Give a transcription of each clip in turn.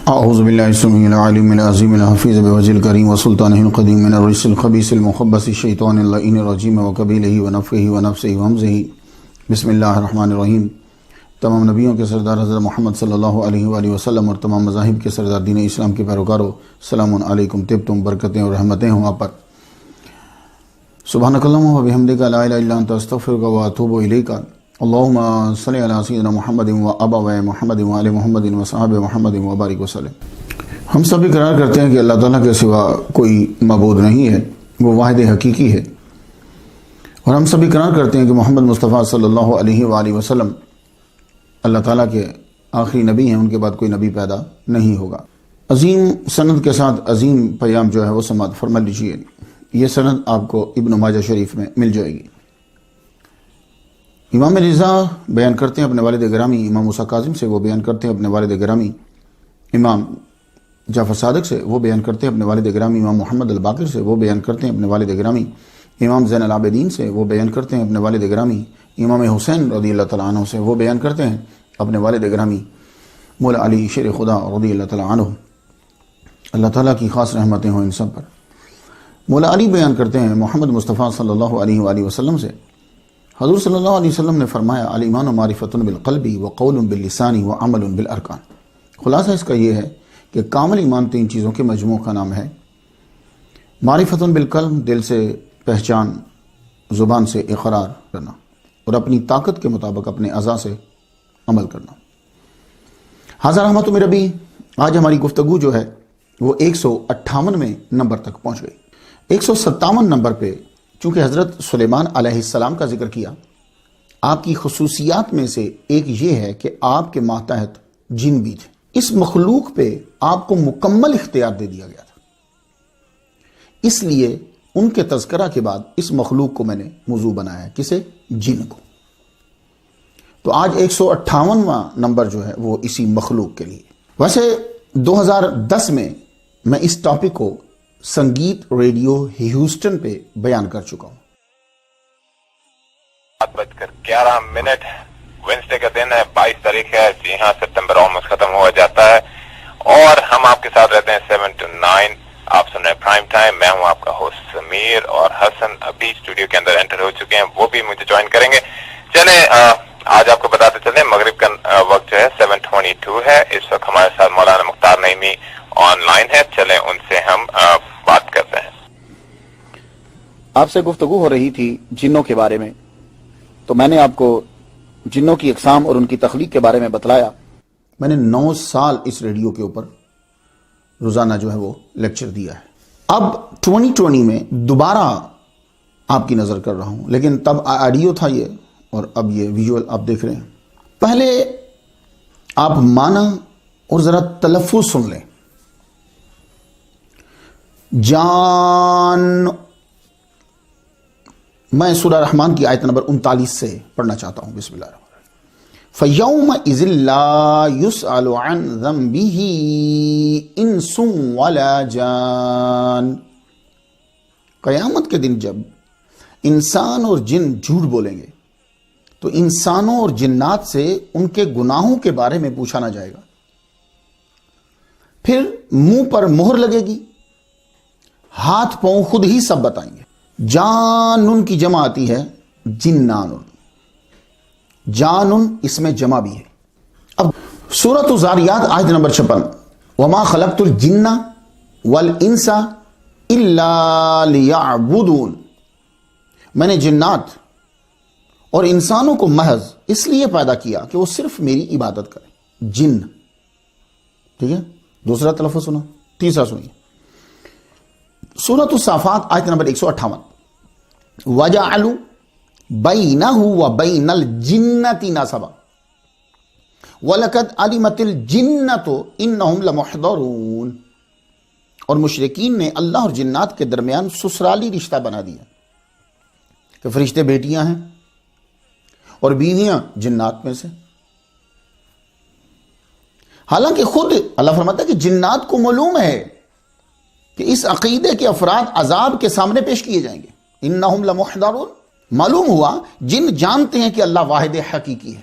اعوذ باللہ السمیع العلیم العظیم الحفیظ بوجہ الکریم وسلطانہ القدیم من الرجس الخبیث المخبث الشیطان اللعین الرجیم وقبیلہ ونفخہ ونفثہ وہمزہ۔ بسم اللہ الرحمن الرحیم۔ تمام نبیوں کے سردار حضرت محمد صلی اللہ علیہ وآلہ وسلم اور تمام مذاہب کے سردار دین اسلام کے پیروکاروں، السلام علیکم۔ طبتم، برکتیں اور رحمتیں ہوں آپ پر۔ سبحانک اللہم وبحمدک لا الہ الا انت استغفرک واتوب الیک۔ اللہم صلی علی سیدنا محمد و ابوئے محمد و آل محمد و صحابہ محمد وبارک وسلم۔ ہم سب اقرار کرتے ہیں کہ اللہ تعالیٰ کے سوا کوئی معبود نہیں ہے، وہ واحد حقیقی ہے، اور ہم سب اقرار کرتے ہیں کہ محمد مصطفیٰ صلی اللہ علیہ وآلہ وسلم اللہ تعالیٰ کے آخری نبی ہیں، ان کے بعد کوئی نبی پیدا نہیں ہوگا۔ عظیم سند کے ساتھ عظیم پیام جو ہے وہ سماعت فرما لیجیے۔ یہ سند آپ کو ابن ماجہ شریف میں مل جائے گی۔ امام رضا بیان کرتے ہیں اپنے والد گرامی امام موسیٰ کاظم سے، وہ بیان کرتے ہیں اپنے والد گرامی امام جعفر صادق سے، وہ بیان کرتے ہیں اپنے والد گرامی امام محمد الباقر سے، وہ بیان کرتے ہیں اپنے والد گرامی امام زین العابدین سے، وہ بیان کرتے ہیں اپنے والد گرامی امام حسین رضی اللہ تعالیٰ عنہ سے، وہ بیان کرتے ہیں اپنے والد گرامی مولا علی شیر خدا رضی اللہ تعالیٰ عنہ۔ اللہ تعالیٰ کی خاص رحمتیں ہوں ان سب پر۔ مولا علی بیان کرتے ہیں محمد مصطفیٰ صلی اللہ علیہ وآلہ وسلم سے، حضور صلی اللہ علیہ وسلم نے فرمایا الایمان معرفۃ بالقلب وقول باللسان وعمل بالارکان۔ خلاصہ اس کا یہ ہے کہ کامل ایمان تین چیزوں کے مجموع کا نام ہے۔ معرفۃ بالقلب، دل سے پہچان، زبان سے اقرار کرنا، اور اپنی طاقت کے مطابق اپنے اعضاء سے عمل کرنا۔ حاضر رحمت میں ربی، آج ہماری گفتگو جو ہے وہ 158 نمبر تک پہنچ گئی۔ 157 نمبر پہ چونکہ حضرت سلیمان علیہ السلام کا ذکر کیا، آپ کی خصوصیات میں سے ایک یہ ہے کہ آپ کے ماتحت جن بھی تھے۔ اس مخلوق پہ آپ کو مکمل اختیار دے دیا گیا تھا، اس لیے ان کے تذکرہ کے بعد اس مخلوق کو میں نے موضوع بنایا ہے۔ کسے؟ جن کو۔ تو آج 158واں نمبر جو ہے وہ اسی مخلوق کے لیے۔ ویسے 2010 میں میں اس ٹاپک کو سنگیت ریڈیو ہیوسٹن پہ بیان کر چکا ہوں۔ 7:11 وینسڈے کا دن ہے، 22 تاریخ ہے، جی ہاں، ستمبر آلموسٹ ختم ہوا جاتا ہے، اور ہم آپ کے ساتھ رہتے ہیں 7 to 9۔ آپ سن رہے ہیں پرائم ٹائم۔ میں ہوں آپ کا ہوسٹ سمیر، اور حسن ابھی اسٹوڈیو کے اندر انٹر ہو چکے ہیں، وہ بھی مجھے جوائن کریں گے۔ چلیں آج آپ کو بتاتے چلیں، مغرب کا وقت جو ہے 7:22 ہے۔ اس وقت ہمارے ساتھ مولانا مختار نعیمی آن لائن ہے، چلیں ان سے ہم بات کرتے ہیں۔ آپ سے گفتگو ہو رہی تھی جنوں کے بارے میں، تو میں نے آپ کو جنوں کی اقسام اور ان کی تخلیق کے بارے میں بتلایا۔ میں نے 9 سال اس ریڈیو کے اوپر روزانہ جو ہے وہ لیکچر دیا ہے۔ اب 2020 میں دوبارہ آپ کی نظر کر رہا ہوں، لیکن تب آڈیو تھا یہ، اور اب یہ ویژول آپ دیکھ رہے ہیں۔ پہلے آپ معنی اور ذرا تلفظ سن لیں۔ جان، میں سورہ رحمان کی آیت نمبر 39 سے پڑھنا چاہتا ہوں۔ بسم اللہ الرحمن الرحیم۔ فَيَوْمَئِذٍ لَا يُسْأَلُ عَنْ ذَنبِهِ إِنسٌ وَلَا جَانٌ۔ قیامت کے دن جب انسان اور جن جھوٹ بولیں گے تو انسانوں اور جنات سے ان کے گناہوں کے بارے میں پوچھا نہ جائے گا، پھر منہ پر مہر لگے گی، ہاتھ پاؤں خود ہی سب بتائیں گے۔ جانن کی جمع آتی ہے جنانن، جانن اس میں جمع بھی ہے۔ اب سورۃ الذاریات آیت نمبر 56، وما خلقت الجن والانس الا لیعبدون۔ میں نے جنات اور انسانوں کو محض اس لیے پیدا کیا کہ وہ صرف میری عبادت کریں۔ جن، ٹھیک ہے؟ دوسرا تلفظ سنا، تیسرا سنیے۔ سورۃ الصافات آیت نمبر 158، وَجَعَلُوا بَيْنَهُ وَبَيْنَ الْجِنَّةِ نَسَبًا وَلَقَدْ عَلِمَتِ الْجِنَّةُ إِنَّهُمْ لَمُحْضَرُونَ۔ اور مشرکین نے اللہ اور جنات کے درمیان سسرالی رشتہ بنا دیا کہ فرشتے بیٹیاں ہیں اور بیویاں جنات میں سے۔ حالانکہ خود اللہ فرماتا ہے کہ جنات کو معلوم ہے کہ اس عقیدے کے افراد عذاب کے سامنے پیش کیے جائیں گے۔ انہم لمحضرون، معلوم ہوا جن جانتے ہیں کہ اللہ واحد حقیقی ہے۔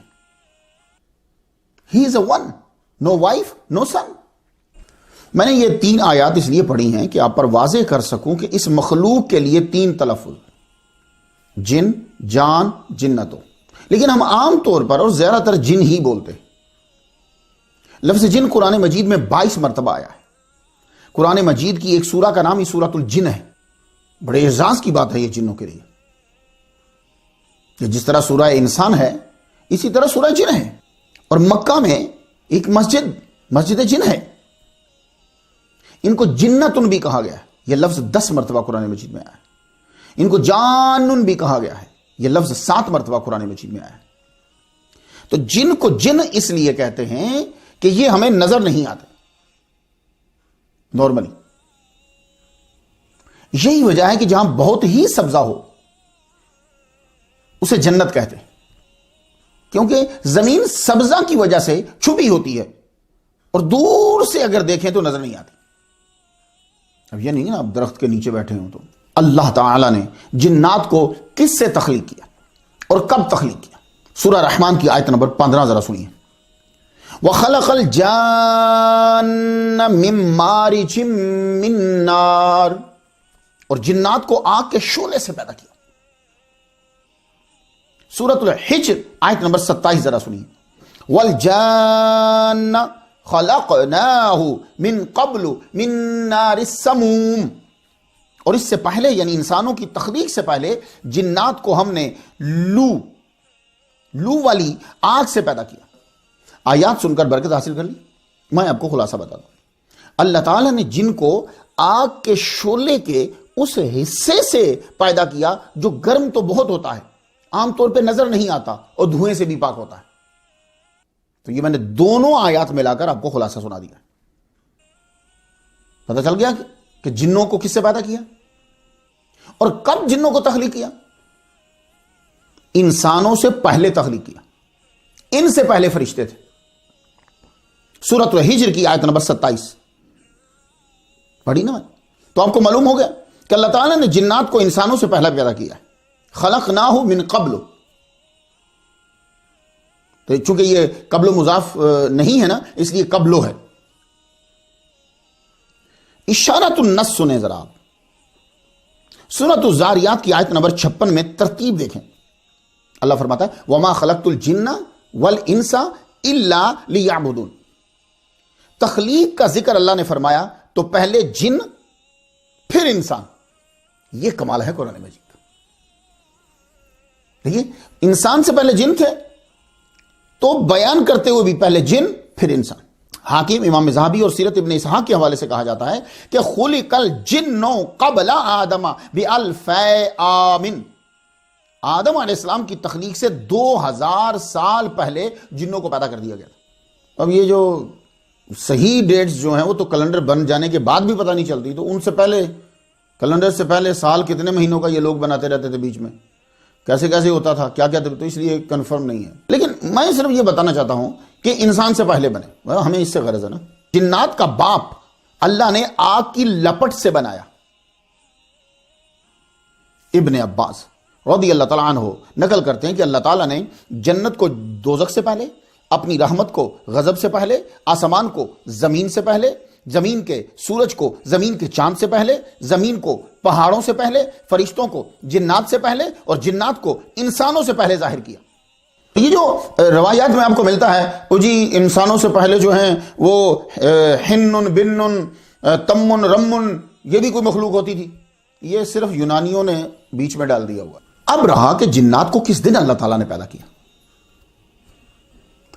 He is a one, no wife, no son. میں نے یہ 3 آیات اس لیے پڑھی ہیں کہ آپ پر واضح کر سکوں کہ اس مخلوق کے لیے 3 تلفظ، جن، جان، جنتوں، لیکن ہم عام طور پر اور زیادہ تر جن ہی بولتے ہیں۔ لفظ جن قرآن مجید میں 22 مرتبہ آیا ہے۔ قرآن مجید کی ایک سورہ کا نام ہی سورۃ الجن ہے۔ بڑے اعزاز کی بات ہے یہ جنوں کے لیے، کہ جس طرح سورہ انسان ہے اسی طرح سورہ جن ہے، اور مکہ میں ایک مسجد جن ہے، ان کو جنتن بھی کہا گیا ہے، یہ لفظ 10 مرتبہ قرآن مجید میں آیا ہے۔ ان کو جانن بھی کہا گیا ہے، یہ لفظ 7 مرتبہ قرآن مجید میں آیا ہے۔ تو جن کو جن اس لیے کہتے ہیں کہ یہ ہمیں نظر نہیں آتے نارملی۔ یہی وجہ ہے کہ جہاں بہت ہی سبزہ ہو اسے جنت کہتے ہیں، کیونکہ زمین سبزہ کی وجہ سے چھپی ہوتی ہے اور دور سے اگر دیکھیں تو نظر نہیں آتی۔ اب یہ نہیں ہے نا آپ درخت کے نیچے بیٹھے ہوں تو۔ اللہ تعالی نے جنات کو کس سے تخلیق کیا اور کب تخلیق کیا؟ سورہ رحمان کی آیت نمبر 15 ذرا سنیے۔ وَخَلَقَ الْجَانَّ مِن مَّارِجٍ مِّن نَّارٍ، اور جنات کو آگ کے شعلے سے پیدا کیا۔ سورۃ الحجر آیت نمبر 27 ذرا سنیے۔ وَالْجَانَّ خَلَقْنَاهُ مِن قَبْلُ مِن نَّارِ السَّمُومِ، اور اس سے پہلے یعنی انسانوں کی تخلیق سے پہلے جنات کو ہم نے لو والی آگ سے پیدا کیا۔ آیات سن کر برکت حاصل کر لی۔ میں آپ کو خلاصہ بتا دوں، اللہ تعالیٰ نے جن کو آگ کے شعلے کے اس حصے سے پیدا کیا جو گرم تو بہت ہوتا ہے، عام طور پہ نظر نہیں آتا اور دھوئیں سے بھی پاک ہوتا ہے۔ تو یہ میں نے دونوں آیات ملا کر آپ کو خلاصہ سنا دیا۔ پتہ چل گیا کہ جنوں کو کس سے پیدا کیا اور کب جنوں کو تخلیق کیا؟ انسانوں سے پہلے تخلیق کیا، ان سے پہلے فرشتے تھے۔ سورۃ الحجر کی آیت نمبر 27 پڑھی نا میں، تو آپ کو معلوم ہو گیا کہ اللہ تعالیٰ نے جنات کو انسانوں سے پہلا پیدا کیا ہے۔ خلقناہ من قبل، تو چونکہ یہ قبل مضاف نہیں ہے نا اس لیے قبلو ہے۔ اشارۃ النص سنیں ذرا آپ، سورۃ الزاریات کی آیت نمبر 56 میں ترتیب دیکھیں۔ اللہ فرماتا ہے وما خلقت الجن والانس الا لیعبدون۔ تخلیق کا ذکر اللہ نے فرمایا تو پہلے جن پھر انسان، یہ کمال ہے قرآن مجید کا۔ دیکھیے انسان سے پہلے جن تھے تو بیان کرتے ہوئے بھی پہلے جن پھر انسان۔ حاکم امام ذہبی اور سیرت ابن اسحاق کے حوالے سے کہا جاتا ہے کہ خلق الجن قبل آدم بألف عام، آدم علیہ السلام کی تخلیق سے 2000 سال پہلے جنوں کو پیدا کر دیا گیا۔ اب یہ جو صحیح ڈیٹس جو ہیں وہ تو کیلنڈر بن جانے کے بعد بھی پتہ نہیں چلتی، تو ان سے پہلے کیلنڈر سے پہلے سال کتنے مہینوں کا یہ لوگ بناتے رہتے تھے، بیچ میں کیسے ہوتا تھا، کیا تو اس لیے کنفرم نہیں ہے۔ لیکن میں صرف یہ بتانا چاہتا ہوں کہ انسان سے پہلے بنے، ہمیں اس سے غرض ہے نا۔ جنات کا باپ اللہ نے آگ کی لپٹ سے بنایا۔ ابن عباس رضی اللہ تعالیٰ عنہ نقل کرتے ہیں کہ اللہ تعالیٰ نے جنت کو دوزخ سے پہلے، اپنی رحمت کو غضب سے پہلے، آسمان کو زمین سے پہلے، زمین کے سورج کو زمین کے چاند سے پہلے، زمین کو پہاڑوں سے پہلے، فرشتوں کو جنات سے پہلے اور جنات کو انسانوں سے پہلے ظاہر کیا۔ یہ جو روایات میں آپ کو ملتا ہے وہ جی انسانوں سے پہلے جو ہیں وہ ہنن بنن تمن رمن یہ بھی کوئی مخلوق ہوتی تھی، یہ صرف یونانیوں نے بیچ میں ڈال دیا ہوا۔ اب رہا کہ جنات کو کس دن اللہ تعالیٰ نے پیدا کیا۔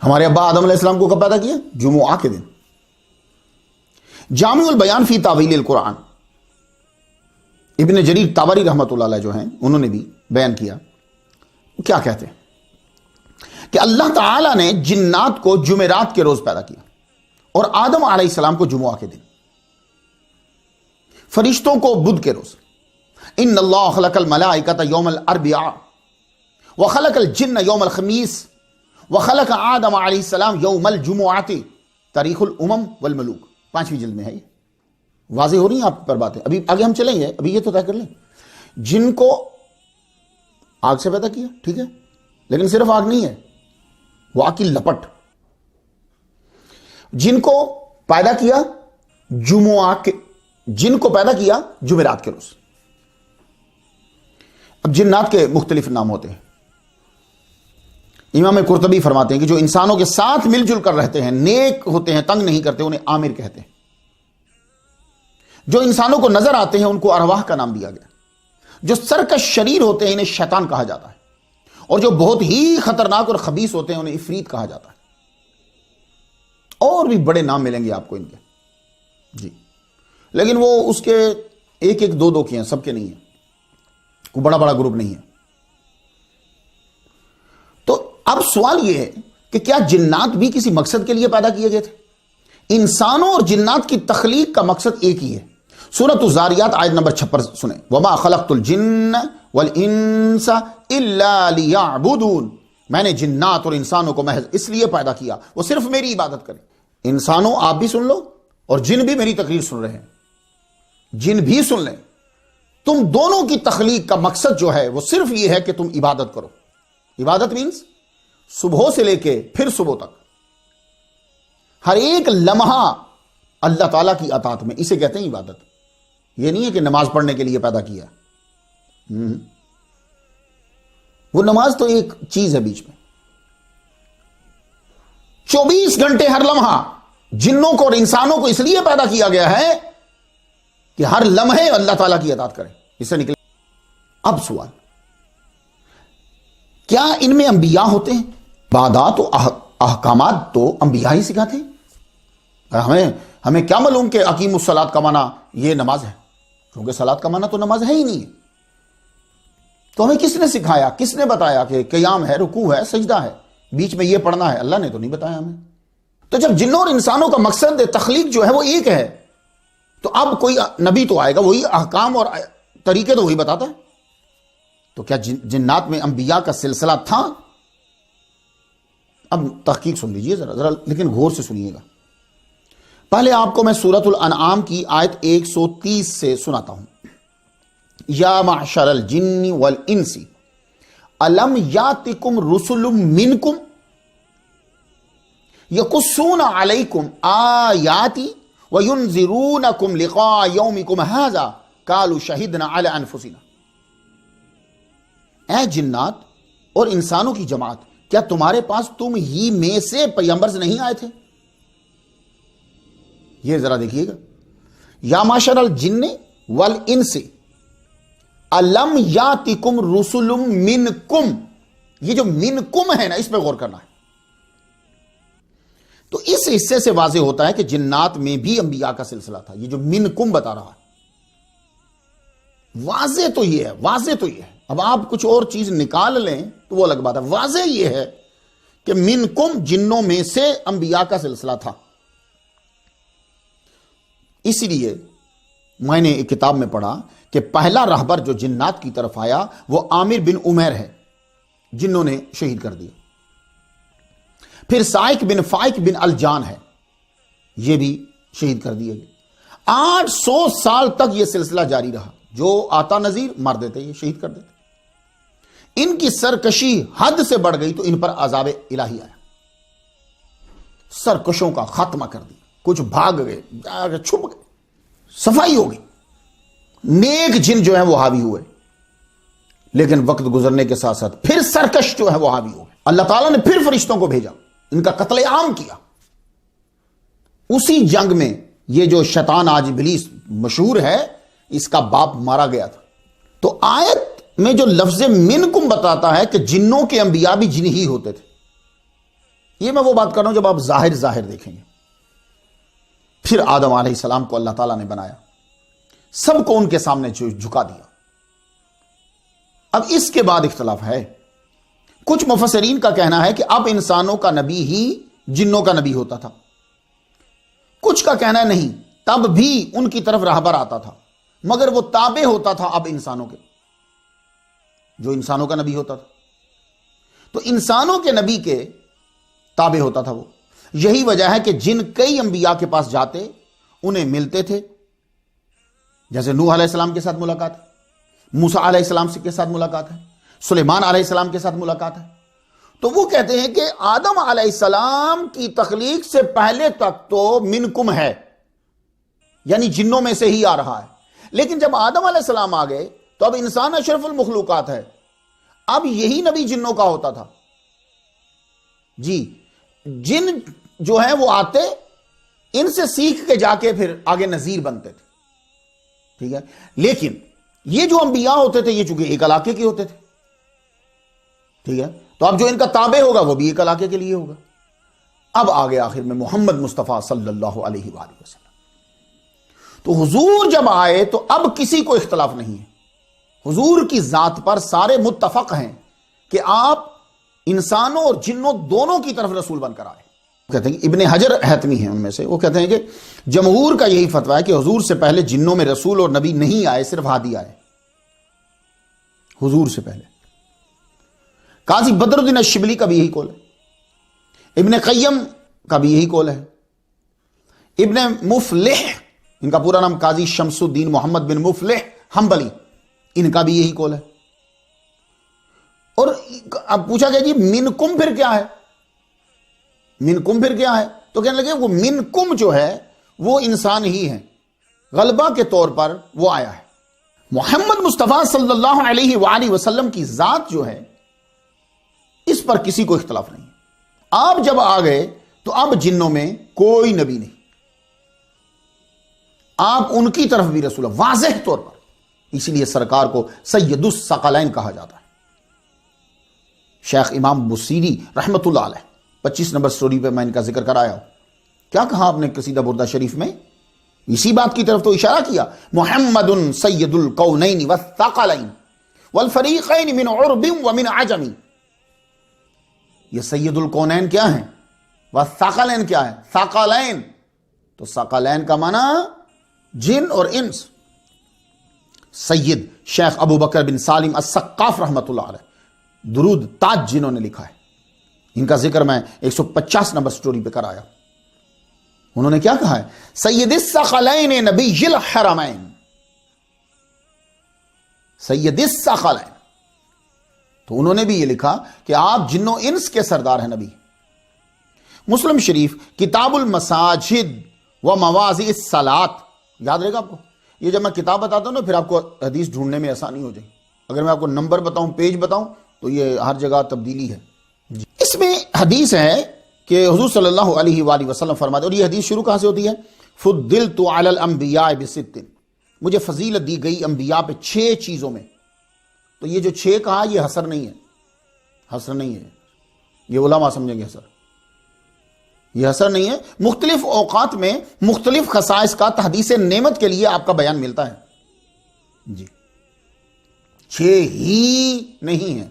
ہمارے ابا آدم علیہ السلام کو کب پیدا کیا؟ جمعہ کے دن۔ جامع البیان فی تاویل القرآن، ابن جریر طبری رحمۃ اللہ علیہ جو ہیں انہوں نے بھی بیان کیا، کیا کہتے ہیں کہ اللہ تعالیٰ نے جنات کو جمعرات کے روز پیدا کیا اور آدم علیہ السلام کو جمعہ کے دن، فرشتوں کو بدھ کے روز۔ ان اللہ خلق الملائکۃ یوم الاربعاء وخلق الجن یوم الخمیس وخلق آدم علیہ السلام یوم الجمعۃ، تاریخ الامم والملوک، 5ویں جلد میں ہے۔ یہ واضح ہو رہی ہیں آپ پر باتیں، ابھی آگے ہم چلیں گے، ابھی یہ تو طے کر لیں۔ جن کو آگ سے پیدا کیا، ٹھیک ہے، لیکن صرف آگ نہیں ہے، وہ آگ کی لپٹ۔ جن کو پیدا کیا جمعہ کے جن کو پیدا کیا جمعرات کے روز. اب جنات کے مختلف نام ہوتے ہیں. امام قرطبی فرماتے ہیں کہ جو انسانوں کے ساتھ مل جل کر رہتے ہیں، نیک ہوتے ہیں، تنگ نہیں کرتے، انہیں عامر کہتے ہیں. جو انسانوں کو نظر آتے ہیں ان کو ارواح کا نام دیا گیا. جو سرکش شریر ہوتے ہیں انہیں شیطان کہا جاتا ہے، اور جو بہت ہی خطرناک اور خبیث ہوتے ہیں انہیں عفریت کہا جاتا ہے. اور بھی بڑے نام ملیں گے آپ کو ان کے جی، لیکن وہ اس کے ایک ایک دو کے ہیں، سب کے نہیں ہیں، کوئی بڑا بڑا گروپ نہیں ہے. تو اب سوال یہ ہے کہ کیا جنات بھی کسی مقصد کے لیے پیدا کیے گئے تھے؟ انسانوں اور جنات کی تخلیق کا مقصد ایک ہی ہے. سورۃ الذاریات آیت نمبر 56 سنیں. وما خلقت الجن والانس الا لیعبدون. میں نے جنات اور انسانوں کو محض اس لیے پیدا کیا وہ صرف میری عبادت کریں. انسانوں آپ بھی سن لو اور جن بھی میری تقریر سن رہے ہیں، جن بھی سن لیں، تم دونوں کی تخلیق کا مقصد جو ہے وہ صرف یہ ہے کہ تم عبادت کرو. عبادت مینز صبح سے لے کے پھر صبح تک ہر ایک لمحہ اللہ تعالیٰ کی اطاعت میں، اسے کہتے ہیں عبادت. یہ نہیں ہے کہ نماز پڑھنے کے لیے پیدا کیا، وہ نماز تو ایک چیز ہے بیچ میں. 24 گھنٹے ہر لمحہ جنوں کو اور انسانوں کو اس لیے پیدا کیا گیا ہے کہ ہر لمحے اللہ تعالیٰ کی اطاعت کریں. اس سے نکلے. اب سوال، کیا ان میں انبیاء ہوتے ہیں؟ عبادات و احکامات تو انبیاء ہی سکھاتے ہیں. ہمیں کیا معلوم کہ اقیم الصلاۃ کا معنی یہ نماز ہے، کیونکہ صلاۃ کا معنی تو نماز ہے ہی نہیں ہے. تو ہمیں کس نے سکھایا، کس نے بتایا کہ قیام ہے، رکوع ہے، سجدہ ہے، بیچ میں یہ پڑھنا ہے؟ اللہ نے تو نہیں بتایا ہمیں. تو جب جنوں اور انسانوں کا مقصد تخلیق جو ہے وہ ایک ہے، تو اب کوئی نبی تو آئے گا، وہی احکام اور طریقے تو وہی بتاتا ہے. تو کیا جنات میں انبیاء کا سلسلہ تھا؟ اب تحقیق سن لیجئے ذرا لیکن غور سے سنیے گا. پہلے آپ کو میں سورۃ الانعام کی آیت 130 سے سناتا ہوں. یا معشر الجن والانس الم یاتکم رسل منکم یقصون علیکم آیاتی وینذرونکم لقاء یومکم ھذا قالوا شہدنا علی انفسنا. اے جنات اور انسانوں کی جماعت، کیا تمہارے پاس تم ہی میں سے پیغمبرز نہیں آئے تھے؟ یہ ذرا دیکھیے گا. یا معشر الجن والانس الم یاتکم رسل منکم. یہ جو منکم ہے نا، اس پہ غور کرنا ہے. تو اس حصے سے واضح ہوتا ہے کہ جنات میں بھی انبیاء کا سلسلہ تھا. یہ جو منکم بتا رہا ہے واضح تو یہ ہے، واضح تو یہ ہے. اب آپ کچھ اور چیز نکال لیں تو وہ الگ بات ہے. واضح یہ ہے کہ منکم جنوں میں سے انبیاء کا سلسلہ تھا. اسی لیے میں نے ایک کتاب میں پڑھا کہ پہلا رہبر جو جنات کی طرف آیا وہ عامر بن عمیر ہے، جنوں نے شہید کر دیا. پھر سائق بن فائق بن الجان ہے، یہ بھی شہید کر دیے گئے. 800 سال تک یہ سلسلہ جاری رہا. جو آتا نذیر مار دیتے، یہ شہید کر دیتے. ان کی سرکشی حد سے بڑھ گئی تو ان پر عذاب الہی آیا. سرکشوں کا خاتمہ کر دیا. کچھ بھاگ گئے، چھپ گئے، صفائی ہو گئی. نیک جن جو ہیں وہ حاوی ہوئے، لیکن وقت گزرنے کے ساتھ ساتھ پھر سرکش جو ہے وہ حاوی ہو گئے. اللہ تعالیٰ نے پھر فرشتوں کو بھیجا، ان کا قتل عام کیا. اسی جنگ میں یہ جو شیطان آج ابلیس مشہور ہے، اس کا باپ مارا گیا تھا. تو آیت میں جو لفظ منکم بتاتا ہے کہ جنوں کے انبیاء بھی جن ہی ہوتے تھے. یہ میں وہ بات کر رہا ہوں جب آپ ظاہر دیکھیں گے. پھر آدم علیہ السلام کو اللہ تعالیٰ نے بنایا، سب کو ان کے سامنے جھکا دیا. اب اس کے بعد اختلاف ہے. کچھ مفسرین کا کہنا ہے کہ اب انسانوں کا نبی ہی جنوں کا نبی ہوتا تھا. کچھ کا کہنا ہے نہیں، تب بھی ان کی طرف راہبر آتا تھا، مگر وہ تابع ہوتا تھا اب انسانوں کے، جو انسانوں کا نبی ہوتا تھا. تو انسانوں کے نبی کے تابع ہوتا تھا وہ. یہی وجہ ہے کہ جن کئی انبیاء کے پاس جاتے انہیں ملتے تھے. جیسے نوح علیہ السلام کے ساتھ ملاقات ہے، موسیٰ علیہ السلام کے ساتھ ملاقات ہے، سلیمان علیہ السلام کے ساتھ ملاقات ہے. تو وہ کہتے ہیں کہ آدم علیہ السلام کی تخلیق سے پہلے تک تو منکم ہے، یعنی جنوں میں سے ہی آ رہا ہے. لیکن جب آدم علیہ السلام آ گئے تو اب انسان اشرف المخلوقات ہے. اب یہی نبی جنوں کا ہوتا تھا. جی جن جو ہیں وہ آتے ان سے سیکھ کے جا کے پھر آگے نذیر بنتے تھے. ٹھیک ہے. لیکن یہ جو انبیاء ہوتے تھے یہ چونکہ ایک علاقے کے ہوتے تھے. ٹھیک ہے. تو اب جو ان کا تابع ہوگا وہ بھی ایک علاقے کے لیے ہوگا. اب آگے آخر میں محمد مصطفیٰ صلی اللہ علیہ وآلہ وسلم. تو حضور جب آئے تو اب کسی کو اختلاف نہیں ہے. حضور کی ذات پر سارے متفق ہیں کہ آپ انسانوں اور جنوں دونوں کی طرف رسول بن کر آئے. کہتے ہیں کہ ابن حجر حتمی ہیں ان میں سے، وہ کہتے ہیں کہ جمہور کا یہی فتویٰ ہے کہ حضور سے پہلے جنوں میں رسول اور نبی نہیں آئے، صرف ہادی آئے حضور سے پہلے. قاضی بدر الدین الشبلی کا بھی یہی قول ہے. ابن قیم کا بھی یہی قول ہے. ابن مفلح، ان کا پورا نام قاضی شمس الدین محمد بن مفلح حنبلی، ان کا بھی یہی قول ہے. اور اب پوچھا گیا جی منکم پھر کیا ہے؟ منکم پھر کیا ہے؟ تو کہنے لگے وہ منکم جو ہے وہ انسان ہی ہے، غلبہ کے طور پر وہ آیا ہے. محمد مصطفیٰ صلی اللہ علیہ وآلہ وسلم کی ذات جو ہے اس پر کسی کو اختلاف نہیں. آپ جب آ گئے تو اب جنوں میں کوئی نبی نہیں، آپ ان کی طرف بھی رسول ہیں واضح طور پر. اسی لیے سرکار کو سید الثقلین کہا جاتا ہے. شیخ امام بصیری رحمت اللہ علیہ 25 نمبر سٹوری پہ میں ان کا ذکر کرایا ہوں. کیا کہا آپ نے قصیدہ بردہ شریف میں؟ اسی بات کی طرف تو اشارہ کیا. محمد سید الکونین والثقلین والفریقین من عرب ومن عجم. یہ سید الکونین کیا ہیں؟ والثقلین کیا ہے؟ ثقلین. تو ثقلین کا معنی جن اور انس. سید شیخ ابو بکر بن سالم السقاف رحمت اللہ علیہ درود تاج جنہوں نے لکھا ہے، ان کا ذکر میں 150 نمبر سٹوری پہ کرایا. انہوں نے کیا کہا ہے؟ سید الثقلین نبی الحرمین. سید الثقلین. تو انہوں نے بھی یہ لکھا کہ آپ جنوں انس کے سردار ہیں نبی. مسلم شریف کتاب المساجد و مواضع الصلاۃ، یاد رہے گا آپ کو. یہ جب میں کتاب بتاتا ہوں نا پھر آپ کو حدیث ڈھونڈنے میں آسانی ہو جائے. اگر میں آپ کو نمبر بتاؤں، پیج بتاؤں تو یہ ہر جگہ تبدیلی ہے. اس میں حدیث ہے کہ حضور صلی اللہ علیہ وآلہ وسلم فرماتے، اور یہ حدیث شروع کہاں سے ہوتی ہے؟ فضلت علی الانبیاء بست، مجھے فضیلت دی گئی انبیاء پہ 6 چیزوں میں. تو یہ جو 6 کہا یہ حصر نہیں ہے، حصر نہیں ہے. یہ علماء سمجھیں گے حصر، یہ حصر نہیں ہے. مختلف اوقات میں مختلف خصائص کا تحدیث نعمت کے لیے آپ کا بیان ملتا ہے. جی 6 ہی نہیں ہے،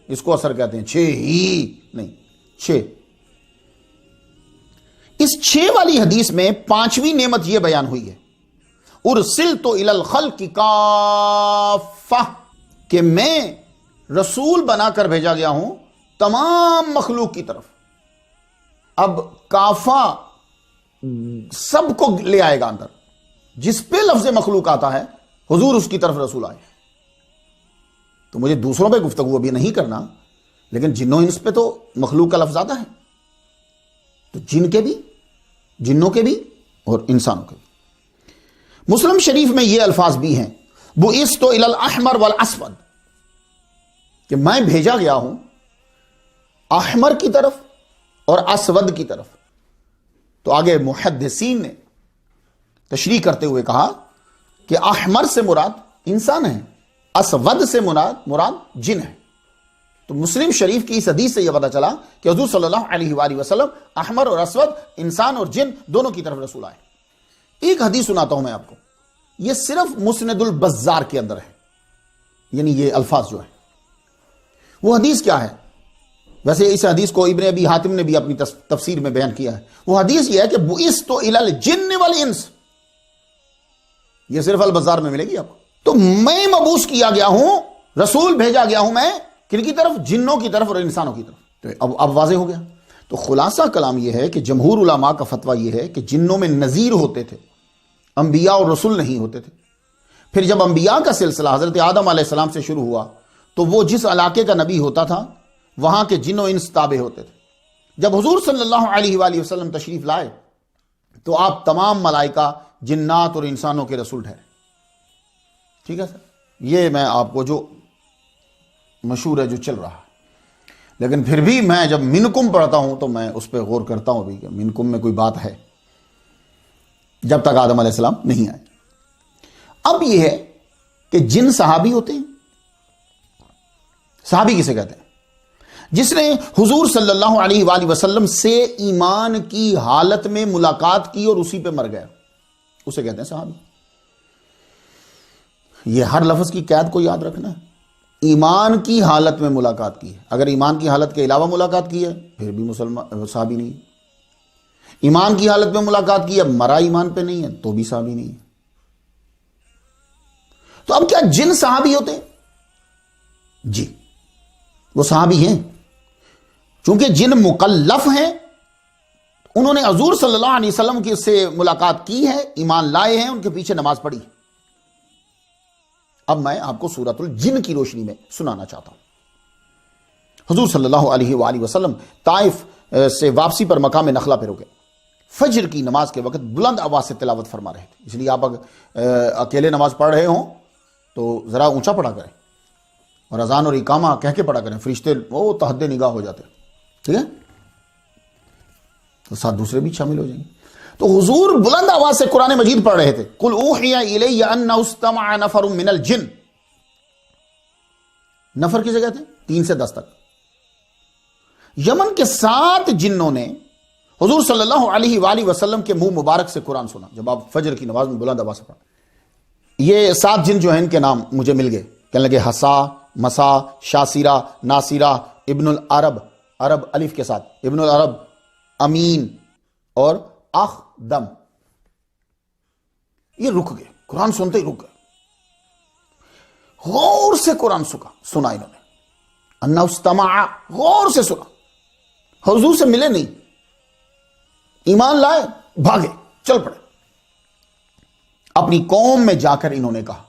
اس کو اثر کہتے ہیں. 6 ہی نہیں، 6. اس 6 والی حدیث میں 5ویں نعمت یہ بیان ہوئی ہے، ارسلت الی الخلق کافہ، کہ میں رسول بنا کر بھیجا گیا ہوں تمام مخلوق کی طرف. اب کافہ سب کو لے آئے گا اندر. جس پہ لفظ مخلوق آتا ہے حضور اس کی طرف رسول آئے. تو مجھے دوسروں پہ گفتگو ابھی نہیں کرنا، لیکن جنوں انس پہ تو مخلوق کا لفظ آتا ہے. تو جن کے بھی، جنوں کے بھی اور انسانوں کے بھی. مسلم شریف میں یہ الفاظ بھی ہیں، بعثت الی الاحمر والاسود، کہ میں بھیجا گیا ہوں احمر کی طرف اور اسود کی طرف. تو آگے محدثین نے تشریح کرتے ہوئے کہا کہ احمر سے مراد انسان ہے، اسود سے مراد جن ہے. تو مسلم شریف کی اس حدیث سے یہ پتا چلا کہ حضور صلی اللہ علیہ وآلہ وسلم احمر اور اسود، انسان اور جن دونوں کی طرف رسول آئے. ایک حدیث سناتا ہوں میں آپ کو، یہ صرف مسند البزار کے اندر ہے، یعنی یہ الفاظ جو ہیں. وہ حدیث کیا ہے؟ ویسے اس حدیث کو ابن ابی حاتم نے بھی اپنی تفسیر میں بیان کیا ہے. وہ حدیث یہ ہے کہ بعثت الی الجن والانس، یہ صرف البزار میں ملے گی آپ کو. تو میں مبعوث کیا گیا ہوں، رسول بھیجا گیا ہوں میں کن کی طرف؟ جنوں کی طرف اور انسانوں کی طرف. تو اب واضح ہو گیا. تو خلاصہ کلام یہ ہے کہ جمہور علماء کا فتویٰ یہ ہے کہ جنوں میں نذیر ہوتے تھے، انبیاء اور رسول نہیں ہوتے تھے. پھر جب انبیاء کا سلسلہ حضرت آدم علیہ السلام سے شروع ہوا تو وہ جس علاقے کا نبی ہوتا تھا وہاں کے جن و انس تابع ہوتے تھے. جب حضور صلی اللہ علیہ وآلہ وسلم تشریف لائے تو آپ تمام ملائکہ جنات اور انسانوں کے رسول ٹھہرے. ٹھیک ہے سر, یہ میں آپ کو جو مشہور ہے جو چل رہا ہے. لیکن پھر بھی میں جب منکم پڑھتا ہوں تو میں اس پہ غور کرتا ہوں بھی کہ منکم میں کوئی بات ہے, جب تک آدم علیہ السلام نہیں آئے. اب یہ ہے کہ جن صحابی ہوتے ہیں, صحابی کسے کہتے ہیں؟ جس نے حضور صلی اللہ علیہ وآلہ وسلم سے ایمان کی حالت میں ملاقات کی اور اسی پہ مر گیا, اسے کہتے ہیں صحابی. یہ ہر لفظ کی قید کو یاد رکھنا ہے. ایمان کی حالت میں ملاقات کی ہے. اگر ایمان کی حالت کے علاوہ ملاقات کی ہے پھر بھی مسلمان صحابی نہیں ہے. ایمان کی حالت میں ملاقات کی ہے, مرا ایمان پہ نہیں ہے, تو بھی صحابی نہیں ہے. تو اب کیا جن صحابی ہوتے ہیں؟ جی وہ صحابی ہیں. چونکہ جن مکلف ہیں انہوں نے حضور صلی اللہ علیہ وسلم کی سے ملاقات کی ہے, ایمان لائے ہیں, ان کے پیچھے نماز پڑھی. اب میں آپ کو سورۃ الجن کی روشنی میں سنانا چاہتا ہوں. حضور صلی اللہ علیہ وآلہ وسلم طائف سے واپسی پر مقام نخلا پہ رکے. فجر کی نماز کے وقت بلند آواز سے تلاوت فرما رہے تھے. اس لیے آپ اکیلے نماز پڑھ رہے ہوں تو ذرا اونچا پڑھا کریں, اور اذان اور اقامہ کہہ کے پڑھا کریں. فرشتے وہ تحت نگاہ ہو جاتے ہیں. ٹھیک ہے, تو ساتھ دوسرے بھی شامل ہو جائیں گے. تو حضور بلند آواز سے قرآن مجید پڑھ رہے تھے. قل اوحی الی انہ استمع نفر من الجن. نفر کسے کہتے ہیں؟ 3 سے 10 تک. یمن کے 7 جنوں نے حضور صلی اللہ علیہ وآلہ وسلم کے منہ مبارک سے قرآن سنا جب آپ فجر کی نماز میں بلند آواز سے پڑھا. یہ 7 جن جو ہیں ان کے نام مجھے مل گئے. کہنے لگے حسا, مسا, شاسیرہ, ناصرہ, ابن العرب, عرب الف کے ساتھ, ابن العرب, امین اور اخدم. یہ رک گئے, قرآن سنتے ہی رک گئے. غور سے قرآن سنا انہوں نے. انہ استمع, غور سے سنا. حضور سے ملے نہیں, ایمان لائے, بھاگے, چل پڑے. اپنی قوم میں جا کر انہوں نے کہا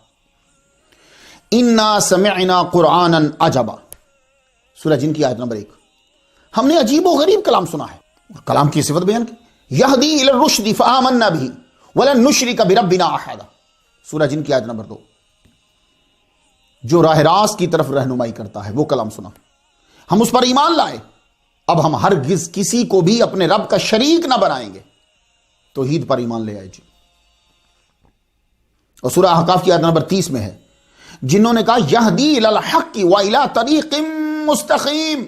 انا سمعنا قرآنا عجبا. سورہ جن کی آیت نمبر 1. ہم نے عجیب و غریب کلام سنا ہے. اور کلام کی صفت بیان کی, یہدی الی الرشد فآمنا به ولن نشرک بربنا احدا. سورہ جن کی آیت نمبر 2. جو راہ راست کی طرف رہنمائی کرتا ہے وہ کلام سنا, ہم اس پر ایمان لائے, اب ہم ہرگز کسی کو بھی اپنے رب کا شریک نہ بنائیں گے. توحید پر ایمان لے آئے جی. اور سورہ احقاف کی آیت نمبر 30 میں ہے جنہوں نے کہا یہدی الی الحق والی طریق مستقیم.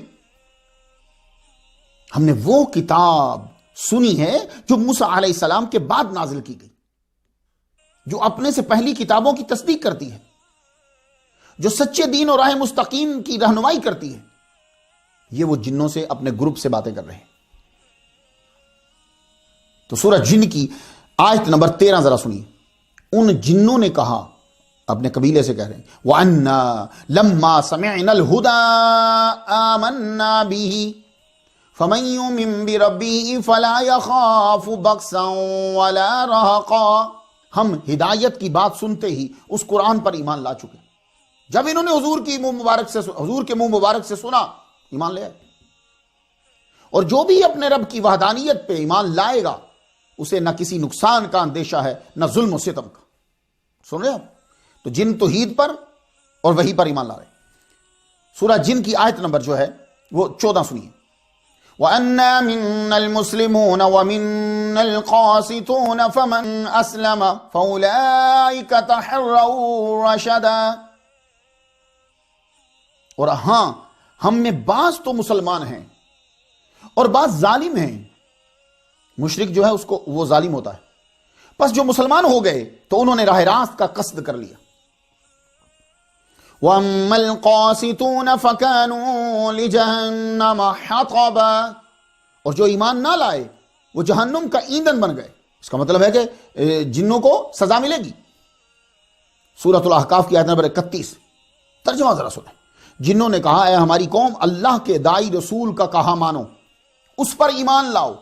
ہم نے وہ کتاب سنی ہے جو موسیٰ علیہ السلام کے بعد نازل کی گئی, جو اپنے سے پہلی کتابوں کی تصدیق کرتی ہے, جو سچے دین اور راہ مستقیم کی رہنمائی کرتی ہے. یہ وہ جنوں سے اپنے گروپ سے باتیں کر رہے ہیں. تو سورہ جن کی آیت نمبر 13 ذرا سنیے. ان جنوں نے کہا, اپنے قبیلے سے کہہ رہے ہیں, وَأَنَّا لَمَّا سَمِعْنَا الْهُدَىٰ آمَنَّا بِهِ فَمَن يُؤْمِن بِرَبِّهِ فَلَا يَخَافُ بَخْسًا وَلَا رَهَقًا. ہم ہدایت کی بات سنتے ہی اس قرآن پر ایمان لا چکے. جب انہوں نے حضور کے منہ مبارک سے سنا, ایمان لے آئے. اور جو بھی اپنے رب کی وحدانیت پہ ایمان لائے گا اسے نہ کسی نقصان کا اندیشہ ہے نہ ظلم و ستم کا. سن رہے آپ؟ تو جن توحید پر اور وحی پر ایمان لا رہے. سورہ جن کی آیت نمبر جو ہے وہ 14 سنیے. وَأَنَّا مِنَّا الْمُسْلِمُونَ وَمِنَّا الْقَاسِطُونَ فَمَنْ أَسْلَمَ فَأُولَئِكَ تَحَرَّوْا رَشَدًا. اور ہاں, ہم میں بعض تو مسلمان ہیں اور بعض ظالم ہیں. مشرک جو ہے اس کو وہ ظالم ہوتا ہے. پس جو مسلمان ہو گئے تو انہوں نے راہ راست کا قصد کر لیا. وَأَمَّا الْقَاسِطُونَ فَكَانُوا لِجَهَنَّمَ حَطَبًا. اور جو ایمان نہ لائے وہ جہنم کا ایندھن بن گئے. اس کا مطلب ہے کہ جنوں کو سزا ملے گی. سورۃ الاحقاف کی آیت نمبر 31. ترجمہ ذرا سنیں. جنوں نے کہا اے ہماری قوم, اللہ کے داعی رسول کا کہا مانو, اس پر ایمان لاؤ,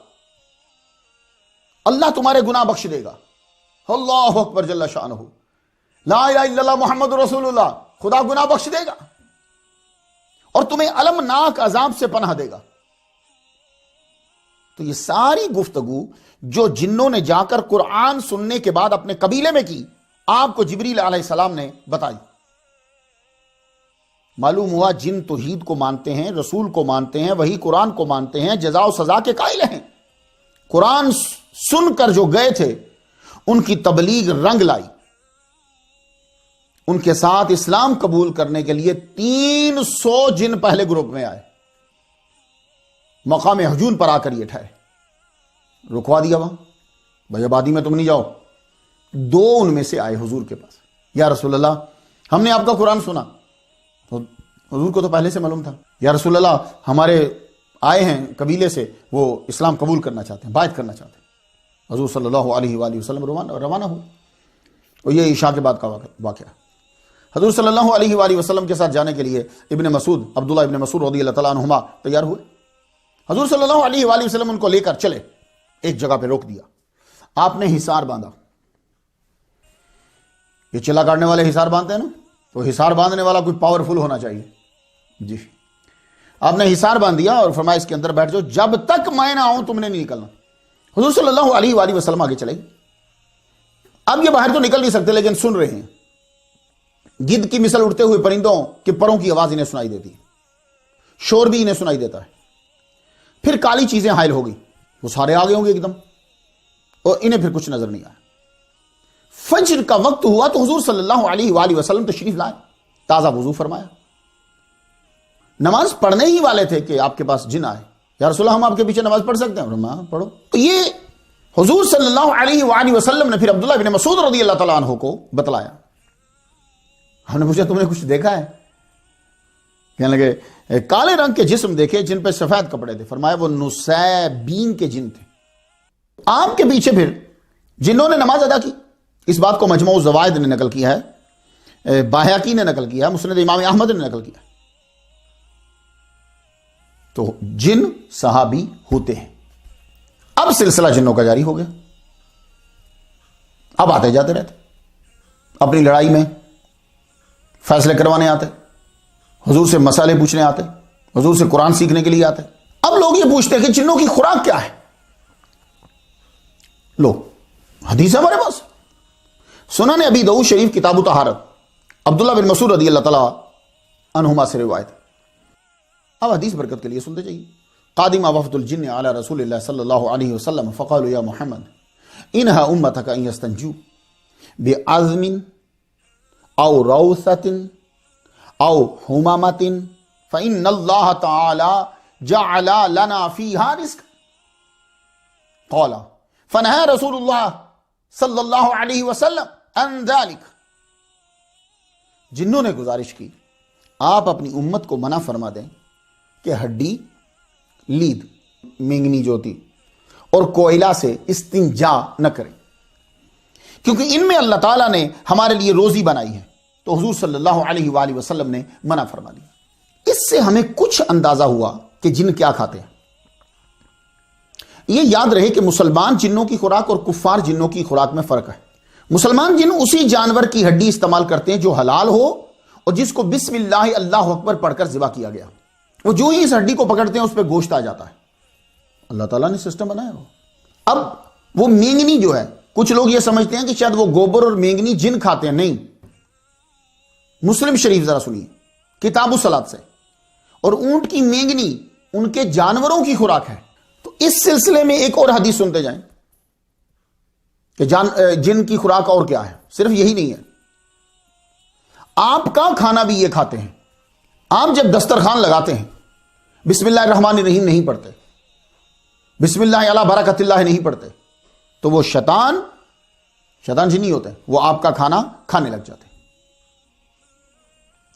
اللہ تمہارے گناہ بخش دے گا. اللہ اکبر جل شانہ, لا الہ الا اللہ محمد رسول اللہ. خدا گناہ بخش دے گا اور تمہیں المناک عذاب سے پناہ دے گا. تو یہ ساری گفتگو جو جنوں نے جا کر قرآن سننے کے بعد اپنے قبیلے میں کی، آپ کو جبریل علیہ السلام نے بتائی۔ معلوم ہوا جن توحید کو مانتے ہیں، رسول کو مانتے ہیں، وہی قرآن کو مانتے ہیں، جزا و سزا کے قائل ہیں۔ قرآن سن کر جو گئے تھے ان کی تبلیغ رنگ لائی، ان کے ساتھ اسلام قبول کرنے کے لیے 300 جن پہلے گروپ میں آئے، مقام ہجون پر آ کر یہ ٹھہرے، رکوا دیا وہاں، بھائی آبادی میں تم نہیں جاؤ۔ 2 ان میں سے آئے حضور کے پاس، یا رسول اللہ ہم نے آپ کا قرآن سنا۔ تو حضور کو تو پہلے سے معلوم تھا، یا رسول اللہ ہمارے آئے ہیں قبیلے سے، وہ اسلام قبول کرنا چاہتے ہیں، بیعت کرنا چاہتے ہیں۔ حضور صلی اللہ علیہ وآلہ وسلم روانہ ہو، اور یہ عشاء کے بعد کا واقعہ۔ حضور صلی اللہ علیہ وآلہ وسلم کے ساتھ جانے کے لیے ابن مسعود، عبداللہ ابن مسعود رضی اللہ تعالیٰ عنہما تیار ہوئے۔ حضور صلی اللہ علیہ وآلہ وسلم ان کو لے کر چلے، ایک جگہ پہ روک دیا، آپ نے حصار باندھا۔ یہ چلا کاٹنے والے حصار باندھتے ہیں نا، تو حصار باندھنے والا کوئی پاورفل ہونا چاہیے جی۔ آپ نے حصار باندھ دیا اور فرمایا اس کے اندر بیٹھ جاؤ، جب تک میں نہ آؤں تم نے نہیں نکلنا۔ حضور صلی اللہ علیہ وآلہ وسلم آگے چلے۔ اب یہ باہر تو نکل نہیں سکتے، لیکن سن رہے ہیں، گدھ کی مثل اڑتے ہوئے پرندوں کے پروں کی آواز انہیں سنائی دیتی ہے، شور بھی انہیں سنائی دیتا ہے۔ پھر کالی چیزیں حائل ہو گئی، وہ سارے آگے ہوں گے ایک دم، اور انہیں پھر کچھ نظر نہیں آیا۔ فجر کا وقت ہوا تو حضور صلی اللہ علیہ وآلہ وسلم تشریف لائے، تازہ وضو فرمایا، نماز پڑھنے ہی والے تھے کہ آپ کے پاس جن آئے۔ یا رسول اللہ ہم آپ کے پیچھے نماز پڑھ سکتے ہیں؟ ہاں پڑھو۔ تو یہ حضور صلی اللہ علیہ وآلہ وسلم نے پھر عبداللہ بن مسعود رضی اللہ تعالیٰ عنہ کو بتلایا۔ ہم نے پوچھا تم نے کچھ دیکھا ہے؟ کہنے لگے کالے رنگ کے جسم دیکھے جن پہ سفید کپڑے تھے۔ فرمایا وہ نسیبین کے جن تھے۔ آپ کے پیچھے پھر جنہوں نے نماز ادا کی، اس بات کو مجموع الزوائد نے نقل کیا ہے، باہقی نے نقل کیا ہے، مسند امام احمد نے نقل کیا ہے۔ تو جن صحابی ہوتے ہیں۔ اب سلسلہ جنوں کا جاری ہو گیا، اب آتے جاتے رہتے، اپنی لڑائی میں فیصلے کروانے آتے، حضور سے مسئلے پوچھنے آتے، حضور سے قرآن سیکھنے کے لیے آتے۔ اب لوگ یہ پوچھتے ہیں کہ جنوں کی خوراک کیا ہے؟ لو حدیث ہے ہمارے پاس، سنن ابی داؤد شریف کتاب طہارت، عبداللہ بن مسعود رضی اللہ تعالیٰ عنہما سے روایت۔ اب حدیث برکت کے لیے سنتے جائیے۔ قادم وفد الجن علی رسول اللہ صلی اللہ علیہ وسلم فقالوا یا محمد انہا امتک ان یستنجو بعظم او روثت او حمامت فإن اللہ تعالی جعل لنا فیہا رزق۔ قال فنہا رسول اللہ صلی اللہ علیہ وسلم ان ذلک۔ جنوں نے گزارش کی آپ اپنی امت کو منع فرما دیں کہ ہڈی، لید، مینگنی جو ہوتی اور کوئلہ سے استنجا نہ کریں، کیونکہ ان میں اللہ تعالیٰ نے ہمارے لیے روزی بنائی ہے۔ تو حضور صلی اللہ علیہ وآلہ وسلم نے منع فرما دیا۔ اس سے ہمیں کچھ اندازہ ہوا کہ جن کیا کھاتے ہیں۔ یہ یاد رہے کہ مسلمان جنوں کی خوراک اور کفار جنوں کی خوراک میں فرق ہے۔ مسلمان جن اسی جانور کی ہڈی استعمال کرتے ہیں جو حلال ہو اور جس کو بسم اللہ اللہ اکبر پڑھ کر ذبح کیا گیا، وہ جو ہی اس ہڈی کو پکڑتے ہیں اس پہ گوشت آ جاتا ہے۔ اللہ تعالیٰ نے سسٹم بنایا ہو۔ اب وہ مینگنی جو ہے، کچھ لوگ یہ سمجھتے ہیں کہ شاید وہ گوبر اور مینگنی جن کھاتے ہیں، نہیں۔ مسلم شریف ذرا سنیے کتاب الصلاۃ سے، اور اونٹ کی مینگنی ان کے جانوروں کی خوراک ہے۔ تو اس سلسلے میں ایک اور حدیث سنتے جائیں کہ جن کی خوراک اور کیا ہے۔ صرف یہی نہیں ہے، آپ کا کھانا بھی یہ کھاتے ہیں۔ آپ جب دسترخوان لگاتے ہیں بسم اللہ الرحمن الرحیم نہیں پڑھتے، بسم اللہ علی برکت اللہ نہیں پڑھتے، تو وہ شیطان جنی ہوتے ہیں، وہ آپ کا کھانا کھانے لگ جاتے ہیں۔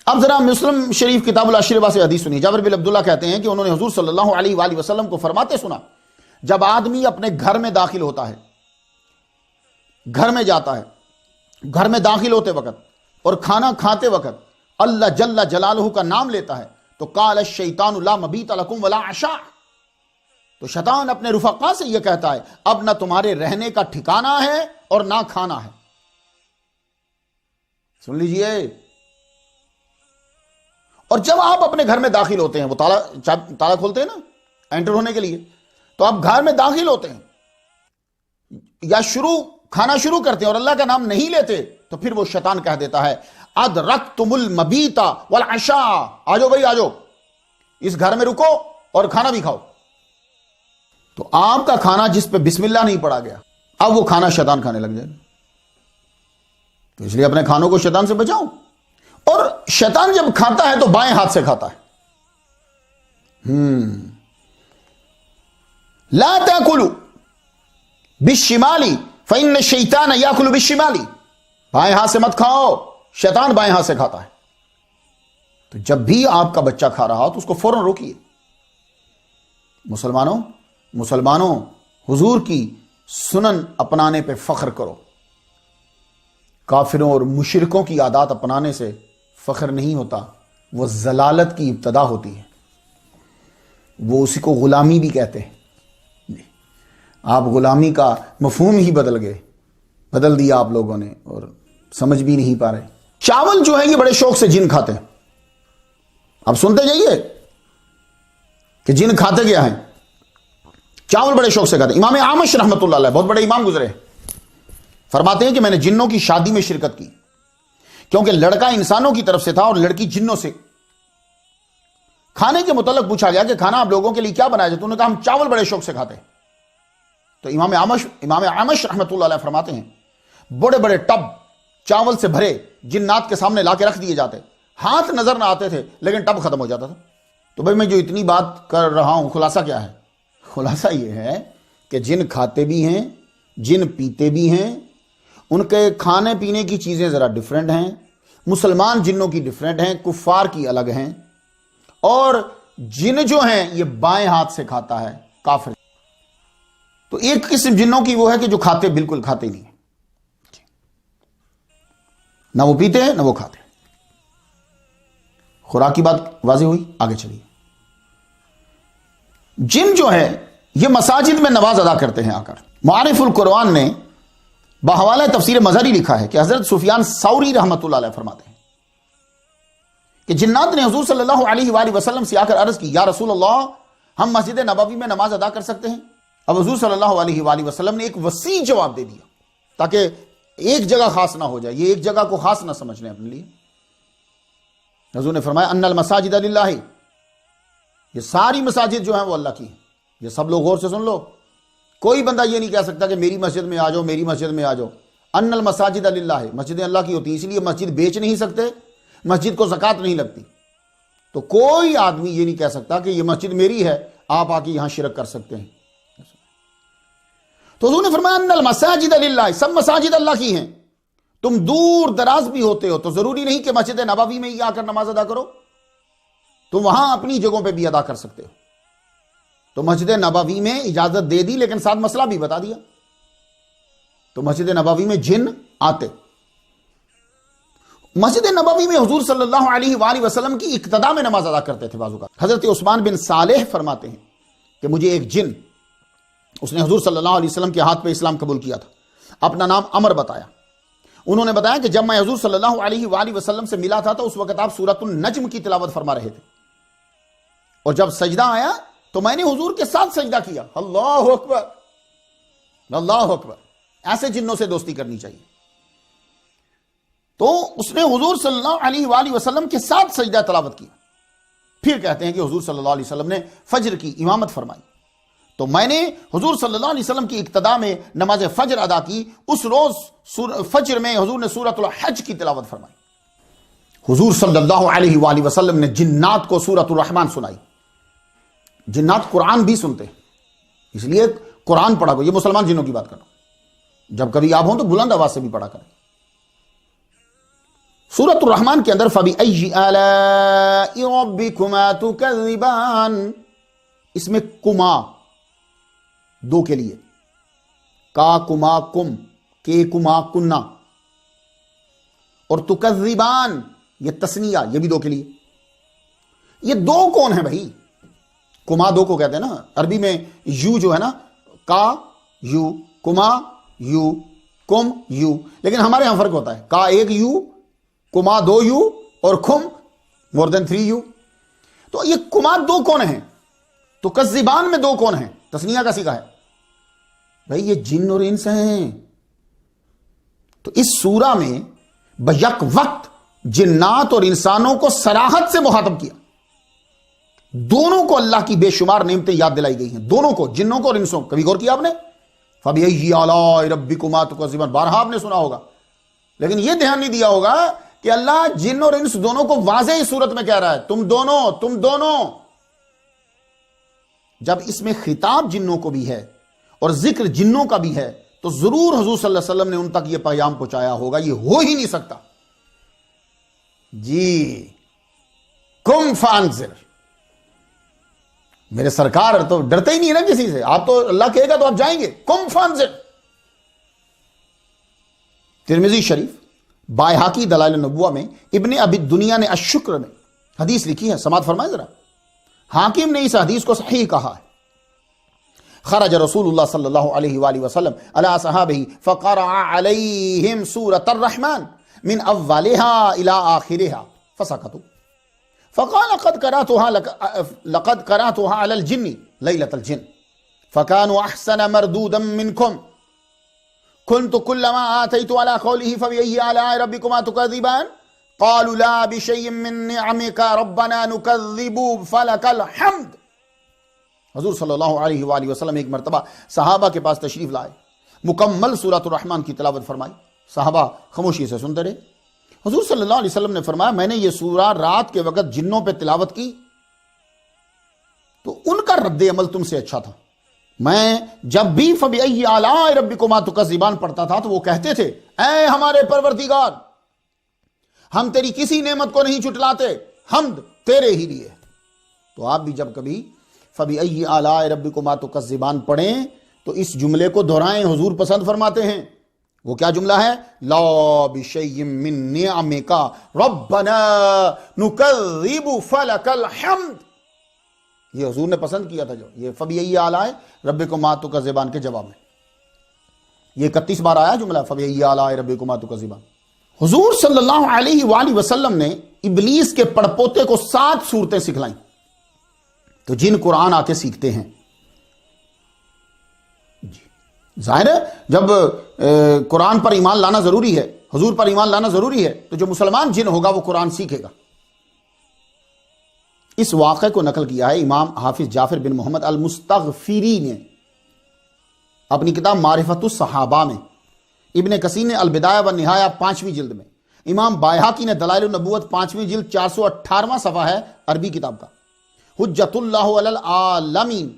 اب ذرا مسلم شریف کتاب الاشربہ سے حدیث سنیے۔ جابر بن عبداللہ کہتے ہیں کہ انہوں نے حضور صلی اللہ علیہ وآلہ وسلم کو فرماتے سنا، جب آدمی اپنے گھر میں داخل ہوتا ہے، گھر میں جاتا ہے، گھر میں داخل ہوتے وقت اور کھانا کھاتے وقت اللہ جل جلالہ کا نام لیتا ہے تو قال الشیطان لا مبیت لکم ولا عشاء، تو شیطان اپنے رفقا سے یہ کہتا ہے اب نہ تمہارے رہنے کا ٹھکانہ ہے اور نہ کھانا ہے۔ سن لیجئے۔ اور جب آپ اپنے گھر میں داخل ہوتے ہیں، وہ تالا کھولتے ہیں نا انٹر ہونے کے لیے، تو آپ گھر میں داخل ہوتے ہیں یا کھانا شروع کرتے ہیں اور اللہ کا نام نہیں لیتے تو پھر وہ شیطان کہہ دیتا ہے ادرکتم المبیتا والعشاء، آجو بھائی آجو، اس گھر میں رکو اور کھانا بھی کھاؤ۔ تو آپ کا کھانا جس پہ بسم اللہ نہیں پڑا گیا، اب وہ کھانا شیطان کھانے لگ جائے گا۔ تو اس لیے اپنے کھانوں کو شیطان سے بچاؤ۔ اور شیطان جب کھاتا ہے تو بائیں ہاتھ سے کھاتا ہے۔ لا تاکلوا بالشمال فإن الشیطان یاکل بالشمال، بائیں ہاتھ سے مت کھاؤ، شیطان بائیں ہاتھ سے کھاتا ہے۔ تو جب بھی آپ کا بچہ کھا رہا ہو تو اس کو فوراً روکیے۔ مسلمانوں حضور کی سنن اپنانے پہ فخر کرو۔ کافروں اور مشرکوں کی عادات اپنانے سے فخر نہیں ہوتا، وہ ضلالت کی ابتدا ہوتی ہے، وہ اسی کو غلامی بھی کہتے ہیں۔ آپ غلامی کا مفہوم ہی بدل دیا آپ لوگوں نے، اور سمجھ بھی نہیں پا رہے۔ چاول جو ہے یہ بڑے شوق سے جن کھاتے ہیں، اب سنتے جائیے کہ جن کھاتے کیا ہیں، چاول بڑے شوق سے کھاتے ہیں۔ امام اعمش رحمۃ اللہ علیہ بہت بڑے امام گزرے، فرماتے ہیں کہ میں نے جنوں کی شادی میں شرکت کی، کیونکہ لڑکا انسانوں کی طرف سے تھا اور لڑکی جنوں سے۔ کھانے کے متعلق پوچھا گیا کہ کھانا آپ لوگوں کے لیے کیا بنایا جائے، تو انہوں نے کہا ہم چاول بڑے شوق سے کھاتے ہیں۔ تو امام اعمش رحمۃ اللہ علیہ فرماتے ہیں بڑے بڑے ٹب چاول سے بھرے جنات کے سامنے لا کے رکھ دیے جاتے، ہاتھ نظر نہ آتے تھے لیکن ٹب ختم ہو جاتا تھا۔ تو بھائی میں جو اتنی بات کر رہا ہوں، خلاصہ کیا ہے؟ خلاصہ یہ ہے کہ جن کھاتے بھی ہیں، جن پیتے بھی ہیں، ان کے کھانے پینے کی چیزیں ذرا ڈیفرنٹ ہیں، مسلمان جنوں کی ڈیفرنٹ ہیں، کفار کی الگ ہیں، اور جن جو ہیں یہ بائیں ہاتھ سے کھاتا ہے کافر۔ تو ایک قسم جنوں کی وہ ہے کہ جو کھاتے بالکل کھاتے نہیں ہیں، نہ وہ پیتے ہیں نہ وہ کھاتے ہیں۔ خوراک کی بات واضح ہوئی، آگے چلیے۔ جن جو ہے یہ مساجد میں نماز ادا کرتے ہیں آ کر۔ معارف القرآن نے بحوالہ تفسیر مظہری لکھا ہے کہ حضرت سفیان ثوری رحمۃ اللہ علیہ فرماتے ہیں کہ جنات نے حضور صلی اللہ علیہ وآلہ وسلم سے آ کر عرض کی، یا رسول اللہ ہم مسجد نبوی میں نماز ادا کر سکتے ہیں؟ اب حضور صلی اللہ علیہ وآلہ وسلم نے ایک وسیع جواب دے دیا تاکہ ایک جگہ خاص نہ ہو جائے، یہ ایک جگہ کو خاص نہ سمجھ لیں اپنے لیے۔ حضور نے فرمایا ان المساجد للہ، یہ ساری مساجد جو ہیں وہ اللہ کی ہیں۔ یہ سب لوگ غور سے سن لو، کوئی بندہ یہ نہیں کہہ سکتا کہ میری مسجد میں آ جاؤ، میری مسجد میں آ جاؤ۔ ان المساجد للہ، مسجدیں اللہ کی ہوتی ہیں، اس لیے مسجد بیچ نہیں سکتے، مسجد کو زکوٰۃ نہیں لگتی۔ تو کوئی آدمی یہ نہیں کہہ سکتا کہ یہ مسجد میری ہے، آپ آ کے یہاں شرک کر سکتے ہیں۔ تو حضور نے فرمایا ان المساجد للہ، سب مساجد اللہ کی ہیں۔ تم دور دراز بھی ہوتے ہو تو ضروری نہیں کہ مسجد نبوی میں ہی آ کر نماز ادا کرو، تم وہاں اپنی جگہوں پہ بھی ادا کر سکتے ہو۔ تو مسجد نبوی میں اجازت دے دی، لیکن ساتھ مسئلہ بھی بتا دیا۔ تو مسجد نبوی میں جن آتے، مسجد نبوی میں حضور صلی اللہ علیہ وآلہ وسلم کی اقتداء میں نماز ادا کرتے تھے بعض اوقات۔ حضرت عثمان بن صالح فرماتے ہیں کہ مجھے ایک جن، اس نے حضور صلی اللہ علیہ وسلم کے ہاتھ پہ اسلام قبول کیا تھا، اپنا نام عمر بتایا۔ انہوں نے بتایا کہ جب میں حضور صلی اللہ علیہ وآلہ وسلم سے ملا تھا تو اس وقت آپ سورۃ النجم کی تلاوت فرما رہے تھے، اور جب سجدہ آیا تو میں نے حضور کے ساتھ سجدہ کیا۔ اللہ اکبر، اللہ اکبر۔ ایسے جنوں سے دوستی کرنی چاہیے۔ تو اس نے حضور صلی اللہ علیہ وآلہ وسلم کے ساتھ سجدہ تلاوت کیا۔ پھر کہتے ہیں کہ حضور صلی اللہ علیہ وسلم نے فجر کی امامت فرمائی، تو میں نے حضور صلی اللہ علیہ وسلم کی اقتداء میں نماز فجر ادا کی۔ اس روز فجر میں حضور نے سورۃ الحج کی تلاوت فرمائی۔ حضور صلی اللہ علیہ وآلہ وسلم نے جنات کو سورۃ الرحمن سنائی۔ جنات قرآن بھی سنتے ہیں، اس لیے قرآن پڑھا کرو۔ یہ مسلمان جنوں کی بات کر رہا ہوں، جب کبھی آپ ہوں تو بلند آواز سے بھی پڑھا کریں۔ سورۃ الرحمن کے اندر فَبِأَيِّ آلَاءِ رَبِّكُمَا تُكَذِّبَانِ، اس میں کما دو کے لیے، کا کما کم، کے کما کننا، اور تکذبان یہ تسنیہ، یہ بھی دو کے لیے۔ یہ دو کون ہیں بھائی؟ کما دو کو کہتے ہیں نا، عربی میں یو جو ہے نا، کا یو، کما یو، کم یو، لیکن ہمارے یہاں فرق ہوتا ہے، کا ایک یو، کما دو یو، اور کم مور دین 3 یو۔ تو یہ کما دو کون ہیں؟ تو کذبان میں دو کون ہیں؟ تسنیہ کا صیغہ ہے۔ بھائی یہ جن اور انس ہیں. تو اس سورہ میں بیک وقت جنات اور انسانوں کو صراحت سے مخاطب کیا. دونوں کو اللہ کی بے شمار نعمتیں یاد دلائی گئی ہیں, دونوں کو, جنوں کو اور انسوں کو. کبھی غور کیا آپ نے؟ فَبِأَيِّ آلَاءِ رَبِّكُمَا تُكَذِّبَانِ, بارہا آپ نے سنا ہوگا, لیکن یہ دھیان نہیں دیا ہوگا کہ اللہ جن اور انس دونوں کو واضح صورت میں کہہ رہا ہے, تم دونوں. جب اس میں خطاب جنوں کو بھی ہے اور ذکر جنوں کا بھی ہے تو ضرور حضور صلی اللہ علیہ وسلم نے ان تک یہ پیغام پہنچایا ہوگا. یہ ہو ہی نہیں سکتا. جی کم فانذر, میرے سرکار تو ڈرتے ہی نہیں ہے نا کسی سے. آپ تو اللہ کہے گا تو آپ جائیں گے. کم فانذر. ترمذی شریف, بائحاقی دلائل النبوہ میں ابن ابی دنیا نے الشکر میں حدیث لکھی ہے, سماعت فرمائیں ذرا. حاکم نے اس حدیث کو صحیح کہا ہے. خرج رسول اللہ صلی اللہ علیہ وآلہ وسلم علی صحابہ فقرأ علیہم سورة الرحمن من اولها الى آخرها فسکتوا فقال لقد قرأتها على الجن ليلة الجن فكانوا احسن مردودا منكم كنت كلما آتيت على قوله فبأي آلاء ربكما تكذبان قالوا لا بشيء من نعمك ربنا نكذب فلك الحمد. حضور صلی اللہ علیہ وآلہ وسلم ایک مرتبہ صحابہ کے پاس تشریف لائے, مکمل سورۃ الرحمن کی تلاوت فرمائی. صحابہ خاموشی سے سنتے رہے. حضور صلی اللہ علیہ وسلم نے فرمایا میں نے یہ سورہ رات کے وقت جنوں پہ تلاوت کی تو ان کا رد عمل تم سے اچھا تھا. میں جب بھی فَبِأَيِّ آلَاءِ رَبِّكُمَا تُكَذِّبَانِ پڑھتا تھا تو وہ کہتے تھے اے ہمارے پروردگار ہم تیری کسی نعمت کو نہیں چھٹلاتے, حمد تیرے ہی لیے. تو آپ بھی جب کبھی فَبِأَيِّ آلَاءِ رَبِّكُمَا تُكَذِّبَانِ پڑھیں تو اس جملے کو دہرائیں. حضور پسند فرماتے ہیں. وہ کیا جملہ ہے؟ لا بشیء من نعمک ربنا نکذب فلک الحمد. یہ حضور نے پسند کیا تھا. جو یہ فَبِأَيِّ آلَاءِ رَبِّكُمَا تُكَذِّبَانِ کے جواب میں یہ 31 بار آیا جملہ فَبِأَيِّ آلَاءِ رَبِّكُمَا تُكَذِّبَانِ. حضور صلی اللہ علیہ وآلہ وسلم نے ابلیس کے پڑپوتے کو 7 صورتیں سکھلائیں. تو جن قرآن آ کے سیکھتے ہیں. ظاہر ہے جب قرآن پر ایمان لانا ضروری ہے, حضور پر ایمان لانا ضروری ہے, تو جو مسلمان جن ہوگا وہ قرآن سیکھے گا. اس واقعے کو نقل کیا ہے امام حافظ جعفر بن محمد المستغفری نے اپنی کتاب معرفت الصحابہ میں, ابن کثیر نے البدایہ والنہایہ 5ویں جلد میں, امام بائحاقی نے دلائل النبوت 5ویں جلد 418واں صفحہ ہے عربی کتاب کا, حجت اللہ علی العالمین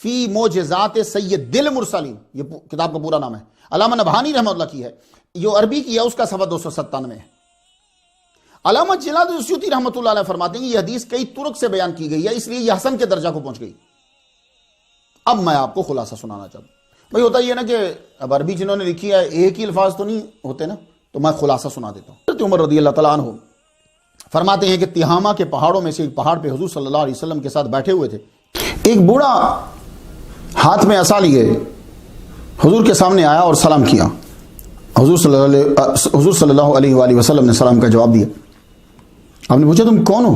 فی معجزات سید المرسلین, یہ کتاب کا پورا نام ہے, علامہ نبہانی رحمہ اللہ کی ہے. جو عربی کی ہے اس کا صفحہ 297 ہے. علامہ جلال السیوطی رحمۃ اللہ علیہ فرماتے ہیں کہ یہ حدیث کئی طرق سے بیان کی گئی ہے, اس لیے یہ حسن کے درجہ کو پہنچ گئی. اب میں آپ کو خلاصہ سنانا چاہتا ہوں. بھائی ہوتا یہ نا کہ اب عربی جنہوں نے لکھی ہے ایک ہی الفاظ تو نہیں ہوتے نا, تو میں خلاصہ سنا دیتا ہوں. حضرت عمر رضی اللہ تعالیٰ عنہ فرماتے ہیں کہ تہامہ کے پہاڑوں میں سے ایک پہاڑ پہ حضور صلی اللہ علیہ وسلم کے ساتھ بیٹھے ہوئے تھے. ایک بوڑھا ہاتھ میں عصا لیے حضور کے سامنے آیا اور سلام کیا. حضور صلی اللہ علیہ وآلہ وسلم نے سلام کا جواب دیا. آپ نے پوچھا تم کون ہو؟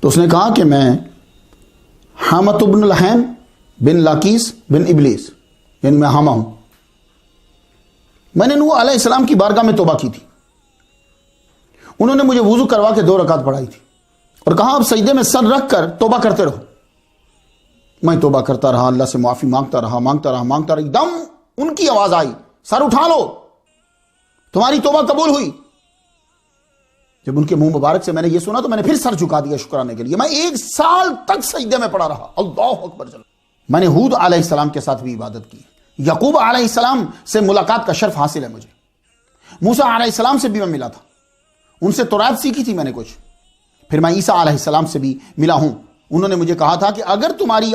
تو اس نے کہا کہ میں حامت بن لحیم بن لاکیس بن ابلیس, یعنی میں حامہ ہوں. میں نے نوح علیہ السلام کی بارگاہ میں توبہ کی تھی. انہوں نے مجھے وضو کروا کے 2 رکعت پڑھائی تھی اور کہا اب سجدے میں سر رکھ کر توبہ کرتے رہو. میں توبہ کرتا رہا, اللہ سے معافی مانگتا رہا. ایک دم ان کی آواز آئی, سر اٹھا لو, تمہاری توبہ قبول ہوئی. جب ان کے منہ مبارک سے میں نے یہ سنا تو میں نے پھر سر جھکا دیا شکرانے کے لیے. میں 1 سال تک سجدے میں پڑا رہا. اللہ اکبر. چلو میں نے ہود علیہ السلام کے ساتھ بھی عبادت کی. یعقوب علیہ السلام سے ملاقات کا شرف حاصل ہے مجھے. موسیٰ علیہ السلام سے بھی میں ملا تھا, ان سے تورات سیکھی تھی میں نے کچھ. پھر میں عیسیٰ علیہ السلام سے بھی ملا ہوں. انہوں نے مجھے کہا تھا کہ اگر تمہاری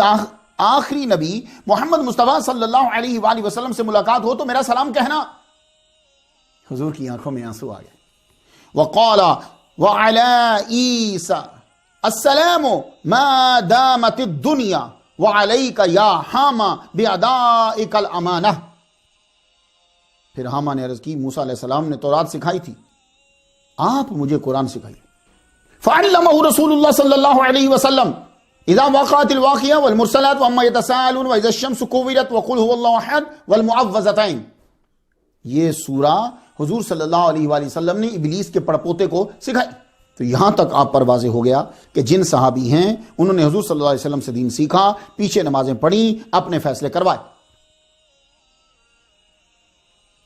آخری نبی محمد مصطفیٰ صلی اللہ علیہ وآلہ وسلم سے ملاقات ہو تو میرا سلام کہنا. حضور کی آنکھوں میں آنسو آ گئے. وقال وعلى عيسى السلام ما دامت الدنيا وعليك يا حاما بأدائك الأمانة. پھر حاما نے عرض کی موسیٰ علیہ السلام نے تورات سکھائی تھی, آپ مجھے قرآن سکھائیے. فعلمه رسول اللہ صلی اللہ علیہ وسلم اذا وقعت الواقعہ والمرسلات وعما يتساءلون واذا الشمس كورت وقل هو الله احد والمعوذتين. یہ سورہ حضور صلی اللہ علیہ وآلہ وسلم نے ابلیس کے پڑپوتے کو سکھائی. تو یہاں تک آپ پر واضح ہو گیا کہ جن صحابی ہیں انہوں نے حضور صلی اللہ علیہ وسلم سے دین سیکھا، پیچھے نمازیں پڑھی، اپنے فیصلے کروائے.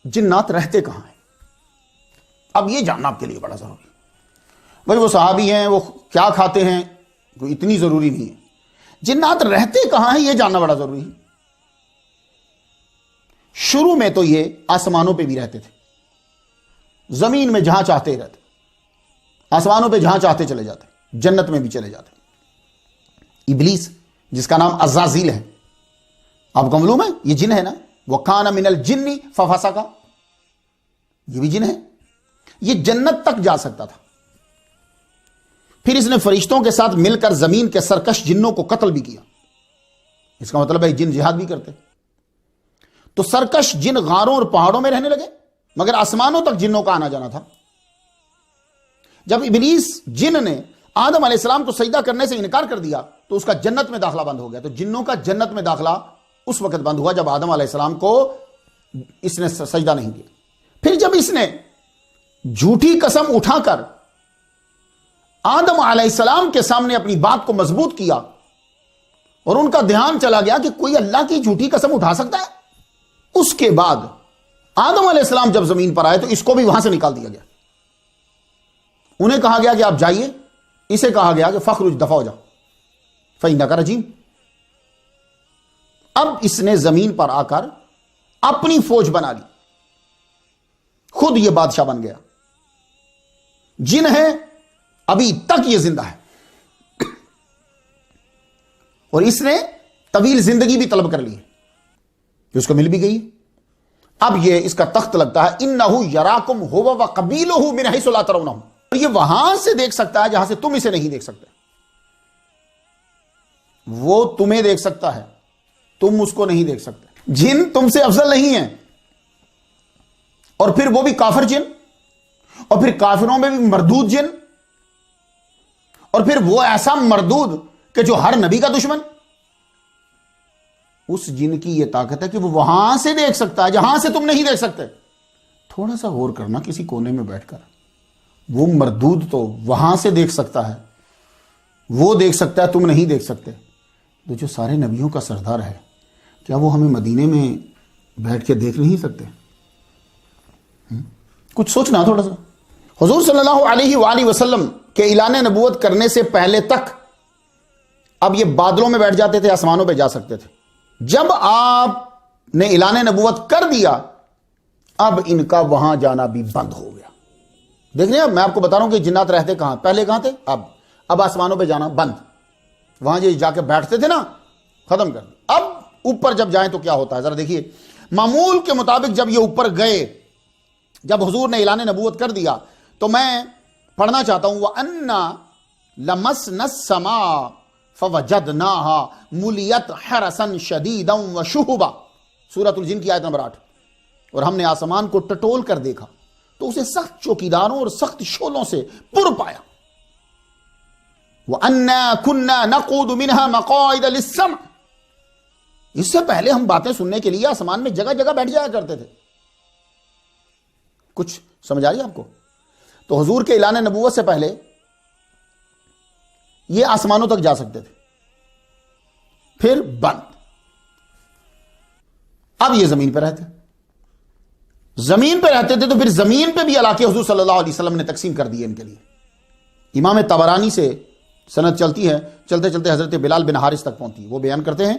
جنات رہتے کہاں ہیں؟ اب یہ جاننا آپ کے لیے بڑا ضروری. بھائی وہ صحابی ہیں، وہ کیا کھاتے ہیں کوئی اتنی ضروری نہیں ہے. جنات رہتے کہاں ہیں یہ جاننا بڑا ضروری ہے. شروع میں تو یہ آسمانوں پہ بھی رہتے تھے، زمین میں جہاں چاہتے رہتے، آسمانوں پہ جہاں چاہتے چلے جاتے، جنت میں بھی چلے جاتے. ابلیس جس کا نام عزازیل ہے، آپ کو معلوم ہے یہ جن ہے نا، وَكَانَ مِنَ الْجِنِّ فَفَسَقَ، یہ بھی جن ہے. یہ جنت تک جا سکتا تھا. پھر اس نے فرشتوں کے ساتھ مل کر زمین کے سرکش جنوں کو قتل بھی کیا. اس کا مطلب ہے جن جہاد بھی کرتے. تو سرکش جن غاروں اور پہاڑوں میں رہنے لگے، مگر آسمانوں تک جنوں کا آنا جانا تھا. جب ابلیس جن نے آدم علیہ السلام کو سجدہ کرنے سے انکار کر دیا تو اس کا جنت میں داخلہ بند ہو گیا. تو جنوں کا جنت میں داخلہ اس وقت بند ہوا جب آدم علیہ السلام کو اس نے سجدہ نہیں کیا. پھر جب اس نے جھوٹی قسم اٹھا کر آدم علیہ السلام کے سامنے اپنی بات کو مضبوط کیا اور ان کا دھیان چلا گیا کہ کوئی اللہ کی جھوٹی قسم اٹھا سکتا ہے، اس کے بعد آدم علیہ السلام جب زمین پر آئے تو اس کو بھی وہاں سے نکال دیا گیا. انہیں کہا گیا کہ آپ جائیے، اسے کہا گیا کہ فخرج، دفع ہو جاؤ، فإنک رجیم. اب اس نے زمین پر آ کر اپنی فوج بنا لی، خود یہ بادشاہ بن گیا. جن ہے ابھی تک یہ زندہ ہے اور اس نے طویل زندگی بھی طلب کر لی ہے، جو اس کو مل بھی گئی. اب یہ اس کا تخت لگتا ہے انہو یراکم هو وقبیلہ من حیث لا ترونہم، اور یہ وہاں سے دیکھ سکتا ہے جہاں سے تم اسے نہیں دیکھ سکتے. وہ تمہیں دیکھ سکتا ہے، تم اس کو نہیں دیکھ سکتے. جن تم سے افضل نہیں ہیں، اور پھر وہ بھی کافر جن، اور پھر کافروں میں بھی مردود جن، اور پھر وہ ایسا مردود کہ جو ہر نبی کا دشمن. اس جن کی یہ طاقت ہے کہ وہ وہاں سے دیکھ سکتا ہے جہاں سے تم نہیں دیکھ سکتے. تھوڑا سا غور کرنا کسی کونے میں بیٹھ کر، وہ مردود تو وہاں سے دیکھ سکتا ہے، وہ دیکھ سکتا ہے، تم نہیں دیکھ سکتے. تو جو سارے نبیوں کا سردار ہے، کیا وہ ہمیں مدینے میں بیٹھ کے دیکھ نہیں سکتے؟ کچھ سوچنا تھوڑا سا. حضور صلی اللہ علیہ وآلہ وسلم کے اعلان نبوت کرنے سے پہلے تک اب یہ بادلوں میں بیٹھ جاتے تھے، آسمانوں پہ جا سکتے تھے. جب آپ نے اعلان نبوت کر دیا اب ان کا وہاں جانا بھی بند ہو گیا. دیکھ رہے ہیں، میں آپ کو بتا رہا ہوں کہ جنات رہتے کہاں، پہلے کہاں تھے، اب آسمانوں پہ جانا بند. وہاں جو جا کے بیٹھتے تھے نا، ختم کر. اب اوپر جب جائیں تو کیا ہوتا ہے ذرا دیکھیے. معمول کے مطابق جب یہ اوپر گئے، جب حضور نے اعلان نبوت کر دیا تو میں پڑھنا چاہتا ہوں وَأَنَّا لَمَسْنَا السَّمَاءَ فَوَجَدْنَاهَا مُلِيَتْ حَرَسًا شَدِيدًا وَشُهُبًا، سورۃ الجن کی آیت نمبر 8. اور ہم نے آسمان کو ٹٹول کر دیکھا تو اسے سخت چوکیداروں اور سخت شعلوں سے پر پایا. وَأَنَّا كُنَّا نَقُودُ مِنْهَا مَقَاعِدَ لِلسَّمْعِ، اس سے پہلے ہم باتیں سننے کے لیے آسمان میں جگہ جگہ بیٹھ جایا کرتے تھے. کچھ سمجھ آئی آپ کو؟ تو حضور کے اعلان نبوت سے پہلے یہ آسمانوں تک جا سکتے تھے، پھر بند. اب یہ زمین پہ رہتے، زمین پہ رہتے تھے تو پھر زمین پہ بھی علاقے حضور صلی اللہ علیہ وسلم نے تقسیم کر دیے ان کے لیے. امام طبرانی سے سند چلتی ہے، چلتے چلتے حضرت بلال بن حارث تک پہنچتی. وہ بیان کرتے ہیں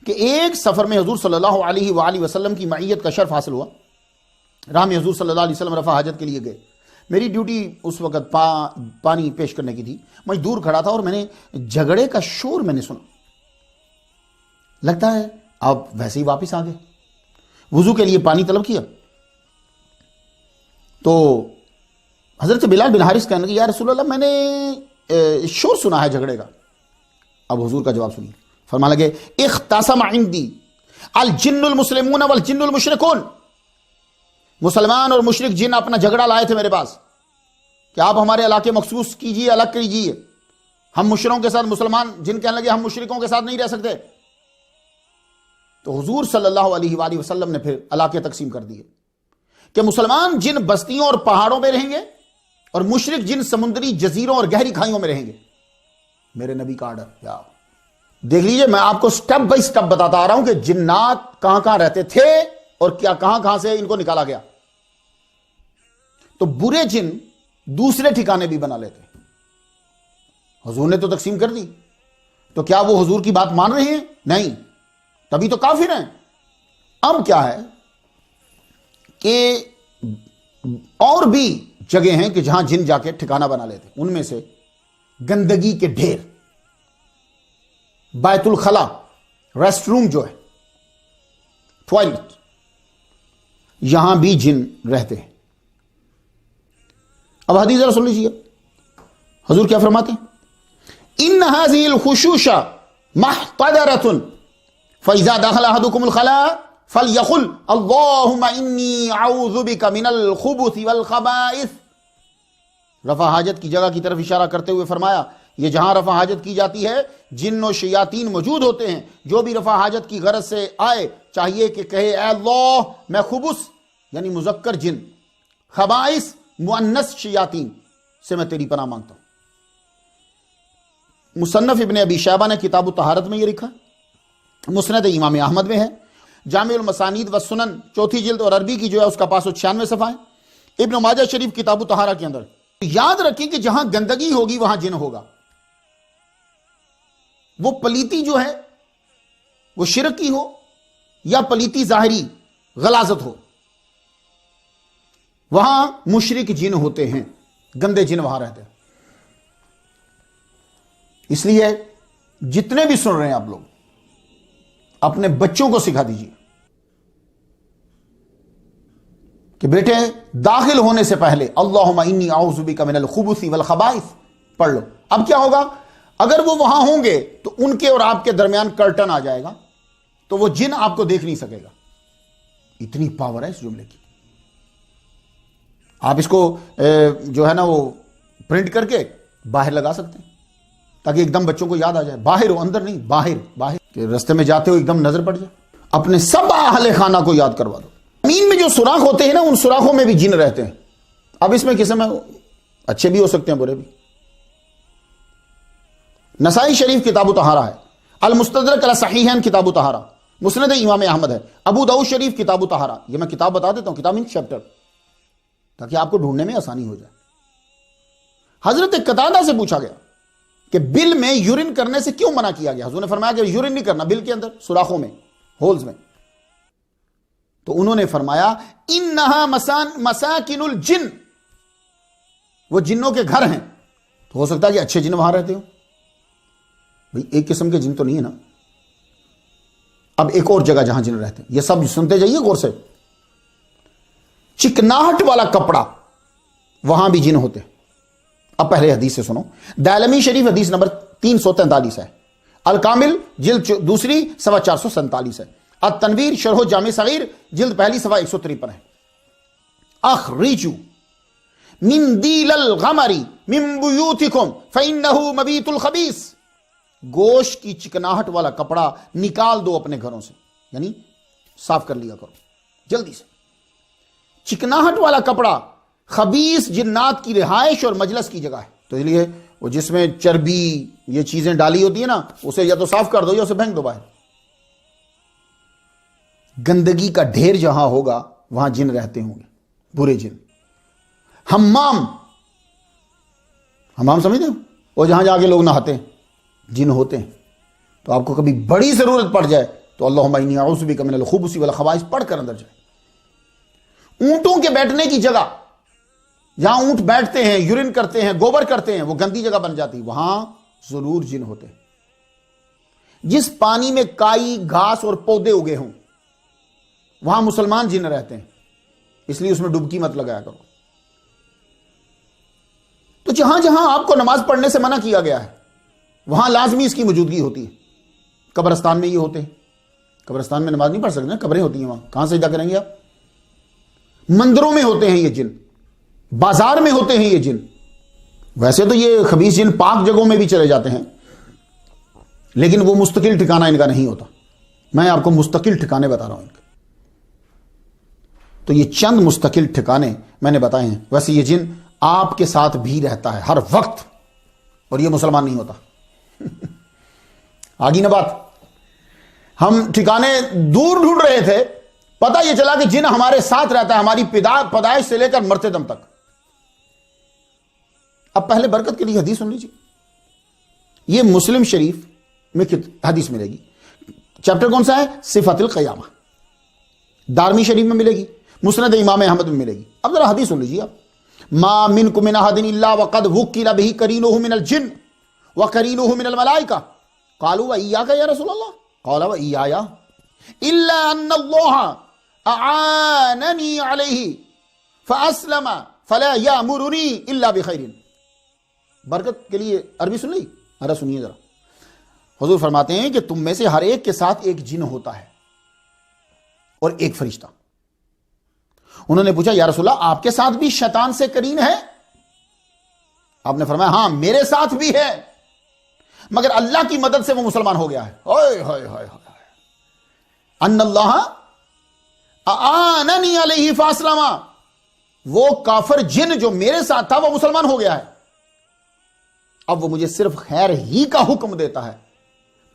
کہ ایک سفر میں حضور صلی اللہ علیہ وآلہ وسلم کی معیت کا شرف حاصل ہوا. راہ میں حضور صلی اللہ علیہ وسلم رفع حاجت کے لیے گئے. میری ڈیوٹی اس وقت پانی پیش کرنے کی تھی. میں دور کھڑا تھا اور میں نے جھگڑے کا شور میں نے سنا. لگتا ہے آپ ویسے ہی واپس آ گئے. وضو کے لیے پانی طلب کیا تو حضرت بلال بن حارث کہنے لگے یا رسول اللہ میں نے شور سنا ہے جھگڑے کا. اب حضور کا جواب سنیے. فرمانے لگے اختصم عندی الجن المسلمون والجن المشرکون، مسلمان اور مشرک جن اپنا جھگڑا لائے تھے میرے پاس کہ آپ ہمارے علاقے مخصوص کیجئے، الگ کیجئے. ہم مشرکوں کے ساتھ مسلمان جن کہنے لگے ہم مشرکوں کے ساتھ نہیں رہ سکتے، تو حضور صلی اللہ علیہ وآلہ وسلم نے پھر علاقے تقسیم کر دیے کہ مسلمان جن بستیوں اور پہاڑوں میں رہیں گے اور مشرک جن سمندری جزیروں اور گہری کھائیوں میں رہیں گے. میرے نبی کا آرڈر. یا دیکھ لیجئے، میں آپ کو سٹیپ بائی سٹیپ بتاتا آ رہا ہوں کہ جنات کہاں کہاں رہتے تھے اور کیا کہاں سے ان کو نکالا گیا. تو برے جن دوسرے ٹھکانے بھی بنا لیتے. حضور نے تو تقسیم کر دی، تو کیا وہ حضور کی بات مان رہے ہیں؟ نہیں، تبھی تو کافر ہیں. اب کیا ہے کہ اور بھی جگہ ہیں کہ جہاں جن جا کے ٹھکانہ بنا لیتے. ان میں سے گندگی کے ڈھیر، بیت الخلا، ریسٹ روم جو ہے، ٹوائلٹ، یہاں بھی جن رہتے ہیں. اب حدیث ذرا سن لیجیے، حضور کیا فرماتے ہیں؟ ان هذه الخشوش محتضرة فاذا دخل احدكم الخلاء فليقل اللهم انی اعوذ بک من الخبث والخبائث. رفع حاجت کی جگہ کی طرف اشارہ کرتے ہوئے فرمایا یہ جہاں رفع حاجت کی جاتی ہے جن و شیاطین موجود ہوتے ہیں. جو بھی رفع حاجت کی غرض سے آئے چاہیے کہ کہے اے اللہ میں خبث یعنی مذکر جن، خبائث مؤنث شیاطین سے میں تیری پناہ مانگتا ہوں. مصنف ابن ابی شیبہ نے کتاب الطہارت میں یہ لکھا، مسند امام احمد میں ہے، جامع المسانید و سنن چوتھی جلد اور عربی کی جو ہے اس کا 596 صفحہ ہے، ابن ماجہ شریف کتاب الطہارہ کے اندر. یاد رکھیں کہ جہاں گندگی ہوگی وہاں جن ہوگا. وہ پلیتی جو ہے وہ شرک کی ہو یا پلیتی ظاہری غلاظت ہو، وہاں مشرک جن ہوتے ہیں، گندے جن وہاں رہتے ہیں. اس لیے جتنے بھی سن رہے ہیں آپ لوگ اپنے بچوں کو سکھا دیجیے کہ بیٹے داخل ہونے سے پہلے اللہم انی اعوذ بک من الخبث والخبائث پڑھ لو. اب کیا ہوگا اگر وہ وہاں ہوں گے تو ان کے اور آپ کے درمیان کرٹن آ جائے گا تو وہ جن آپ کو دیکھ نہیں سکے گا. اتنی پاور ہے اس جملے کی. آپ اس کو جو ہے نا وہ پرنٹ کر کے باہر لگا سکتے ہیں تاکہ ایک دم بچوں کو یاد آ جائے. باہر ہو، اندر نہیں، باہر کہ رستے میں جاتے ہو ایک دم نظر پڑ جائے. اپنے سب اہل خانہ کو یاد کروا دو. زمین میں جو سوراخ ہوتے ہیں نا ان سوراخوں میں بھی جن رہتے ہیں. اب اس میں قسم ہے اچھے بھی ہو سکتے ہیں برے بھی. نسائی شریف کتاب الطہارہ ہے، المستدرک علی صحیحین کتاب الطہارہ، مسند امام احمد ہے، ابو داؤد شریف کتاب الطہارہ. یہ میں کتاب بتا دیتا ہوں، کتاب ان چیپٹر، تاکہ آپ کو ڈھونڈنے میں آسانی ہو جائے. حضرت قتادہ سے پوچھا گیا کہ بل میں یورین کرنے سے کیوں منع کیا گیا؟ حضور نے فرمایا کہ یورین نہیں کرنا بل کے اندر، سوراخوں میں، ہولز میں. تو انہوں نے فرمایا انہا مساکن الجن، وہ جنوں کے گھر ہیں. تو ہو سکتا ہے کہ اچھے جن وہاں رہتے ہو. بھئی ایک قسم کے جن تو نہیں ہے نا. اب ایک اور جگہ جہاں جن رہتے ہیں، یہ سب سنتے جائیے غور سے. چکناہٹ والا کپڑا، وہاں بھی جن ہوتے ہیں. اب پہلے حدیث سے سنو. دارمی شریف حدیث نمبر 343 ہے، الکامل جلد دوسری صفحہ 447 ہے، التنویر شرح جامع صغیر جلد پہلی صفحہ 153 ہے. اخرجوا مندیل الغمر من بیوتکم فانہ مبیت الخبیث. گوشت کی چکناہٹ والا کپڑا نکال دو اپنے گھروں سے، یعنی صاف کر لیا کرو جلدی سے. چکناہٹ والا کپڑا خبیث جنات کی رہائش اور مجلس کی جگہ ہے. تو اس لیے وہ جس میں چربی یہ چیزیں ڈالی ہوتی ہیں نا اسے یا تو صاف کر دو یا اسے پھینک دو باہر. گندگی کا ڈھیر جہاں ہوگا وہاں جن رہتے ہوں گے، برے جن. حمام سمجھتے ہیں وہ جہاں جا کے لوگ نہاتے ہیں، جن ہوتے ہیں. تو آپ کو کبھی بڑی ضرورت پڑ جائے تو اللہم انی اعوذ بک من الخبث والخبائث پڑھ کر اندر جائے. اونٹوں کے بیٹھنے کی جگہ جہاں اونٹ بیٹھتے ہیں، یورین کرتے ہیں، گوبر کرتے ہیں، وہ گندی جگہ بن جاتی، وہاں ضرور جن ہوتے ہیں. جس پانی میں کائی، گھاس اور پودے اگے ہوں وہاں مسلمان جن رہتے ہیں، اس لیے اس میں ڈبکی مت لگایا کرو. تو جہاں جہاں آپ کو نماز پڑھنے سے منع کیا گیا ہے وہاں لازمی اس کی موجودگی ہوتی ہے. قبرستان میں یہ ہوتے ہیں. قبرستان میں نماز نہیں پڑھ سکتے نا، قبریں ہوتی ہیں وہاں، کہاں سجدہ کریں گے آپ؟ مندروں میں ہوتے ہیں یہ جن، بازار میں ہوتے ہیں یہ جن، ویسے تو یہ خبیث جن پاک جگہوں میں بھی چلے جاتے ہیں، لیکن وہ مستقل ٹھکانہ ان کا نہیں ہوتا. میں آپ کو مستقل ٹھکانے بتا رہا ہوں ان کے. تو یہ چند مستقل ٹھکانے میں نے بتائے ہیں. ویسے یہ جن آپ کے ساتھ بھی رہتا ہے ہر وقت، اور یہ مسلمان نہیں ہوتا. آگی نا بات. ہم ٹھکانے دور ڈھونڈ رہے تھے، پتہ یہ چلا کہ جن ہمارے ساتھ رہتا ہے ہماری پیدائش سے لے کر مرتے دم تک. اب پہلے برکت کے لیے حدیث سن لیجیے. یہ مسلم شریف میں حدیث ملے گی. چیپٹر کون سا ہے؟ صفات القیامہ. دارمی شریف میں ملے گی، مسند امام احمد میں ملے گی. اب ذرا حدیث سن لیجیے آپ. ما منکم من احد الا وقد وکل به قرینہ من الجن وقرینہ من الملائکہ قالوا وإیاک یا رسول اللہ قال وإیایا الا ان اللہ اعاننی علیہ فاسلم فلا یامرنی الا بخیر. برکت کے لیے عربی سن لی؟ ارے سنیے ذرا. حضور فرماتے ہیں کہ تم میں سے ہر ایک کے ساتھ ایک جن ہوتا ہے اور ایک فرشتہ. انہوں نے پوچھا یا رسول اللہ آپ کے ساتھ بھی شیطان سے قرین ہے؟ آپ نے فرمایا ہاں میرے ساتھ بھی ہے، مگر اللہ کی مدد سے وہ مسلمان ہو گیا ہے. اوئے ہوئے ہوئے ہوئے. ان اللہ اعاننی علیہ فاسلم، وہ کافر جن جو میرے ساتھ تھا وہ مسلمان ہو گیا ہے. اب وہ مجھے صرف خیر ہی کا حکم دیتا ہے.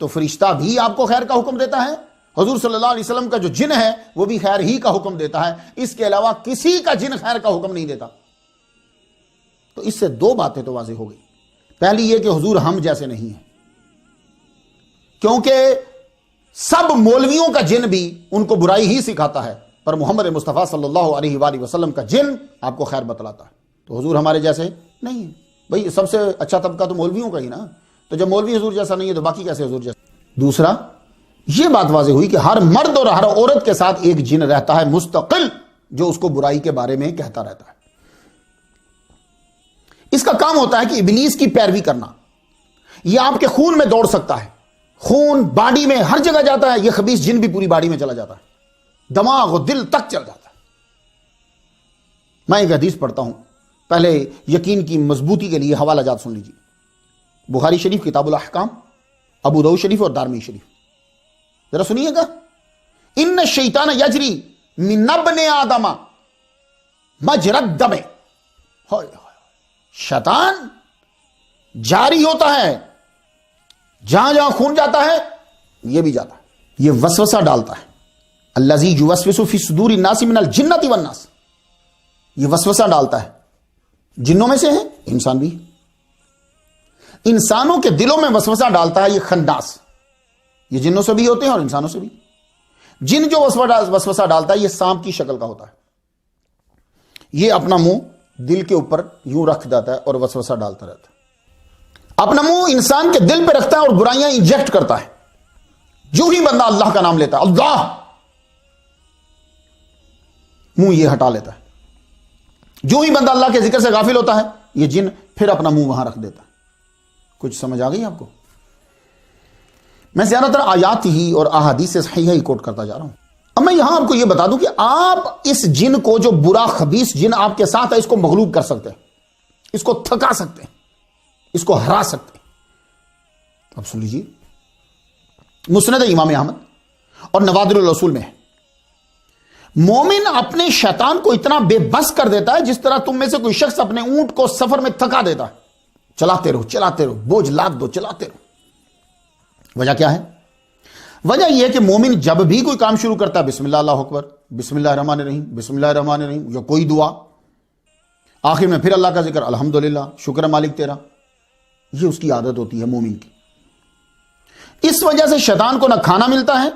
تو فرشتہ بھی آپ کو خیر کا حکم دیتا ہے. حضور صلی اللہ علیہ وسلم کا جو جن ہے وہ بھی خیر ہی کا حکم دیتا ہے. اس کے علاوہ کسی کا جن خیر کا حکم نہیں دیتا. تو اس سے دو باتیں تو واضح ہو گئی. پہلی یہ کہ حضور ہم جیسے نہیں ہیں، کیونکہ سب مولویوں کا جن بھی ان کو برائی ہی سکھاتا ہے، پر محمد مصطفیٰ صلی اللہ علیہ وآلہ وسلم کا جن آپ کو خیر بتلاتا ہے. تو حضور ہمارے جیسے نہیں ہیں. بھئی سب سے اچھا طبقہ تو مولویوں کا ہی نا. تو جب مولوی حضور جیسا نہیں ہے تو باقی کیسے حضور جیسا. دوسرا یہ بات واضح ہوئی کہ ہر مرد اور ہر عورت کے ساتھ ایک جن رہتا ہے مستقل، جو اس کو برائی کے بارے میں کہتا رہتا ہے. اس کا کام ہوتا ہے کہ ابلیس کی پیروی کرنا. یہ آپ کے خون میں دوڑ سکتا ہے، خون باڈی میں ہر جگہ جاتا ہے. یہ خبیث جن بھی پوری باڈی میں چلا جاتا ہے، دماغ و دل تک چل جاتا ہے. میں ایک حدیث پڑھتا ہوں، پہلے یقین کی مضبوطی کے لیے حوالہ جات سن لیجیے. بخاری شریف کتاب الاحکام، ابو داؤد شریف اور دارمی شریف. ذرا سنیے گا. ان الشیطان یجری من ابن آدم مجرى الدم. شیطان جاری ہوتا ہے، جہاں جہاں خون جاتا ہے یہ بھی جاتا ہے. یہ وسوسہ ڈالتا ہے. الذی یوسوس فی صدور الناس من الجنۃ والناس. یہ وسوسہ ڈالتا ہے. جنوں میں سے ہیں، انسان بھی. انسانوں کے دلوں میں وسوسہ ڈالتا ہے یہ خناس. یہ جنوں سے بھی ہوتے ہیں اور انسانوں سے بھی. جن جو وسوسہ ڈالتا ہے یہ سانپ کی شکل کا ہوتا ہے. یہ اپنا منہ دل کے اوپر یوں رکھ دیتا ہے اور وسوسہ ڈالتا رہتا ہے. اپنا منہ انسان کے دل پہ رکھتا ہے اور برائیاں انجیکٹ کرتا ہے. جو ہی بندہ اللہ کا نام لیتا ہے، اللہ، منہ یہ ہٹا لیتا ہے. جو ہی بندہ اللہ کے ذکر سے غافل ہوتا ہے یہ جن پھر اپنا منہ وہاں رکھ دیتا ہے. کچھ سمجھ آ گئی آپ کو؟ میں زیادہ تر آیات ہی اور احادیث صحیحہ ہی کوٹ کرتا جا رہا ہوں. اب میں یہاں آپ کو یہ بتا دوں کہ آپ اس جن کو، جو برا خبیث جن آپ کے ساتھ ہے، اس کو مغلوب کر سکتے ہیں، اس کو تھکا سکتے ہیں، اس کو ہرا سکتے ہیں. اب سن لیجیے. مسند امام احمد اور نوادر الرسول میں ہے، مومن اپنے شیطان کو اتنا بے بس کر دیتا ہے جس طرح تم میں سے کوئی شخص اپنے اونٹ کو سفر میں تھکا دیتا ہے. چلاتے رہو، بوجھ لاد دو، چلاتے رہو. وجہ کیا ہے؟ وجہ یہ ہے کہ مومن جب بھی کوئی کام شروع کرتا ہے، بسم اللہ، اللہ اکبر، بسم اللہ الرحمن الرحیم، بسم اللہ الرحمن الرحیم، یا کوئی دعا، آخر میں پھر اللہ کا ذکر، الحمدللہ، شکر مالک تیرا. یہ اس کی عادت ہوتی ہے مومن کی. اس وجہ سے شیطان کو نہ کھانا ملتا ہے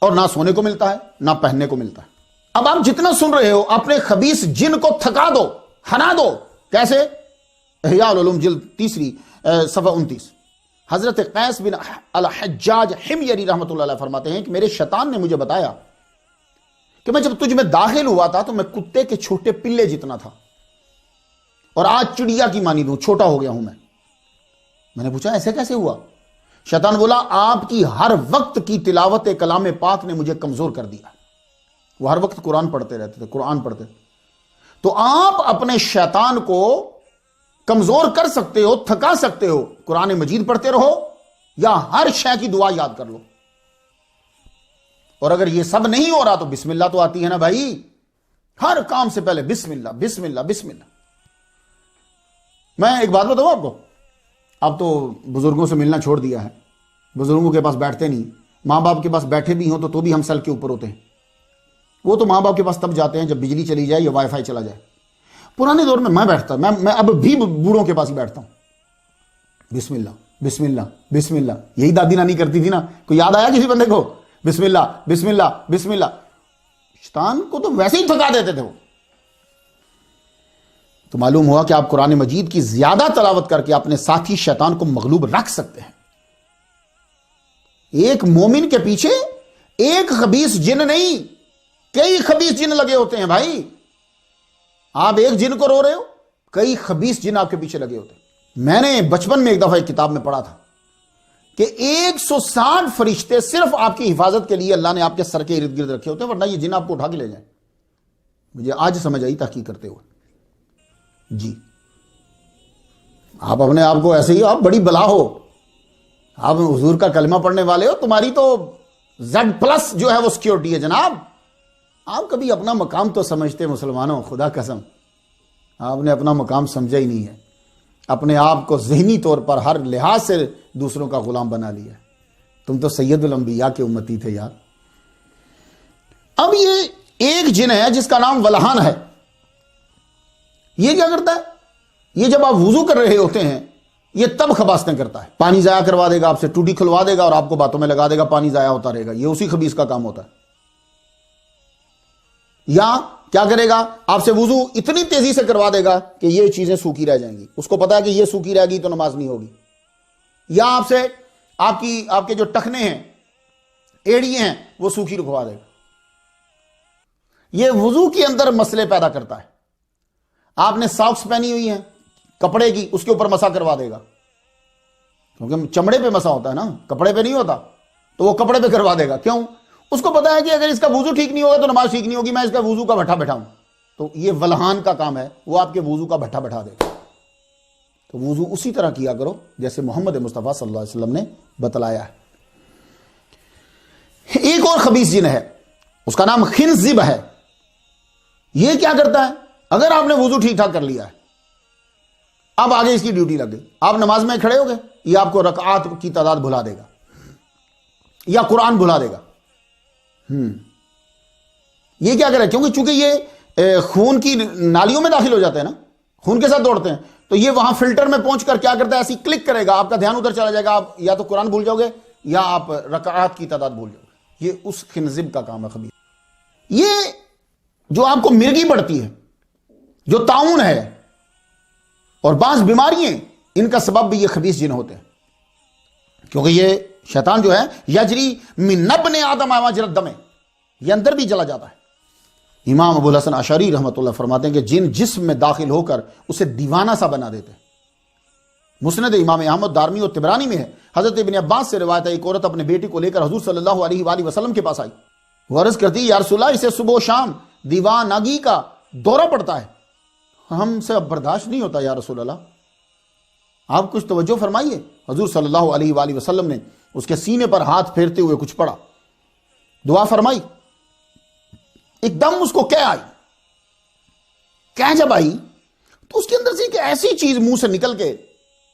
اور نہ سونے کو ملتا ہے، نہ پہننے کو ملتا ہے. اب آپ جتنا سن رہے ہو اپنے خبیث جن کو تھکا دو، ہنا دو. کیسے؟ احیاء العلوم جلد 3 صفحہ 29. حضرت قیس بن الحجاج حمیری رحمۃ اللہ علیہ فرماتے ہیں کہ میرے شیطان نے مجھے بتایا کہ میں جب تجھ میں داخل ہوا تھا تو میں کتے کے چھوٹے پلے جتنا تھا، اور آج چڑیا کی مانند ہوں، چھوٹا ہو گیا ہوں. میں نے پوچھا ایسے کیسے ہوا؟ شیطان بولا آپ کی ہر وقت کی تلاوت کلام پاک نے مجھے کمزور کر دیا. وہ ہر وقت قرآن پڑھتے رہتے تھے، قرآن پڑھتے. تو آپ اپنے شیطان کو کمزور کر سکتے ہو، تھکا سکتے ہو، قرآن مجید پڑھتے رہو یا ہر شے کی دعا یاد کر لو. اور اگر یہ سب نہیں ہو رہا تو بسم اللہ تو آتی ہے نا بھائی. ہر کام سے پہلے بسم اللہ بسم اللہ بسم اللہ. میں ایک بات بتاؤں آپ کو، اب تو بزرگوں سے ملنا چھوڑ دیا ہے، بزرگوں کے پاس بیٹھتے نہیں. ماں باپ کے پاس بیٹھے بھی ہوں تو بھی ہم سل کے اوپر ہوتے ہیں. وہ تو ماں باپ کے پاس تب جاتے ہیں جب بجلی چلی جائے یا وائی فائی چلا جائے. پرانے دور میں بیٹھتا، میں اب بھی بوڑھوں کے پاس ہی بیٹھتا ہوں. بسم اللہ بسم اللہ بسم اللہ. یہی دادی نانی کرتی تھی نا. کوئی یاد آیا کسی بندے کو؟ بسم اللہ بسم اللہ بسم اللہ. شیطان کو تو ویسے ہی تھکا دیتے تھے وہ. تو معلوم ہوا کہ آپ قرآن مجید کی زیادہ تلاوت کر کے اپنے ساتھی شیطان کو مغلوب رکھ سکتے ہیں. ایک مومن کے پیچھے ایک خبیث جن نہیں، کئی خبیث جن لگے ہوتے ہیں بھائی. آپ ایک جن کو رو رہے ہو، کئی خبیث جن آپ کے پیچھے لگے ہوتے ہیں. میں نے بچپن میں ایک دفعہ ایک کتاب میں پڑھا تھا کہ 160 فرشتے صرف آپ کی حفاظت کے لیے اللہ نے آپ کے سر کے ارد گرد رکھے ہوتے ہیں، ورنہ یہ جن آپ کو اٹھا کے لے جائیں. مجھے آج سمجھ آئی تحقیق کرتے ہوئے. جی آپ اپنے آپ کو ایسے ہی، آپ بڑی بلا ہو، آپ حضور کا کلمہ پڑھنے والے ہو، تمہاری تو Z+ جو ہے وہ سیکیورٹی ہے جناب. آپ کبھی اپنا مقام تو سمجھتے مسلمانوں، خدا قسم آپ نے اپنا مقام سمجھا ہی نہیں ہے. اپنے آپ کو ذہنی طور پر ہر لحاظ سے دوسروں کا غلام بنا لیا. تم تو سید الانبیاء کے امتی تھے یار. اب یہ ایک جن ہے جس کا نام ولہان ہے. یہ کیا کرتا ہے؟ یہ جب آپ وضو کر رہے ہوتے ہیں یہ تب خباستیں کرتا ہے. پانی ضائع کروا دے گا، آپ سے ٹوٹی کھلوا دے گا اور آپ کو باتوں میں لگا دے گا، پانی ضائع ہوتا رہے گا. یہ اسی خبیث کا کام ہوتا ہے. یا کیا کرے گا؟ آپ سے وضو اتنی تیزی سے کروا دے گا کہ یہ چیزیں سوکھی رہ جائیں گی. اس کو پتا ہے کہ یہ سوکھی رہ گی تو نماز نہیں ہوگی. یا آپ سے آپ کے جو ٹخنے ہیں، ایڑیے ہیں، وہ سوکھی رکھوا دے گا. یہ وضو کے اندر مسئلے پیدا کرتا ہے. آپ نے ساکس پہنی ہوئی ہیں کپڑے کی، اس کے اوپر مسا کروا دے گا، کیونکہ چمڑے پہ مسا ہوتا ہے نا، کپڑے پہ نہیں ہوتا. تو وہ کپڑے پہ کروا دے گا. کیوں؟ اس کو پتا ہے کہ اگر اس کا وضو ٹھیک نہیں ہوگا تو نماز ٹھیک نہیں ہوگی، میں اس کا وضو کا بھٹا بٹھاؤں. تو یہ ولہان کا کام ہے، وہ آپ کے وضو کا بھٹا بٹھا دے گا. تو وضو اسی طرح کیا کرو جیسے محمد مصطفیٰ صلی اللہ علیہ وسلم نے بتلایا ہے. ایک اور خبیث جن ہے، اس کا نام خنزب ہے. یہ کیا کرتا ہے؟ اگر آپ نے وضو ٹھیک ٹھاک کر لیا ہے، اب آگے اس کی ڈیوٹی لگ گئی. آپ نماز میں کھڑے ہو گئے، یہ آپ کو رکعات کی تعداد بھلا دے گا یا قرآن بھلا دے گا. یہ کیا کرے؟ چونکہ یہ خون کی نالیوں میں داخل ہو جاتے ہیں نا، خون کے ساتھ دوڑتے ہیں، تو یہ وہاں فلٹر میں پہنچ کر کیا کرتا ہے؟ ایسی کلک کرے گا، آپ کا دھیان ادھر چلا جائے گا، آپ یا تو قرآن بھول جاؤ گے یا آپ رکعات کی تعداد بھول جاؤ گے. یہ اس خنزب کا کام ہے خبیث. یہ جو آپ کو مرگی پڑتی ہے، جو طاعون ہے اور بعض بیماریاں، ان کا سبب بھی یہ خبیث جن ہوتے ہیں. کیونکہ یہ شیطان جو ہے یجری من ابن آدم مجری الدم، یہ اندر بھی چلا جاتا ہے. امام ابو الحسن اشعری رحمۃ اللہ فرماتے ہیں کہ جن جسم میں داخل ہو کر اسے دیوانہ سا بنا دیتے ہیں. مسند امام احمد دارمی اور طبرانی میں ہے. حضرت ابن عباس سے روایت ہے، ایک عورت اپنے بیٹی کو لے کر حضور صلی اللہ علیہ وآلہ وسلم کے پاس آئی. وہ عرض کرتی، یا رسول اللہ، اسے صبح و شام دیوانگی کا دورہ پڑتا ہے، ہم سے اب برداشت نہیں ہوتا. یا رسول اللہ آپ کچھ توجہ فرمائیے. حضور صلی اللہ علیہ وآلہ وسلم نے اس کے سینے پر ہاتھ پھیرتے ہوئے کچھ پڑھا، دعا فرمائی. ایک دم اس کو کیا جب آئی تو اس کے اندر سے ایک ایسی چیز منہ سے نکل کے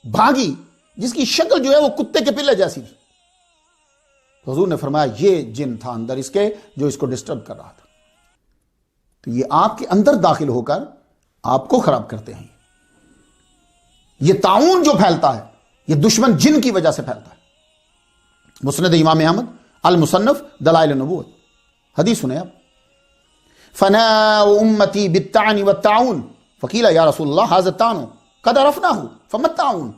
بھاگی جس کی شکل جو ہے وہ کتے کے پلے جیسی تھی. حضور نے فرمایا یہ جن تھا اندر اس کے جو اس کو ڈسٹرب کر رہا تھا. تو یہ آپ کے اندر داخل ہو کر آپ کو خراب کرتے ہیں. یہ طاعون جو پھیلتا ہے یہ دشمن جن کی وجہ سے پھیلتا ہے. مسند امام احمد المصنف دلائل النبوت حدیث سنیں آپ. فناء امتی بالطعن والطاعون فقیل یا رسول اللہ هذا الطعن قد عرفناه فما الطاعون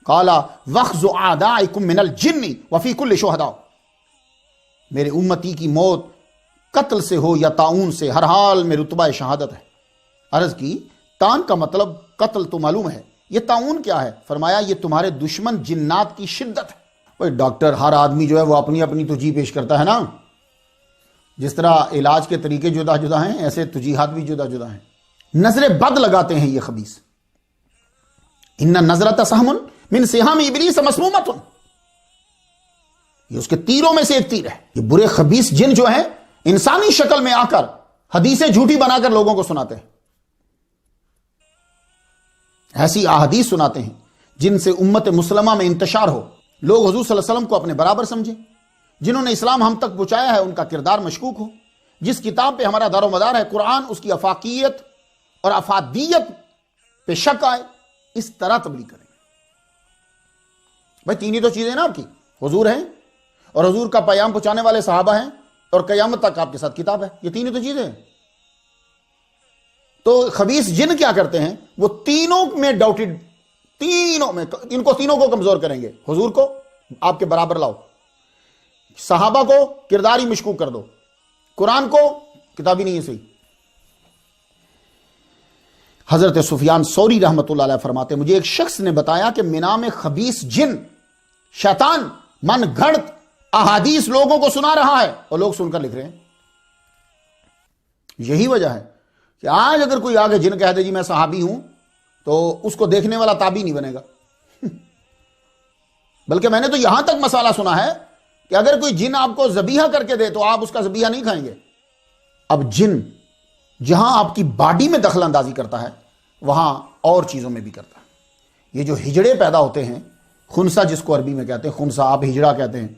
قال وخز اعدائكم من الجن وفي كل شهداء. میرے امتی کی موت قتل سے ہو یا طاعون سے، ہر حال میں رتبہ شہادت ہے. عرض کی طعن کا مطلب قتل تو معلوم ہے، یہ طاعون کیا ہے؟ فرمایا یہ تمہارے دشمن جنات کی شدت ہے. اوے ڈاکٹر، ہر آدمی جو ہے وہ اپنی اپنی تجیح پیش کرتا ہے نا. جس طرح علاج کے طریقے جدا جدا ہیں، ایسے تجیحات بھی جدا جدا ہیں. نظر بد لگاتے ہیں یہ خبیث. ان نظرۃ سہم من سہام ابلیس مسمومۃ، یہ اس کے تیروں میں سے ایک تیر ہے۔ یہ برے خبیث جن جو ہیں انسانی شکل میں آ کر حدیثیں جھوٹی بنا کر لوگوں کو سناتے ہیں، ایسی احادیث سناتے ہیں جن سے امت مسلمہ میں انتشار ہو، لوگ حضور صلی اللہ علیہ وسلم کو اپنے برابر سمجھیں، جنہوں نے اسلام ہم تک پہنچایا ہے ان کا کردار مشکوک ہو، جس کتاب پہ ہمارا دار و مدار ہے قرآن، اس کی افاقیت اور افادیت پہ شک آئے، اس طرح تبلیغ کریں۔ بھائی تین ہی تو چیزیں نا آپ کی، حضور ہیں اور حضور کا پیام پہنچانے والے صحابہ ہیں اور قیامت تک آپ کے ساتھ کتاب ہے، یہ تین ہی تو چیزیں ہیں۔ تو خبیث جن کیا کرتے ہیں، وہ تینوں میں ڈاؤٹڈ، تینوں میں ان کو تینوں کو کمزور کریں گے۔ حضور کو آپ کے برابر لاؤ، صحابہ کو کردار ہی مشکوک کر دو، قرآن کو کتابی نہیں ہے صحیح۔ حضرت سفیان ثوری رحمۃ اللہ علیہ فرماتے ہیں، مجھے ایک شخص نے بتایا کہ مینا میں خبیث جن، شیطان من گھڑت احادیث لوگوں کو سنا رہا ہے اور لوگ سن کر لکھ رہے ہیں۔ یہی وجہ ہے کہ آج اگر کوئی آگے جن کہہ دے جی میں صحابی ہوں تو اس کو دیکھنے والا تابعی نہیں بنے گا۔ بلکہ میں نے تو یہاں تک مسئلہ سنا ہے کہ اگر کوئی جن آپ کو ذبیحہ کر کے دے تو آپ اس کا ذبیحہ نہیں کھائیں گے۔ اب جن جہاں آپ کی باڈی میں دخل اندازی کرتا ہے وہاں اور چیزوں میں بھی کرتا ہے۔ یہ جو ہجڑے پیدا ہوتے ہیں، خنسا جس کو عربی میں کہتے ہیں، خنسا آپ ہجڑا کہتے ہیں،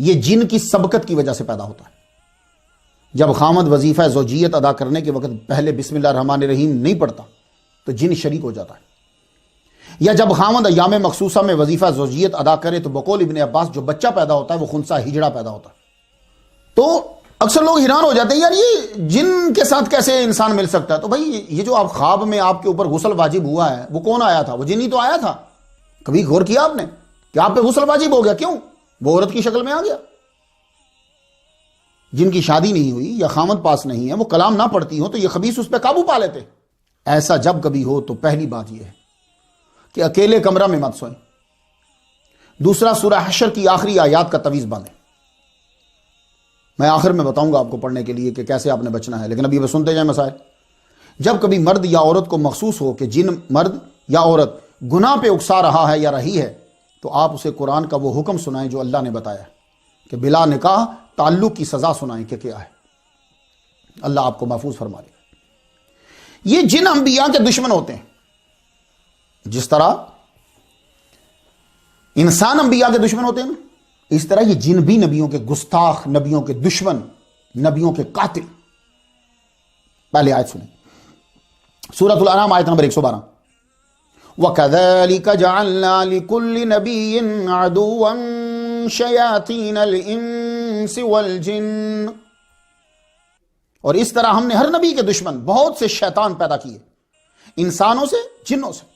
یہ جن کی سبقت کی وجہ سے پیدا ہوتا ہے۔ جب خامد وظیفہ زوجیت ادا کرنے کے وقت پہلے بسم اللہ الرحمن الرحیم نہیں پڑھتا تو جن شریک ہو جاتا ہے، یا جب خامد ایام مخصوصہ میں وظیفہ زوجیت ادا کرے تو بقول ابن عباس جو بچہ پیدا ہوتا ہے وہ خنسا ہجڑا پیدا ہوتا ہے۔ تو اکثر لوگ حیران ہو جاتے ہیں یار یہ جن کے ساتھ کیسے انسان مل سکتا ہے؟ تو بھائی یہ جو آپ خواب میں آپ کے اوپر غسل واجب ہوا ہے وہ کون آیا تھا؟ وہ جن ہی تو آیا تھا۔ کبھی غور کیا آپ نے کہ آپ پہ غسل واجب ہو گیا؟ کیوں؟ وہ عورت کی شکل میں آ گیا۔ جن کی شادی نہیں ہوئی یا خامد پاس نہیں ہے، وہ کلام نہ پڑھتی ہو تو یہ خبیث اس پہ قابو پا لیتے۔ ایسا جب کبھی ہو تو پہلی بات یہ ہے کہ اکیلے کمرہ میں مت سوئیں، دوسرا سورہ حشر کی آخری آیات کا تعویذ باندھیں۔ میں آخر میں بتاؤں گا آپ کو پڑھنے کے لیے کہ کیسے آپ نے بچنا ہے، لیکن ابھی بس سنتے جائیں مسائل۔ جب کبھی مرد یا عورت کو محسوس ہو کہ جن مرد یا عورت گناہ پہ اکسا رہا ہے یا رہی ہے تو آپ اسے قرآن کا وہ حکم سنائیں جو اللہ نے بتایا کہ بلا نکاح تعلق کی سزا سنائیں کہ کیا ہے۔ اللہ آپ کو محفوظ فرما لے۔ یہ جن انبیاء کے دشمن ہوتے ہیں، جس طرح انسان انبیاء کے دشمن ہوتے ہیں نا، اس طرح یہ جن بھی نبیوں کے گستاخ، نبیوں کے دشمن، نبیوں کے قاتل۔ پہلے آیت سنیں، سورۃ الانعام آیت نمبر 112۔ وَكَذَلِكَ جَعَلْنَا لِكُلِّ نَبِيٍّ عَدُوًّا شَيَاطِينَ الْإِنسِ وَالْجِنِّ، اور اس طرح ہم نے ہر نبی کے دشمن بہت سے شیطان پیدا کیے، انسانوں سے، جنوں سے۔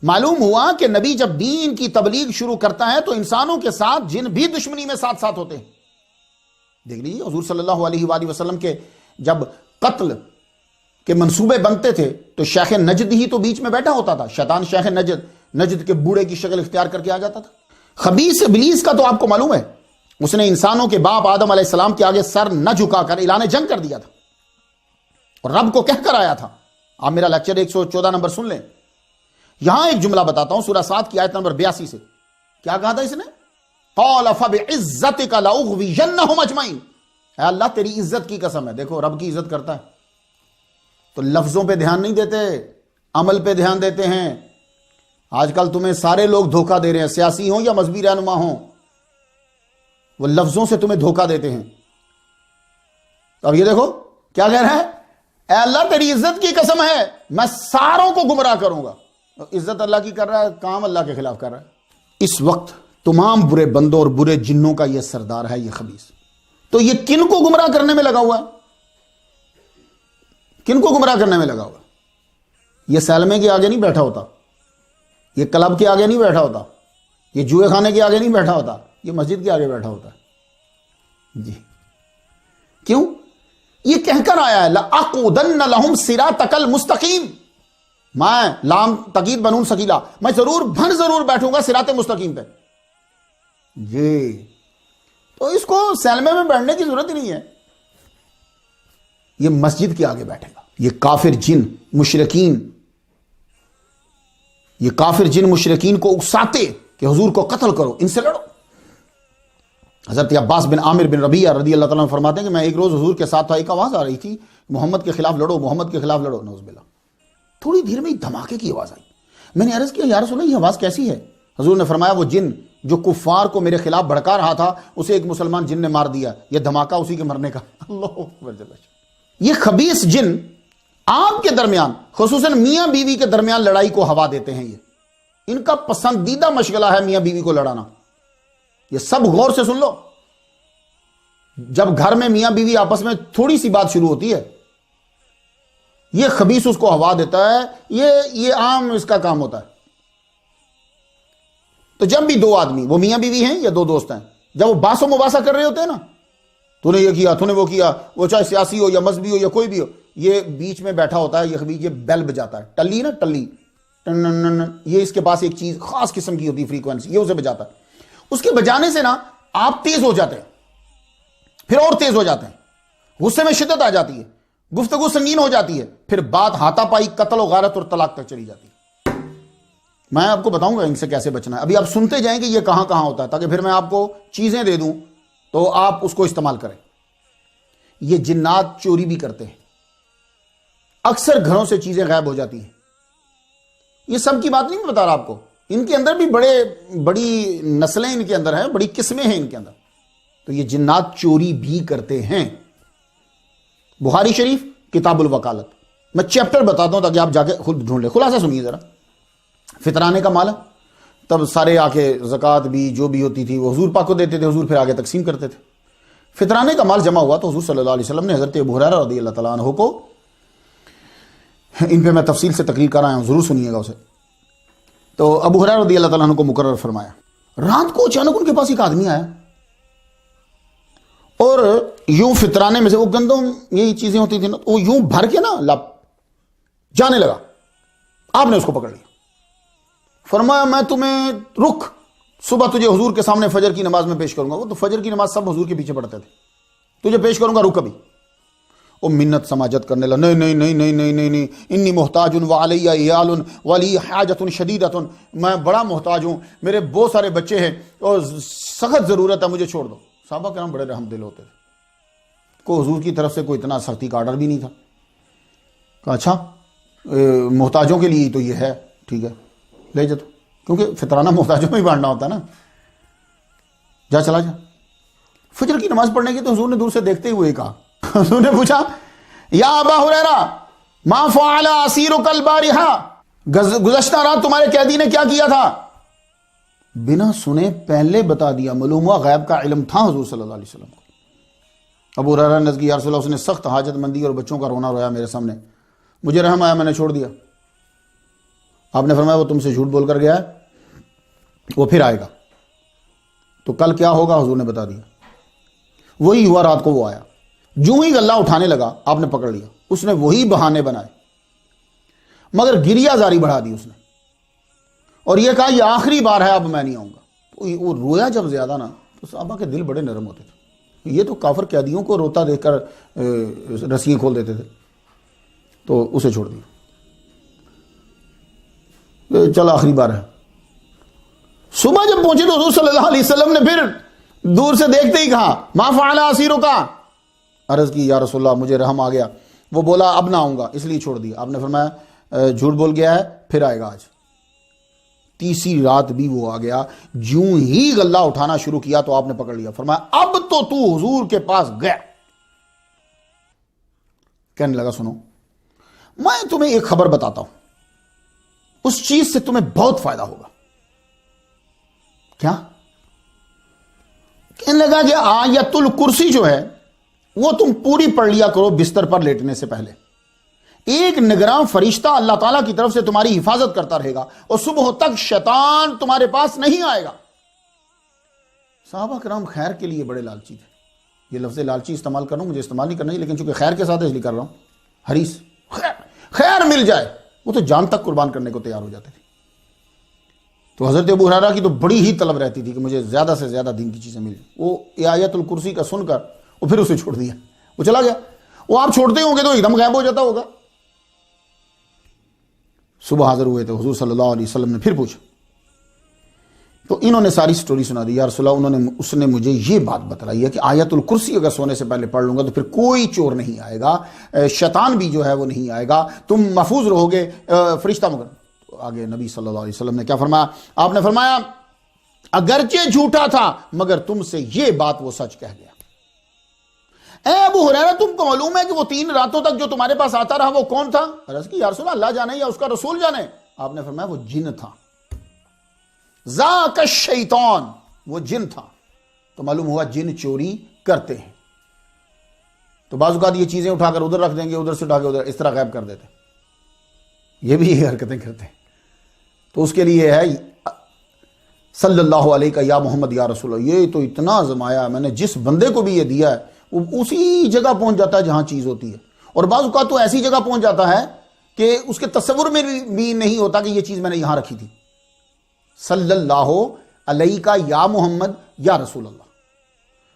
معلوم ہوا کہ نبی جب دین کی تبلیغ شروع کرتا ہے تو انسانوں کے ساتھ جن بھی دشمنی میں ساتھ ساتھ ہوتے ہیں۔ دیکھ لیجیے حضور صلی اللہ علیہ وآلہ وسلم کے جب قتل کے منصوبے بنتے تھے تو شیخ نجد ہی تو بیچ میں بیٹھا ہوتا تھا، شیطان شیخ نجد کے بوڑھے کی شکل اختیار کر کے آ جاتا تھا۔ خبیث ابلیس کا تو آپ کو معلوم ہے، اس نے انسانوں کے باپ آدم علیہ السلام کے آگے سر نہ جھکا کر اعلان جنگ کر دیا تھا اور رب کو کہہ کر آیا تھا۔ آپ میرا لیکچر 114 نمبر سن لیں، یہاں ایک جملہ بتاتا ہوں، سورہ 7 کی آیت نمبر 82 سے۔ کیا کہا تھا اس نے؟ قال فبعزتک لاغوینہم اجمعین، اے اللہ تیری عزت کی قسم ہے۔ دیکھو رب کی عزت کرتا ہے تو لفظوں پہ دھیان نہیں دیتے، عمل پہ دھیان دیتے ہیں۔ آج کل تمہیں سارے لوگ دھوکہ دے رہے ہیں، سیاسی ہوں یا مذہبی رہنما ہوں، وہ لفظوں سے تمہیں دھوکہ دیتے ہیں۔ تو اب یہ دیکھو کیا کہہ رہا ہے، اے اللہ تیری عزت کی قسم ہے میں ساروں کو گمراہ کروں گا۔ عزت اللہ کی کر رہا ہے، کام اللہ کے خلاف کر رہا ہے۔ اس وقت تمام برے بندوں اور برے جنوں کا یہ سردار ہے، یہ خبیث۔ تو یہ کن کو گمراہ کرنے میں لگا ہوا ہے؟ کن کو گمراہ کرنے میں لگا ہوا؟ یہ سیلمے کے آگے نہیں بیٹھا ہوتا، یہ کلب کے آگے نہیں بیٹھا ہوتا، یہ جوئے خانے کے آگے نہیں بیٹھا ہوتا، یہ مسجد کے آگے بیٹھا ہوتا ہے۔ جی کیوں؟ یہ کہہ کر آیا ہے لَأَقْعُدَنَّ لَهُمْ صِرَاطَكَ الْمُسْتَقِيمَ، میں لام تقید بنون سکیلا، میں ضرور بیٹھوں گا صراط مستقیم پہ۔ جی تو اس کو سیلمے میں بیٹھنے کی ضرورت ہی نہیں ہے، یہ مسجد کے آگے بیٹھے گا۔ یہ کافر جن، مشرکین یہ کافر جن مشرکین کو اکساتے کہ حضور کو قتل کرو، ان سے لڑو۔ حضرت عباس بن عامر بن ربیعہ رضی اللہ تعالیٰ عنہ فرماتے ہیں کہ میں ایک روز حضور کے ساتھ تھا، ایک آواز آ رہی تھی محمد کے خلاف لڑو، محمد کے خلاف لڑو، نعوذ باللہ۔ تھوڑی دیر میں ایک دھماکے کی آواز آئی، میں نے عرض کیا یا رسول اللہ یہ آواز کیسی ہے؟ حضور نے فرمایا وہ جن جو کفار کو میرے خلاف بھڑکا رہا تھا اسے ایک مسلمان جن نے مار دیا، یہ دھماکہ اسی کے مرنے کا۔ اللہ اکبر جل شانہ۔ یہ خبیث جن آپ کے درمیان خصوصاً میاں بیوی کے درمیان لڑائی کو ہوا دیتے ہیں، یہ ان کا پسندیدہ مشغلہ ہے میاں بیوی کو لڑانا۔ یہ سب غور سے سن لو، جب گھر میں میاں بیوی آپس میں تھوڑی سی بات شروع ہوتی ہے یہ خبیث اس کو ہوا دیتا ہے، یہ عام اس کا کام ہوتا ہے۔ تو جب بھی دو آدمی وہ میاں بیوی ہیں یا دو دوست ہیں، جب وہ باس و مباحثہ کر رہے ہوتے ہیں نا، تو نے یہ کیا، تو نے وہ کیا، وہ چاہے سیاسی ہو یا مذہبی ہو یا کوئی بھی ہو، یہ بیچ میں بیٹھا ہوتا ہے، یہ بیل بجاتا ہے، ٹلی نا ٹلی، یہ اس کے پاس ایک چیز خاص قسم کی ہوتی ہے فریکوینسی، یہ اسے بجاتا ہے۔ اس کے بجانے سے نا آپ تیز ہو جاتے ہیں، پھر اور تیز ہو جاتے ہیں، غصے میں شدت آ جاتی ہے، گفتگو سنگین ہو جاتی ہے، پھر بات ہاتھا پائی، قتل و غارت اور طلاق تک چلی جاتی ہے۔ میں آپ کو بتاؤں گا ان سے کیسے بچنا ہے، ابھی آپ سنتے جائیں کہ یہ کہاں کہاں ہوتا ہے، تاکہ پھر میں آپ کو چیزیں دے دوں تو آپ اس کو استعمال کریں۔ یہ جنات چوری بھی کرتے ہیں، اکثر گھروں سے چیزیں غائب ہو جاتی ہیں۔ یہ سب کی بات نہیں میں بتا رہا آپ کو، ان کے اندر بھی بڑی نسلیں ان کے اندر ہیں، بڑی قسمیں ہیں ان کے اندر۔ تو یہ جنات چوری بھی کرتے ہیں۔ بخاری شریف کتاب الوکالت، میں چیپٹر بتاتا ہوں تاکہ آپ جا کے خود ڈھونڈ لیں، خلاصہ سنیے ذرا۔ فطرانے کا مال ہے، تب سارے آ کے زکوٰۃ بھی جو بھی ہوتی تھی وہ حضور پاک کو دیتے تھے، حضور پھر آگے تقسیم کرتے تھے۔ فطرانے کا مال جمع ہوا تو حضور صلی اللہ علیہ وسلم نے حضرت ابو ہریرہ رضی اللہ تعالیٰ عنہ کو، ان پہ میں تفصیل سے تقریر کر رہا ہوں، ضرور سنیے گا اسے۔ تو ابو ہریرہ رضی اللہ تعالیٰ عنہ کو مقرر فرمایا۔ رات کو اچانک ان کے پاس ایک آدمی آیا اور یوں فطرانے میں سے وہ گندم یہی چیزیں ہوتی تھیں نا، وہ یوں بھر کے نا لپ جانے لگا۔ آپ نے اس کو پکڑ لیا، فرمایا میں تمہیں رک، صبح تجھے حضور کے سامنے فجر کی نماز میں پیش کروں گا۔ وہ تو فجر کی نماز سب حضور کے پیچھے پڑھتے تھے، تجھے پیش کروں گا، رک ابھی۔ وہ منت سماجت کرنے لگا، نہیں نہیں نہیں نہیں نہیں نہیں نہیں، انی محتاج وعلی عیال ولی حاجت شدیدۃ، میں بڑا محتاج ہوں، میرے بہت سارے بچے ہیں اور سخت ضرورت ہے، مجھے چھوڑ دو۔ صحابہ کرام بڑے رحم دل ہوتے تھے، کو حضور کی طرف سے کوئی اتنا سختی کا آرڈر بھی نہیں تھا۔ کہا اچھا محتاجوں کے لیے تو یہ ہے، ٹھیک ہے لے جا، تو کیونکہ فطرانہ محتاجوں میں ہی بانٹنا ہوتا ہے نا، جا چلا جا۔ فجر کی نماز پڑھنے کی تو حضور نے دور سے دیکھتے ہی ہوئے کہا، حضور نے پوچھا یا ابا ہریرہ ما فعل اسیرک البارحہ، گزشتہ رات تمہارے قیدی نے کیا کیا تھا؟ بنا سنے پہلے بتا دیا، معلوم ہوا غیب کا علم تھا حضور صلی اللہ علیہ وسلم کو۔ ابو ہریرہ نے عرض کی یا رسول اللہ، اس نے سخت حاجت مندی اور بچوں کا رونا رویا میرے سامنے، مجھے رحم آیا، میں نے چھوڑ دیا۔ آپ نے فرمایا وہ تم سے جھوٹ بول کر گیا ہے، وہ پھر آئے گا، تو کل کیا ہوگا حضور نے بتا دیا۔ وہی ہوا، رات کو وہ آیا، جو ہی گلہ اٹھانے لگا آپ نے پکڑ لیا، اس نے وہی بہانے بنائے، مگر گریہ زاری بڑھا دی اس نے، اور یہ کہا یہ آخری بار ہے، اب میں نہیں آؤں گا۔ تو وہ رویا جب زیادہ نا تو صحابہ کے دل بڑے نرم ہوتے تھے، یہ تو کافر قیدیوں کو روتا دیکھ کر رسیاں کھول دیتے تھے، تو اسے چھوڑ دیا، چل آخری بار ہے۔ صبح جب پہنچے تو حضور صلی اللہ علیہ وسلم نے پھر دور سے دیکھتے ہی کہا ما فعل اسیرک، عرض کی یا رسول اللہ مجھے رحم آ گیا، وہ بولا اب نہ آؤں گا اس لیے چھوڑ دیا۔ آپ نے فرمایا جھوٹ بول گیا ہے، پھر آئے گا آج۔ تیسری رات بھی وہ آ گیا، جوں ہی غلہ اٹھانا شروع کیا تو آپ نے پکڑ لیا، فرمایا اب تو حضور کے پاس گیا۔ کہنے لگا سنو میں تمہیں ایک خبر بتاتا ہوں، اس چیز سے تمہیں بہت فائدہ ہوگا۔ کیا؟ کہنے لگا کہ آیت الکرسی جو ہے وہ تم پوری پڑھ لیا کرو بستر پر لیٹنے سے پہلے، ایک نگراں فرشتہ اللہ تعالیٰ کی طرف سے تمہاری حفاظت کرتا رہے گا اور صبح تک شیطان تمہارے پاس نہیں آئے گا۔ صحابہ کرام خیر کے لیے بڑے لالچی تھے، یہ لفظ لالچی استعمال کر رہا ہوں، مجھے استعمال نہیں کرنا ہے لیکن چونکہ خیر کے ساتھ اس لیے کر رہا ہوں، حریص، خیر مل جائے وہ تو جان تک قربان کرنے کو تیار ہو جاتے تھے۔ تو حضرت ابو ہریرہ کی تو بڑی ہی طلب رہتی تھی کہ مجھے زیادہ سے زیادہ دین کی چیزیں ملیں۔ وہ آیت الکرسی کا سن کر وہ پھر اسے چھوڑ دیا، وہ چلا گیا۔ وہ آپ چھوڑتے ہوں گے تو ایک دم غائب ہو جاتا ہوگا۔ صبح حاضر ہوئے تھے حضور صلی اللہ علیہ وسلم نے پھر پوچھا تو انہوں نے ساری سٹوری سنا دی. یا رسول اللہ اس نے مجھے یہ بات بتلائی ہے کہ آیت الکرسی اگر سونے سے پہلے پڑھ لوں گا تو پھر کوئی چور نہیں آئے گا, شیطان بھی جو ہے وہ نہیں آئے گا, تم محفوظ رہو گے, فرشتہ مگر. تو آگے نبی صلی اللہ علیہ وسلم نے کیا فرمایا؟ آپ نے فرمایا اگرچہ جھوٹا تھا مگر تم سے یہ بات وہ سچ کہہ گیا. اے ابو ہریرہ تم کو معلوم ہے کہ وہ 3 راتوں تک جو تمہارے پاس آتا رہا وہ کون تھا؟ عرض کی یا رسول اللہ جانے یا اس کا رسول جانے. آپ نے فرمایا وہ جن تھا, ذاک الشیطان, وہ جن تھا. تو معلوم ہوا جن چوری کرتے ہیں. تو بعض اوقات یہ چیزیں اٹھا کر ادھر رکھ دیں گے, ادھر سے اٹھا کے ادھر, اس طرح غائب کر دیتے. یہ بھی یہ حرکتیں کرتے ہیں. تو اس کے لیے ہے صلی اللہ علیہ یا محمد یا رسول اللہ. یہ تو اتنا آزمایا میں نے, جس بندے کو بھی یہ دیا ہے وہ اسی جگہ پہنچ جاتا ہے جہاں چیز ہوتی ہے. اور بعض اوقات تو ایسی جگہ پہنچ جاتا ہے کہ اس کے تصور میں بھی نہیں ہوتا کہ یہ چیز میں نے یہاں رکھی تھی. صلی اللہ علیہ یا محمد یا رسول اللہ.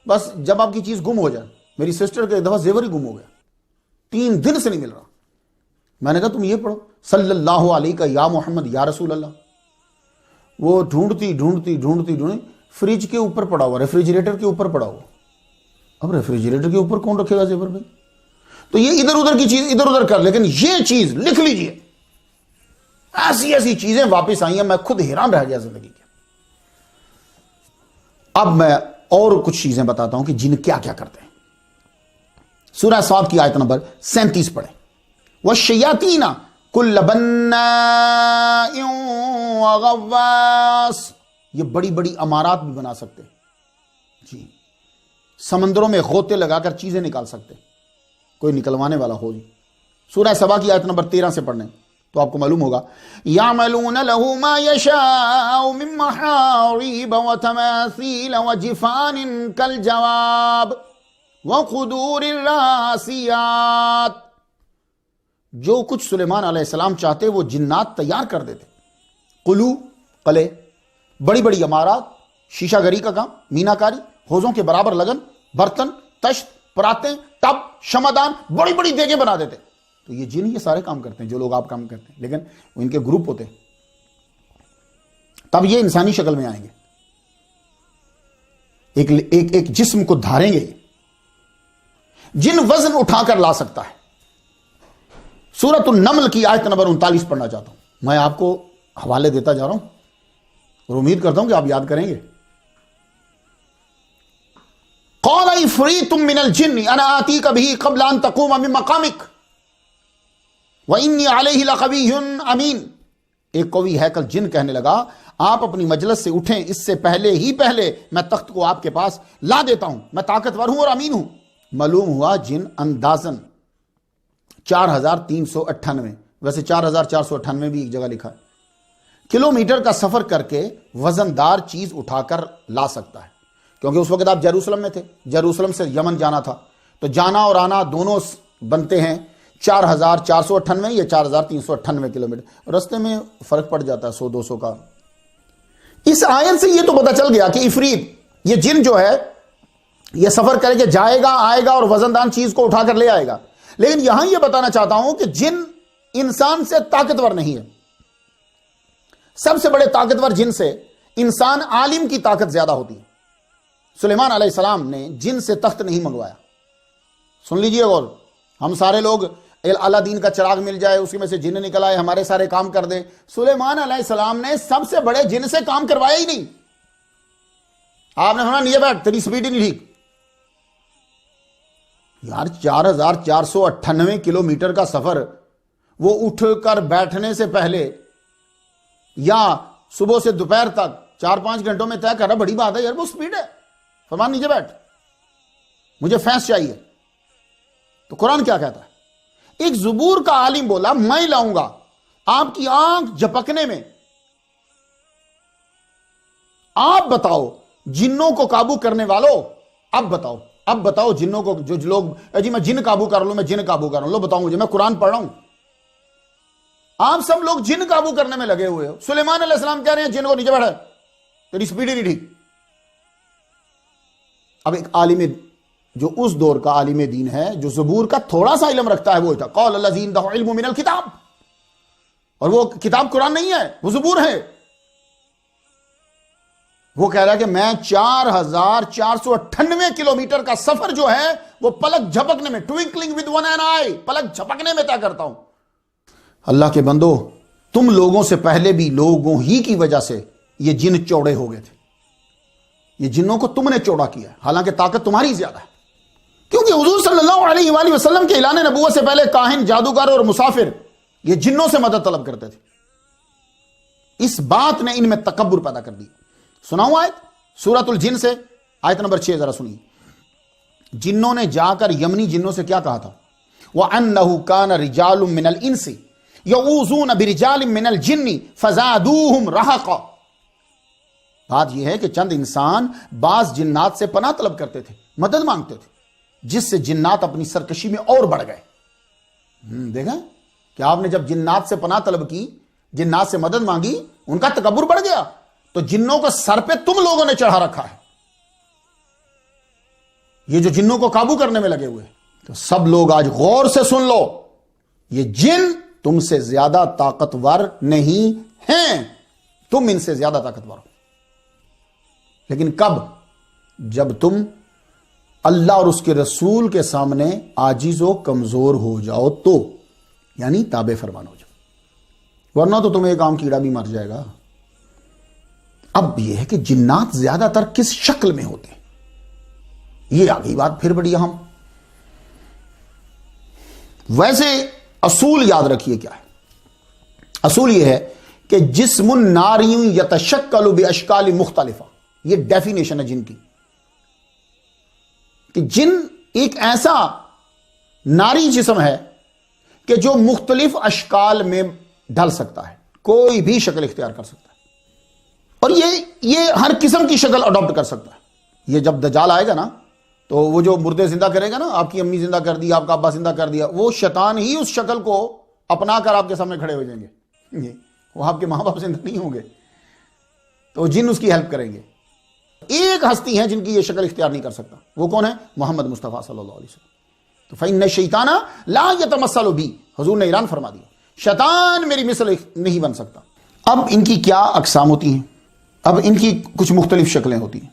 بس جب آپ کی چیز گم ہو جائے, میری سسٹر کے ایک دفعہ زیور ہی گم ہو گیا, 3 دن سے نہیں مل رہا. میں نے کہا تم یہ پڑھو صلی اللہ علیہ یا محمد یا رسول اللہ. وہ ڈھونڈتی فریج کے اوپر پڑا ہوا, ریفریجریٹر کے اوپر پڑا ہوا. اب ریفریجریٹر کے اوپر کون رکھے گا زیور بھائی؟ تو یہ ادھر ادھر کی چیز ادھر ادھر کر, لیکن یہ چیز لکھ لیجئے. ایسی ایسی چیزیں واپس آئی ہیں, میں خود حیران رہ گیا زندگی کے. اب میں اور کچھ چیزیں بتاتا ہوں کہ جن کیا کیا کرتے ہیں. سورہ صاد کی آیت نمبر 37 پڑھیں. وَالشَّيَاطِينَ كُلَّ بَنَّاءٍ وَغَوَّاصٍ. یہ بڑی بڑی عمارات بھی بنا سکتے ہیں جی, سمندروں میں غوطے لگا کر چیزیں نکال سکتے ہیں, کوئی نکلوانے والا ہو جی. سورہ سبا کی آیت نمبر 13 سے پڑھنے تو آپ کو معلوم ہوگا. يَعْمَلُونَ لَهُ مَا يَشَاءُ مِن مَّحَارِيبَ وَتَمَاثِيلَ وَجِفَانٍ كَالْجَوَابِ وَقُدُورِ الرَّاسِيَاتِ. جو کچھ سلیمان علیہ السلام چاہتے وہ جنات تیار کر دیتے. قلو, قلعے, بڑی بڑی عمارات, شیشہ گری کا کام, مینا کاری, حوضوں کے برابر لگن, برتن, تشت, پراتیں, ٹب, شمعدان, بڑی بڑی دیگیں بنا دیتے. تو یہ جن یہ سارے کام کرتے ہیں جو لوگ آپ کام کرتے ہیں, لیکن وہ ان کے گروپ ہوتے ہیں. تب یہ انسانی شکل میں آئیں گے, ایک جسم کو دھاریں گے. جن وزن اٹھا کر لا سکتا ہے. سورۃ النمل کی آیت نمبر 39 پڑھنا چاہتا ہوں. میں آپ کو حوالے دیتا جا رہا ہوں اور امید کرتا ہوں کہ آپ یاد کریں گے. قال عفریت من الجن انا آتیک بہ قبل ان تقوم من مقامک وانی علیہ لقوی امین. ایک قوی ہیکل جن کہنے لگا آپ اپنی مجلس سے اٹھیں, اس سے پہلے میں تخت کو آپ کے پاس لا دیتا ہوں, میں طاقتور ہوں اور امین ہوں. معلوم ہوا جن اندازن 4398, ویسے 4498 بھی ایک جگہ لکھا ہے, کلومیٹر کا سفر کر کے وزندار چیز اٹھا کر لا سکتا ہے. کیونکہ اس وقت آپ جیروسلم میں تھے, جیروسلم سے یمن جانا تھا, تو جانا اور آنا دونوں بنتے ہیں 4498 یا 4398 کلومیٹر. رستے میں فرق پڑ جاتا ہے 100-200 کا. اس آیت سے یہ تو پتہ چل گیا کہ عفریت, یہ جن جو ہے یہ سفر کر کے جائے گا, آئے گا اور وزندان چیز کو اٹھا کر لے آئے گا. لیکن یہاں یہ بتانا چاہتا ہوں کہ جن انسان سے طاقتور نہیں ہے. سب سے بڑے طاقتور جن سے انسان عالم کی طاقت زیادہ ہوتی ہے. سلیمان علیہ السلام نے جن سے تخت نہیں منگوایا. سن لیجئے غور, ہم سارے لوگ اللہ دین کا چراغ مل جائے اسی میں سے جن نکل آئے ہمارے سارے کام کر دے. سلیمان علیہ السلام نے سب سے بڑے جن سے کام کروایا ہی نہیں. آپ نے سنا نیچے بیٹھ, تیری سپیڈ ہی نہیں ٹھیک. یار 4498 کلومیٹر کا سفر وہ اٹھ کر بیٹھنے سے پہلے یا صبح سے دوپہر تک 4-5 گھنٹوں میں طے کرنا بڑی بات ہے یار, وہ سپیڈ ہے. فرمان نیچے بیٹھ, مجھے فیس چاہیے. تو قرآن کیا کہتا ہے؟ ایک زبور کا عالم بولا میں لاؤں گا آپ کی آنکھ جھپکنے میں. آپ بتاؤ جنوں کو قابو کرنے والوں, اب بتاؤ جنوں کو, جو لوگ جی میں جن قابو کر لوں, میں جن قابو کر لوں, بتاؤ مجھے, میں قرآن پڑھ رہا ہوں. آپ سب لوگ جن قابو کرنے میں لگے ہوئے ہو. سلیمان علیہ السلام کہہ رہے ہیں جن کو نیچے بیٹھا, تیری سپیڈ ہی نہیں ٹھیک. اب ایک عالم جو اس دور کا عالم دین ہے, جو زبور کا تھوڑا سا علم رکھتا ہے, وہ تھا قال الذی عنده علم من الکتاب, اور وہ کتاب قرآن نہیں ہے، وہ زبور ہے۔ وہ کہہ رہا ہے کہ میں 4498 کلومیٹر کا سفر جو ہے وہ پلک جھپکنے میں، ٹوئنکلنگ ود ون این آئی، پلک جھپکنے میں طے کرتا ہوں۔ اللہ کے بندو، تم لوگوں سے پہلے بھی لوگوں ہی کی وجہ سے یہ جن چوڑے ہو گئے تھے۔ یہ جنوں کو تم نے چوڑا کیا ہے، حالانکہ طاقت تمہاری زیادہ ہے، کیونکہ حضور صلی اللہ علیہ وآلہ وسلم کے اعلان نبوت سے پہلے کاہن، جادوگر اور مسافر یہ جنوں سے مدد طلب کرتے تھے۔ اس بات نے ان میں تکبر پیدا کر دی۔ سناؤں آیت سورۃ الجن سے، آیت نمبر 6 ذرا سنیے۔ جنوں نے جا کر یمنی جنوں سے کیا کہا تھا؟ وَأَنَّهُ كَانَ رِجَالٌ مِّنَ الْإِنسِ يَعُوذُونَ بِرِجَالٍ مِّنَ الْجِنِّ فَزَادُوهُمْ رَهَقًا۔ بات یہ ہے کہ چند انسان بعض جنات سے پناہ طلب کرتے تھے، مدد مانگتے تھے، جس سے جنات اپنی سرکشی میں اور بڑھ گئے۔ دیکھا کہ آپ نے جب جنات سے پناہ طلب کی، جنات سے مدد مانگی، ان کا تکبر بڑھ گیا۔ تو جنوں کو سر پہ تم لوگوں نے چڑھا رکھا ہے، یہ جو جنوں کو قابو کرنے میں لگے ہوئے۔ تو سب لوگ آج غور سے سن لو، یہ جن تم سے زیادہ طاقتور نہیں ہیں، تم ان سے زیادہ طاقتور ہو، لیکن کب؟ جب تم اللہ اور اس کے رسول کے سامنے عاجز و کمزور ہو جاؤ تو، یعنی تابع فرمان ہو جاؤ، ورنہ تو تمہیں ایک عام کیڑا بھی مر جائے گا۔ اب یہ ہے کہ جنات زیادہ تر کس شکل میں ہوتے ہیں، یہ آگئی بات پھر بڑی اہم۔ ویسے اصول یاد رکھیے کیا ہے؟ اصول یہ ہے کہ جسم ناری یتشکل باشکال مختلفہ، یہ ڈیفینیشن ہے جن کی، کہ جن ایک ایسا ناری جسم ہے کہ جو مختلف اشکال میں ڈھل سکتا ہے، کوئی بھی شکل اختیار کر سکتا ہے، اور یہ ہر قسم کی شکل اڈاپٹ کر سکتا ہے۔ یہ جب دجال آئے گا نا، تو وہ جو مردے زندہ کرے گا نا، آپ کی امی زندہ کر دی، آپ کا ابا زندہ کر دیا، وہ شیطان ہی اس شکل کو اپنا کر آپ کے سامنے کھڑے ہو جائیں گے، وہ آپ کے ماں باپ زندہ نہیں ہوں گے، تو جن اس کی ہیلپ کریں گے۔ ایک ہستی ہے جن کی یہ شکل اختیار نہیں کر سکتا، وہ کون ہے؟ محمد مصطفیٰ صلی اللہ علیہ وسلم۔ تو فإن الشیطان لا یتمثل بی، حضور نے اعلان فرما دیا، شیطان میری مثل نہیں بن سکتا۔ اب ان کی کیا اقسام ہوتی ہیں؟ اب ان کی کچھ مختلف شکلیں ہوتی ہیں۔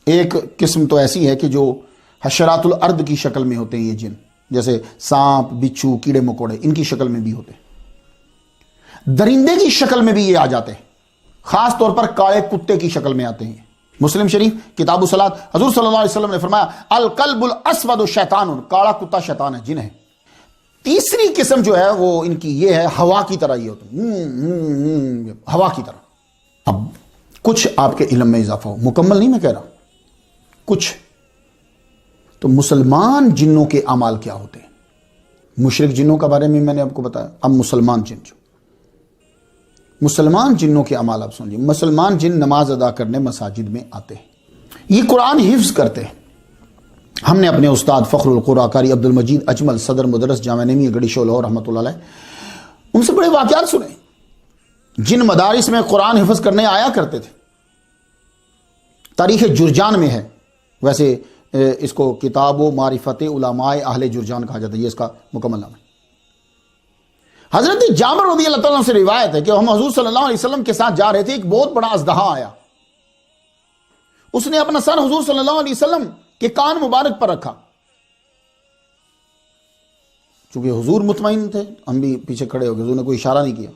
ایک قسم تو ایسی ہے کہ جو حشرات الارض کی شکل میں ہوتے ہیں، یہ جن جیسے سانپ، بچھو، کیڑے مکوڑے، ان کی شکل میں بھی ہوتے ہیں۔ درندے کی شکل میں بھی یہ آ جاتے ہیں، خاص طور پر کالے کتے کی شکل میں آتے ہیں۔ مسلم شریف کتاب الصلاۃ، حضور صلی اللہ علیہ وسلم نے فرمایا الکلب الاسود شیطان، کالا کتا شیطان ہے، جن ہے۔ تیسری قسم جو ہے وہ ان کی یہ ہے، ہوا کی طرح یہ ہوتے ہیں، ہوا کی طرح۔ اب کچھ آپ کے علم میں اضافہ ہو، مکمل نہیں میں کہہ رہا، کچھ تو مسلمان جنوں کے اعمال کیا ہوتے ہیں؟ مشرک جنوں کا بارے میں نے آپ کو بتایا، اب مسلمان جن، جو مسلمان جنوں کے اعمال آپ سنیے۔ مسلمان جن نماز ادا کرنے مساجد میں آتے ہیں، یہ قرآن حفظ کرتے ہیں۔ ہم نے اپنے استاد فخر القرآن قاری عبد المجید اجمل، صدر مدرس جامعہ نعیمیہ گڑھی شولہ رحمۃ اللہ علیہ، ان سے بڑے واقعات سنے۔ جن مدارس میں قرآن حفظ کرنے آیا کرتے تھے، تاریخ جرجان میں ہے، ویسے اس کو کتاب و معرفت علماء اہل جرجان کہا جاتا ہے، یہ اس کا مکمل نام ہے۔ حضرت جابر رضی اللہ تعالیٰ سے روایت ہے کہ ہم حضور صلی اللہ علیہ وسلم کے ساتھ جا رہے تھے، ایک بہت بڑا اژدہا آیا، اس نے اپنا سر حضور صلی اللہ علیہ وسلم کے کان مبارک پر رکھا، چونکہ حضور مطمئن تھے، ہم بھی پیچھے کھڑے ہو گئے، حضور نے کوئی اشارہ نہیں کیا،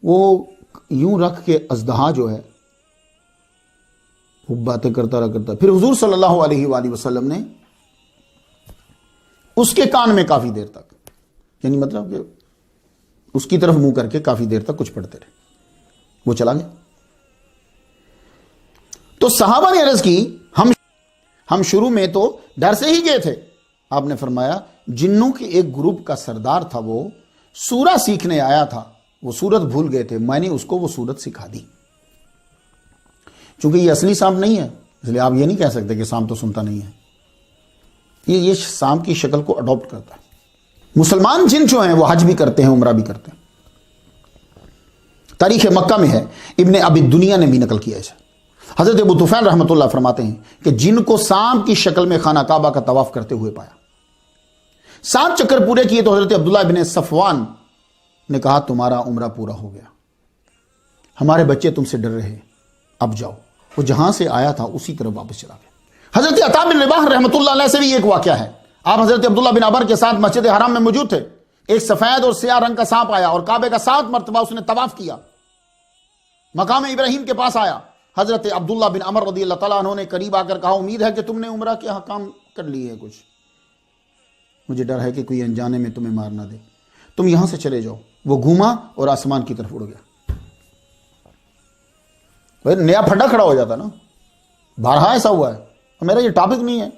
وہ یوں رکھ کے اژدہا جو ہے وہ باتیں کرتا رہا، پھر حضور صلی اللہ علیہ وآلہ وسلم نے اس کے کان میں کافی دیر تک، یعنی مطلب کہ اس کی طرف منہ کر کے کافی دیر تک کچھ پڑھتے رہے، وہ چلا گیا۔ تو صحابہ نے عرض کی ہم شروع میں تو ڈر سے ہی گئے تھے، آپ نے فرمایا جنوں کے ایک گروپ کا سردار تھا، وہ سورہ سیکھنے آیا تھا، وہ سورت بھول گئے تھے، میں نے اس کو وہ سورت سکھا دی۔ چونکہ یہ اصلی سانپ نہیں ہے، اس لیے آپ یہ نہیں کہہ سکتے کہ سانپ تو سنتا نہیں ہے، یہ سانپ کی شکل کو اڈاپٹ کرتا ہے۔ مسلمان جن جو ہیں وہ حج بھی کرتے ہیں، عمرہ بھی کرتے ہیں۔ تاریخ مکہ میں ہے، ابن ابی دنیا نے بھی نقل کیا ہے۔ حضرت ابو طفیل رحمۃ اللہ فرماتے ہیں کہ جن کو سانپ کی شکل میں خانہ کعبہ کا طواف کرتے ہوئے پایا، 7 چکر پورے کیے تو حضرت عبداللہ ابن صفوان نے کہا تمہارا عمرہ پورا ہو گیا، ہمارے بچے تم سے ڈر رہے، اب جاؤ۔ وہ جہاں سے آیا تھا اسی طرف واپس چلا گیا۔ حضرت عطا بن رباح رحمۃ اللہ علیہ سے بھی ایک واقعہ ہے۔ آپ حضرت عبداللہ بن عمر کے ساتھ مسجد حرام میں موجود تھے، ایک سفید اور سیاہ رنگ کا سانپ آیا اور کعبے کا 7 مرتبہ اس نے طواف کیا، مقام ابراہیم کے پاس آیا۔ حضرت عبداللہ بن عمر رضی اللہ تعالیٰ عنہ نے قریب آ کر کہا امید ہے کہ تم نے عمرہ کے حکام کر لی ہے، کچھ مجھے ڈر ہے کہ کوئی انجانے میں تمہیں مار نہ دے، تم یہاں سے چلے جاؤ۔ وہ گھوما اور آسمان کی طرف اڑ گیا۔ بھائی نیا پھڈا کھڑا ہو جاتا نا، بارہا ایسا ہوا ہے۔ میرا یہ ٹاپک نہیں ہے،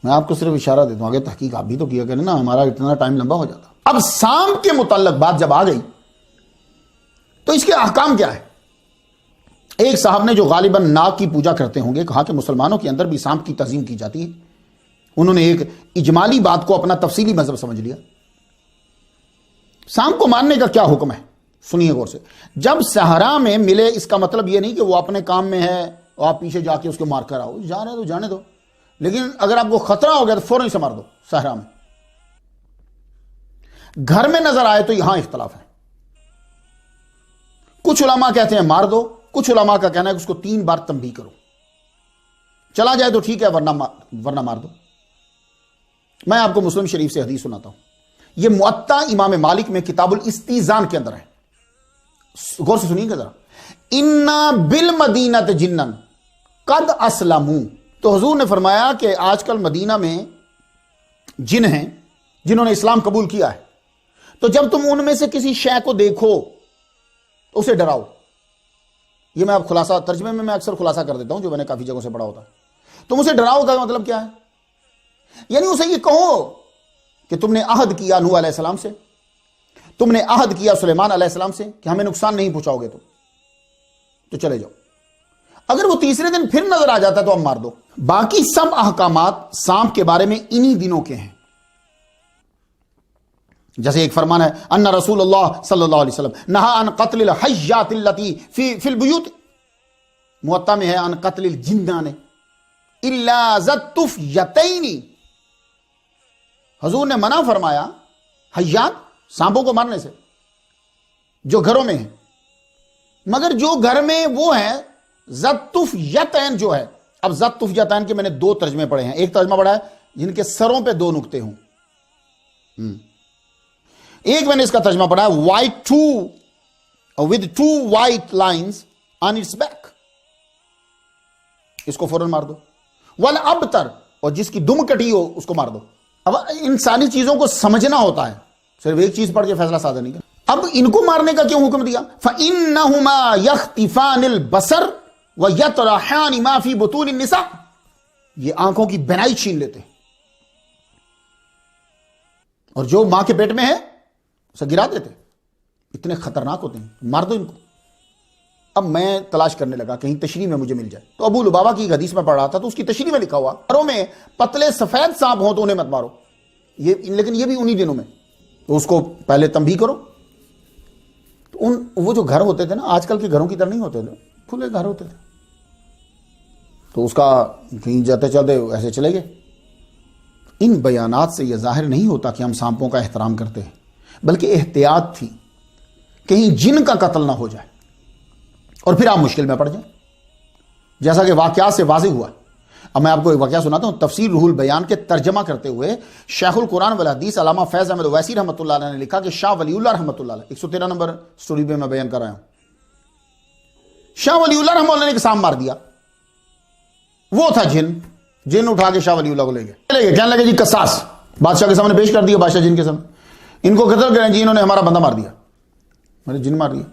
میں آپ کو صرف اشارہ دیتا ہوں، آگے تحقیق آپ بھی تو کیا کریں نا، ہمارا اتنا ٹائم لمبا ہو جاتا۔ اب سانپ کے متعلق بات جب آ گئی تو اس کے احکام کیا ہے؟ ایک صاحب نے جو غالباً ناگ کی پوجا کرتے ہوں گے کہا کہ مسلمانوں کے اندر بھی سانپ کی تعظیم کی جاتی ہے۔ انہوں نے ایک اجمالی بات کو اپنا تفصیلی مذہب سمجھ لیا۔ سانپ کو ماننے کا کیا حکم ہے؟ سنیے غور سے۔ جب صحرا میں ملے، اس کا مطلب یہ نہیں کہ وہ اپنے کام میں ہے اور آپ پیچھے جا کے اس کو مار کر آؤ، جا رہے تو جانے دو، لیکن اگر آپ کو خطرہ ہو گیا تو فوراً سے مار دو۔ صحرا میں گھر میں نظر آئے تو یہاں اختلاف ہے۔ کچھ علماء کہتے ہیں مار دو، کچھ علماء کا کہنا ہے کہ اس کو 3 بار تنبیہ کرو، چلا جائے تو ٹھیک ہے ورنہ مار دو۔ میں آپ کو مسلم شریف سے حدیث سناتا ہوں، یہ موطا امام مالک میں کتاب الاستیزان کے اندر ہے، غور سے سنیے گا ذرا۔ انا بالمدینۃ جنن قد اسلموا، تو حضور نے فرمایا کہ آج کل مدینہ میں جن ہیں جنہوں نے اسلام قبول کیا ہے، تو جب تم ان میں سے کسی شے کو دیکھو تو اسے ڈراؤ۔ یہ میں اب خلاصہ ترجمے میں اکثر خلاصہ کر دیتا ہوں جو میں نے کافی جگہوں سے پڑھا ہوتا ہے۔ تم اسے ڈراؤ کا مطلب کیا ہے؟ یعنی اسے یہ کہو کہ تم نے عہد کیا نوح علیہ السلام سے، تم نے عہد کیا سلیمان علیہ السلام سے کہ ہمیں نقصان نہیں پہنچاؤ گے تو چلے جاؤ۔ اگر وہ تیسرے دن پھر نظر آ جاتا ہے تو اب مار دو۔ باقی سب احکامات سانپ کے بارے میں انہی دنوں کے ہیں۔ جیسے ایک فرمان ہے ان رسول اللہ صلی اللہ علیہ وسلم نہا عن قتل الحیات التی فی البیوت، موطا میں ہے عن قتل الجنان الا ذات طفیتین، حضور نے منع فرمایا حیات سانپوں کو مارنے سے جو گھروں میں ہیں، مگر جو گھر میں وہ ہے ذات طفیتین جو ہے۔ اب ذات طفیتین کے میں نے 2 ترجمے پڑھے ہیں، ایک ترجمہ پڑھا ہے جن کے سروں پہ 2 نقطے ہوں، ایک میں نے اس کا ترجمہ پڑھا ہے white two with 2 white lines on its back، اس کو فوراً مار دو۔ والابتر، اور جس کی دم کٹی ہو اس کو مار دو۔ اب ان ساری چیزوں کو سمجھنا ہوتا ہے، صرف ایک چیز پڑھ کے فیصلہ سادہ نہیں کرنا۔ اب ان کو مارنے کا کیوں حکم دیا؟ فَإِنَّهُمَا يَخْتِفَانِ الْبَصَرَ وَيَطْرَحَانِ مَا فِي بُطُونِ النِّسَاءِ، یہ آنکھوں کی بینائی چھین لیتے ہیں، اور جو ماں کے پیٹ میں ہے اسے گرا دیتے۔ اتنے خطرناک ہوتے ہیں، مار دو ان کو۔ اب میں تلاش کرنے لگا کہیں تشریح میں مجھے مل جائے، تو ابو لبابہ کی ایک حدیث میں پڑھ رہا تھا تو اس کی تشریح میں لکھا ہوا گھروں میں پتلے سفید سانپ ہوں تو انہیں مت مارو، لیکن یہ بھی انہی دنوں میں، تو اس کو پہلے تنبیہ کرو۔ تو وہ جو گھر ہوتے تھے نا آج کل کے گھروں کی طرح نہیں ہوتے تھے، کھلے گھر ہوتے تھے، تو اس کا کہیں جاتے چلتے ایسے چلے گئے۔ ان بیانات سے یہ ظاہر نہیں ہوتا کہ ہم سانپوں کا احترام کرتے ہیں، بلکہ احتیاط تھی کہیں جن کا قتل نہ ہو جائے اور پھر آپ مشکل میں پڑ جائیں، جیسا کہ واقعات سے واضح ہوا۔ اب میں آپ کو ایک واقعہ سناتا ہوں۔ تفسیر روح البیان کے ترجمہ کرتے ہوئے شیخ القرآن والحدیث علامہ فیض احمد اویسی رحمۃ اللہ علیہ نے لکھا کہ شاہ ولی اللہ رحمۃ اللہ علیہ 113 نمبر سٹوری پہ میں بیان کر رہا ہوں، شاہ ولی اللہ رحمۃ اللہ نے ایک سانپ مار دیا، وہ تھا جن اٹھا کے شاہ ولی اللہ کو لے گئے، کہنے لگے جی قصاص، بادشاہ کے سامنے پیش کر دیا، بادشاہ جن کے سامنے، ان کو قتل کریں جی، انہوں نے ہمارا بندہ مار دیا، میں نے جن مار دیا۔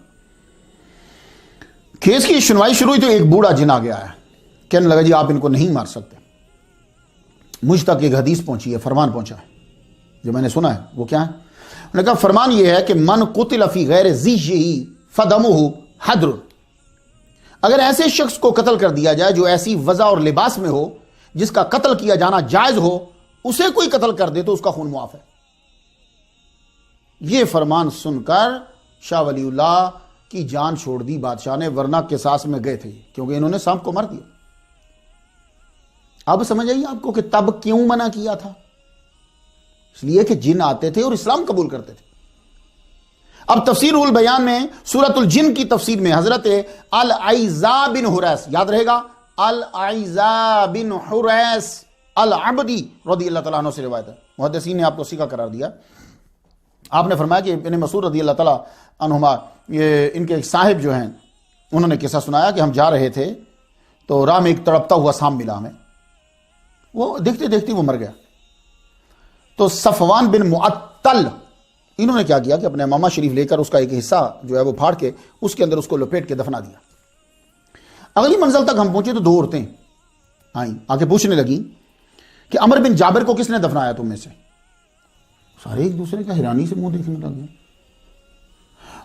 کیس کی سنوائی شروع ہوئی تو ایک بوڑھا جن آ گیا ہے، کہنے لگا جی آپ ان کو نہیں مار سکتے۔ مجھ تک ایک حدیث پہنچی ہے، فرمان پہنچا ہے جو میں نے سنا ہے، وہ کیا ہے؟ انہوں نے کہا فرمان یہ ہے کہ من قتل فی غیر ذیہ فدمہ حدر، اگر ایسے شخص کو قتل کر دیا جائے جو ایسی وضع اور لباس میں ہو جس کا قتل کیا جانا جائز ہو، اسے کوئی قتل کر دے تو اس کا خون معاف ہے۔ یہ فرمان سن کر شاہ ولی اللہ کی جان چھوڑ دی بادشاہ نے، ورنہ قصاص میں گئے تھے کیونکہ انہوں نے سانپ کو مار دیا۔ اب سمجھ آئیے آپ کو کہ تب کیوں منع کیا تھا؟ اس لیے کہ جن آتے تھے اور اسلام قبول کرتے تھے۔ اب تفسیر البیان میں سورۃ الجن کی تفسیر میں حضرت العیزا بن حریث، یاد رہے گا، العیزا بن حریث العبدی رضی اللہ تعالیٰ عنہ سے روایت ہے، محدثین نے آپ کو سکہ قرار دیا. آپ نے فرمایا کہ ابن مسعود رضی اللہ تعالیٰ عنہما، یہ ان کے ایک صاحب جو ہیں، انہوں نے قصہ سنایا کہ ہم جا رہے تھے تو راہ میں ایک تڑپتا ہوا سام ملا ہمیں، وہ دیکھتے دیکھتے وہ مر گیا. تو صفوان بن معطل انہوں نے کیا کیا کہ اپنے امامہ شریف لے کر اس کا ایک حصہ جو ہے وہ پھاڑ کے اس کے اندر اس کو لپیٹ کے دفنا دیا. اگلی منزل تک ہم پہنچے تو دو عورتیں آئیں، آ کے پوچھنے لگیں کہ عمر بن جابر کو کس نے دفنایا تم میں سے؟ سارے ایک دوسرے کا حیرانی سے منہ دیکھنے لگے.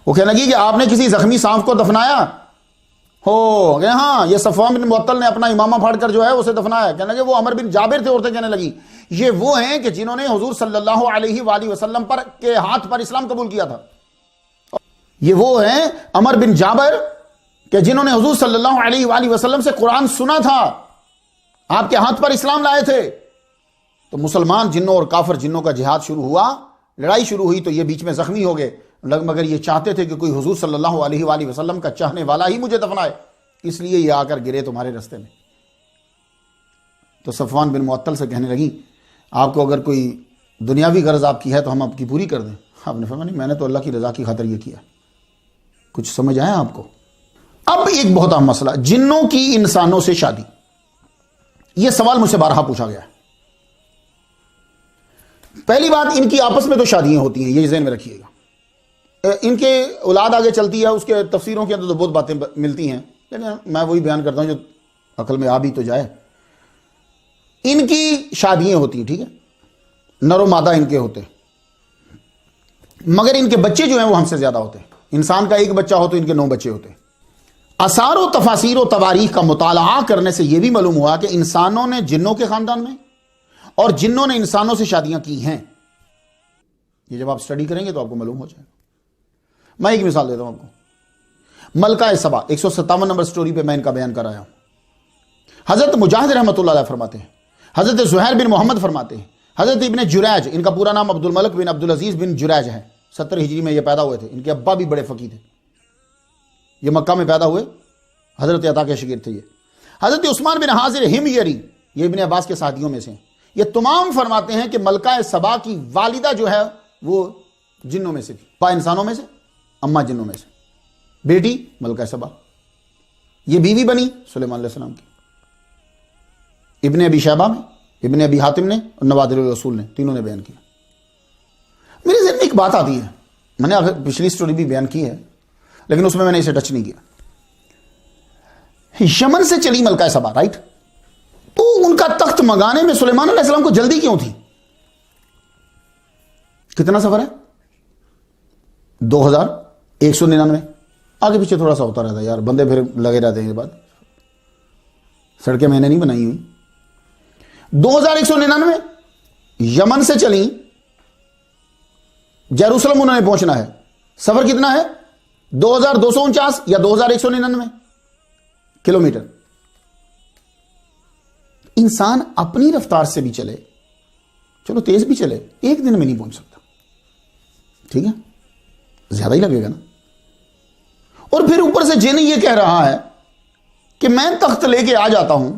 وہ کہنے لگی کہ آپ نے کسی زخمی سانپ کو دفنایا ہو کہ ہاں یہ صفوان بن معطل نے اپنا امامہ پھاڑ کر جو ہے اسے دفنایا. کہنے لگے وہ عمر بن جابر تھے. عورتیں کہنے لگی یہ وہ ہیں کہ جنہوں نے حضور صلی اللہ علیہ وآلہ وسلم پر کے ہاتھ پر اسلام قبول کیا تھا. یہ وہ ہیں عمر بن جابر کہ جنہوں نے حضور صلی اللہ علیہ وآلہ وسلم سے قرآن سنا تھا، آپ کے ہاتھ پر اسلام لائے تھے. تو مسلمان جنوں اور کافر جنوں کا جہاد شروع ہوا، لڑائی شروع ہوئی تو یہ بیچ میں زخمی ہو گئے، مگر یہ چاہتے تھے کہ کوئی حضور صلی اللہ علیہ وآلہ وسلم کا چاہنے والا ہی مجھے دفنائے، اس لیے یہ آ کر گرے تمہارے رستے میں. تو صفوان بن معطل سے کہنے لگی آپ کو اگر کوئی دنیاوی غرض آپ کی ہے تو ہم آپ کی پوری کر دیں. آپ نے فرمایا نہیں، میں نے تو اللہ کی رضا کی خاطر یہ کیا. کچھ سمجھ آیا آپ کو؟ اب ایک بہت اہم مسئلہ، جنوں کی انسانوں سے شادی. یہ سوال مجھ سے بارہا پوچھا گیا ہے. پہلی بات، ان کی آپس میں تو شادیاں ہوتی ہیں، یہ ذہن میں رکھیے گا. ان کے اولاد آگے چلتی ہے، اس کے تفسیروں کے اندر تو بہت باتیں ملتی ہیں، لیکن میں وہی بیان کرتا ہوں جو عقل میں آ بھی تو جائے. ان کی شادیاں ہوتی ہیں، ٹھیک ہے، نر و مادہ ان کے ہوتے، مگر ان کے بچے جو ہیں وہ ہم سے زیادہ ہوتے ہیں. انسان کا ایک بچہ ہو تو ان کے 9 بچے ہوتے ہیں. آثار و تفاسیر و تواریخ کا مطالعہ کرنے سے یہ بھی معلوم ہوا کہ انسانوں نے جنوں کے خاندان میں اور جنوں نے انسانوں سے شادیاں کی ہیں. یہ جب آپ سٹڈی کریں گے تو آپ کو معلوم ہو جائے گا. میں ایک مثال دیتا ہوں آپ کو. ملکہ سبا 157 نمبر سٹوری پہ میں ان کا بیان کر آیا ہوں. حضرت مجاہد رحمۃ اللہ علیہ فرماتے ہیں، حضرت زہیر بن محمد فرماتے ہیں، حضرت ابن جریج، ان کا پورا نام عبد الملک بن عبد العزیز بن جریج ہے، 70 ہجری میں یہ پیدا ہوئے تھے. ان کے ابا بھی بڑے فقیہ تھے، یہ مکہ میں پیدا ہوئے، حضرت عطا کے شاگرد تھے. یہ حضرت عثمان بن حاضر ہمیری، یہ ابن عباس کے ساتھیوں میں سے ہیں. یہ تمام فرماتے ہیں کہ ملکہ سبا کی والدہ جو ہے وہ جنوں میں سے تھی، با انسانوں میں سے، اماں جنوں میں سے. بیٹی ملکہ سبا، یہ بیوی بنی سلیمان علیہ السلام کی. ابن ابی شیبہ میں، ابن ابی حاتم نے اور نوادر الرسول نے، تینوں نے بیان کیا. میرے ذہن میں ایک بات آتی ہے، میں نے پچھلی سٹوری بھی بیان کی ہے لیکن اس میں نے اسے ٹچ نہیں کیا. یمن سے چلی ملکہ سبا، رائٹ؟ تو ان کا تخت منگانے میں سلیمان علیہ السلام کو جلدی کیوں تھی؟ کتنا سفر ہے؟ 2199. آگے پیچھے تھوڑا سا ہوتا رہتا ہے یار، بندے پھر لگے رہتے ہیں. یہ بات سڑکیں میں نے نہیں بنائی ہوئی. 2199 یمن سے چلی، جیروسلم انہوں نے پہنچنا ہے. سفر کتنا ہے؟ 2249 یا 2199 کلومیٹر. انسان اپنی رفتار سے بھی چلے، چلو تیز بھی چلے، ایک دن میں نہیں پہنچ سکتا، ٹھیک ہے، زیادہ ہی لگے گا نا. اور پھر اوپر سے جن یہ کہہ رہا ہے کہ میں تخت لے کے آ جاتا ہوں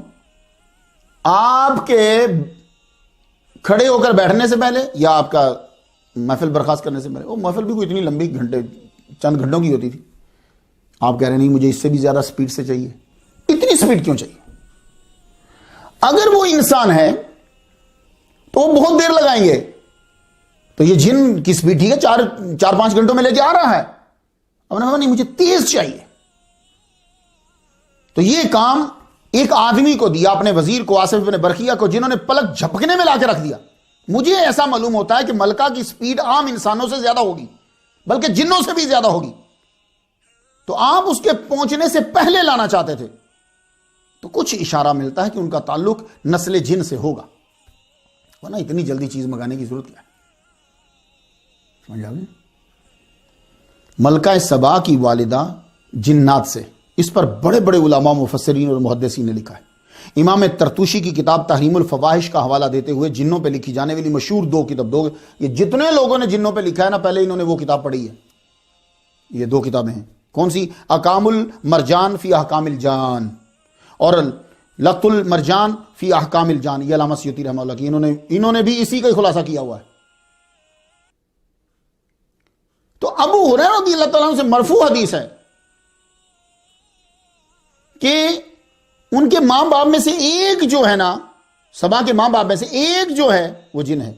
آپ کے کھڑے ہو کر بیٹھنے سے پہلے یا آپ کا محفل برخاست کرنے سے پہلے. وہ محفل بھی کوئی اتنی لمبی گھنٹے، چند گھنٹوں کی ہوتی تھی. آپ کہہ رہے نہیں مجھے اس سے بھی زیادہ سپیڈ سے چاہیے. اتنی سپیڈ کیوں چاہیے؟ اگر وہ انسان ہے تو وہ بہت دیر لگائیں گے. تو یہ جن کی سپیڈ ٹھیک ہے، 4-5 گھنٹوں میں لے کے آ رہا ہے. اب نے کہا نہیں مجھے تیز چاہیے. تو یہ کام ایک آدمی کو دیا، اپنے وزیر کو، آصف بن برقیہ کو، جنہوں نے پلک جھپکنے میں لا کے رکھ دیا. مجھے ایسا معلوم ہوتا ہے کہ ملکہ کی سپیڈ عام انسانوں سے زیادہ ہوگی، بلکہ جنوں سے بھی زیادہ ہوگی. تو آپ اس کے پہنچنے سے پہلے لانا چاہتے تھے. تو کچھ اشارہ ملتا ہے کہ ان کا تعلق نسل جن سے ہوگا، ورنہ اتنی جلدی چیز منگانے کی ضرورت کیا ہے؟ سمجھ آ گئی؟ ملکہ سبا کی والدہ جنات سے، اس پر بڑے بڑے علماء، مفسرین اور محدثین نے لکھا ہے. امام ترتوشی کی کتاب تحریم الفواحش کا حوالہ دیتے ہوئے جنوں پہ لکھی جانے والی مشہور 2 کتاب، یہ جتنے لوگوں نے جنوں پہ لکھا ہے نا، پہلے انہوں نے وہ کتاب پڑھی ہے. یہ دو کتابیں ہیں. کون سی؟ احکام المرجان فی احکام الجان اور لط المرجان فی احکام الجان. یہ علامہ سیوطی رحمہ اللہ کی انہوں نے بھی اسی کا خلاصہ کیا ہوا ہے. تو ابو ہریرہ رضی اللہ تعالیٰ عنہ سے مرفوع حدیث ہے کہ ان کے ماں باپ میں سے ایک جو ہے نا، سبا کے ماں باپ میں سے ایک جو ہے وہ جن ہے.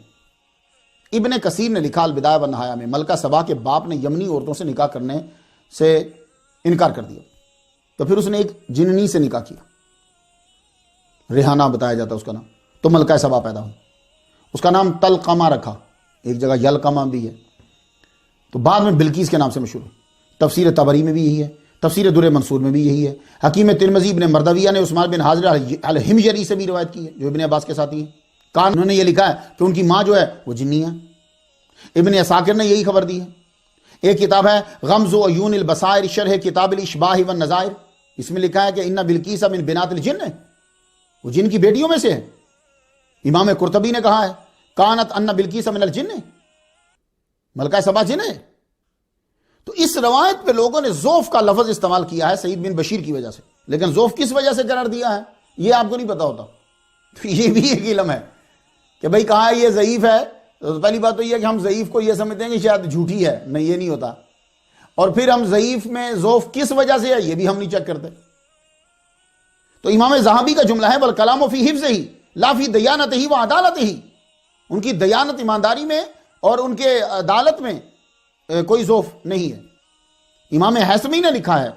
ابن کثیر نے لکھا البدایہ والنہایہ میں، ملکہ سبا کے باپ نے یمنی عورتوں سے نکاح کرنے سے انکار کر دیا، تو پھر اس نے ایک جننی سے نکاح کیا، ریحانہ بتایا جاتا ہے اس کا نام. تو ملکہ سبا پیدا ہو، اس کا نام تلقمہ رکھا، ایک جگہ یلقمہ بھی ہے. تو بعد میں بلقیس کے نام سے مشہور. تفسیر طبری میں بھی یہی ہے، تفسیر در منصور میں بھی یہی ہے. حکیم ترمذی ابن مردویہ نے عثمان بن حاضر الحمجری سے بھی روایت کی ہے، جو ابن عباس کے ساتھی ہیں. انہوں نے یہ لکھا ہے کہ ان کی ماں جو ہے وہ جنی ہے. ابن عساکر نے یہی خبر دی ہے. ایک کتاب ہے غمز و عیون البصائر شرح کتاب الاشباح والنظائر، اس میں لکھا ہے کہ ان بلقیس من بنات الجن ہے، وہ جن کی بیٹیوں میں سے ہے. امام قرطبی نے کہا ہے کانت ان بلقیس من الجن، ملکہ سبا جن ہے. تو اس روایت پہ لوگوں نے ضعف کا لفظ استعمال کیا ہے سعید بن بشیر کی وجہ سے، لیکن ضعف کس وجہ سے قرار دیا ہے یہ آپ کو نہیں پتا ہوتا. تو یہ بھی ایک علم ہے کہ بھئی کہاں یہ ضعیف ہے. تو پہلی بات تو یہ ہے کہ ہم ضعیف کو یہ سمجھتے ہیں کہ شاید جھوٹی ہے، نہیں یہ نہیں ہوتا. اور پھر ہم ضعیف میں ضعف کس وجہ سے ہے یہ بھی ہم نہیں چیک کرتے. تو امام ذہبی کا جملہ ہے والکلام فی حفظہ ہی لا فی دیانتہ و عدالتہ ہی، ان کی دیانت ایمانداری میں اور ان کے عدالت میں کوئی ضعف نہیں ہے. امام حیثمی نے لکھا ہے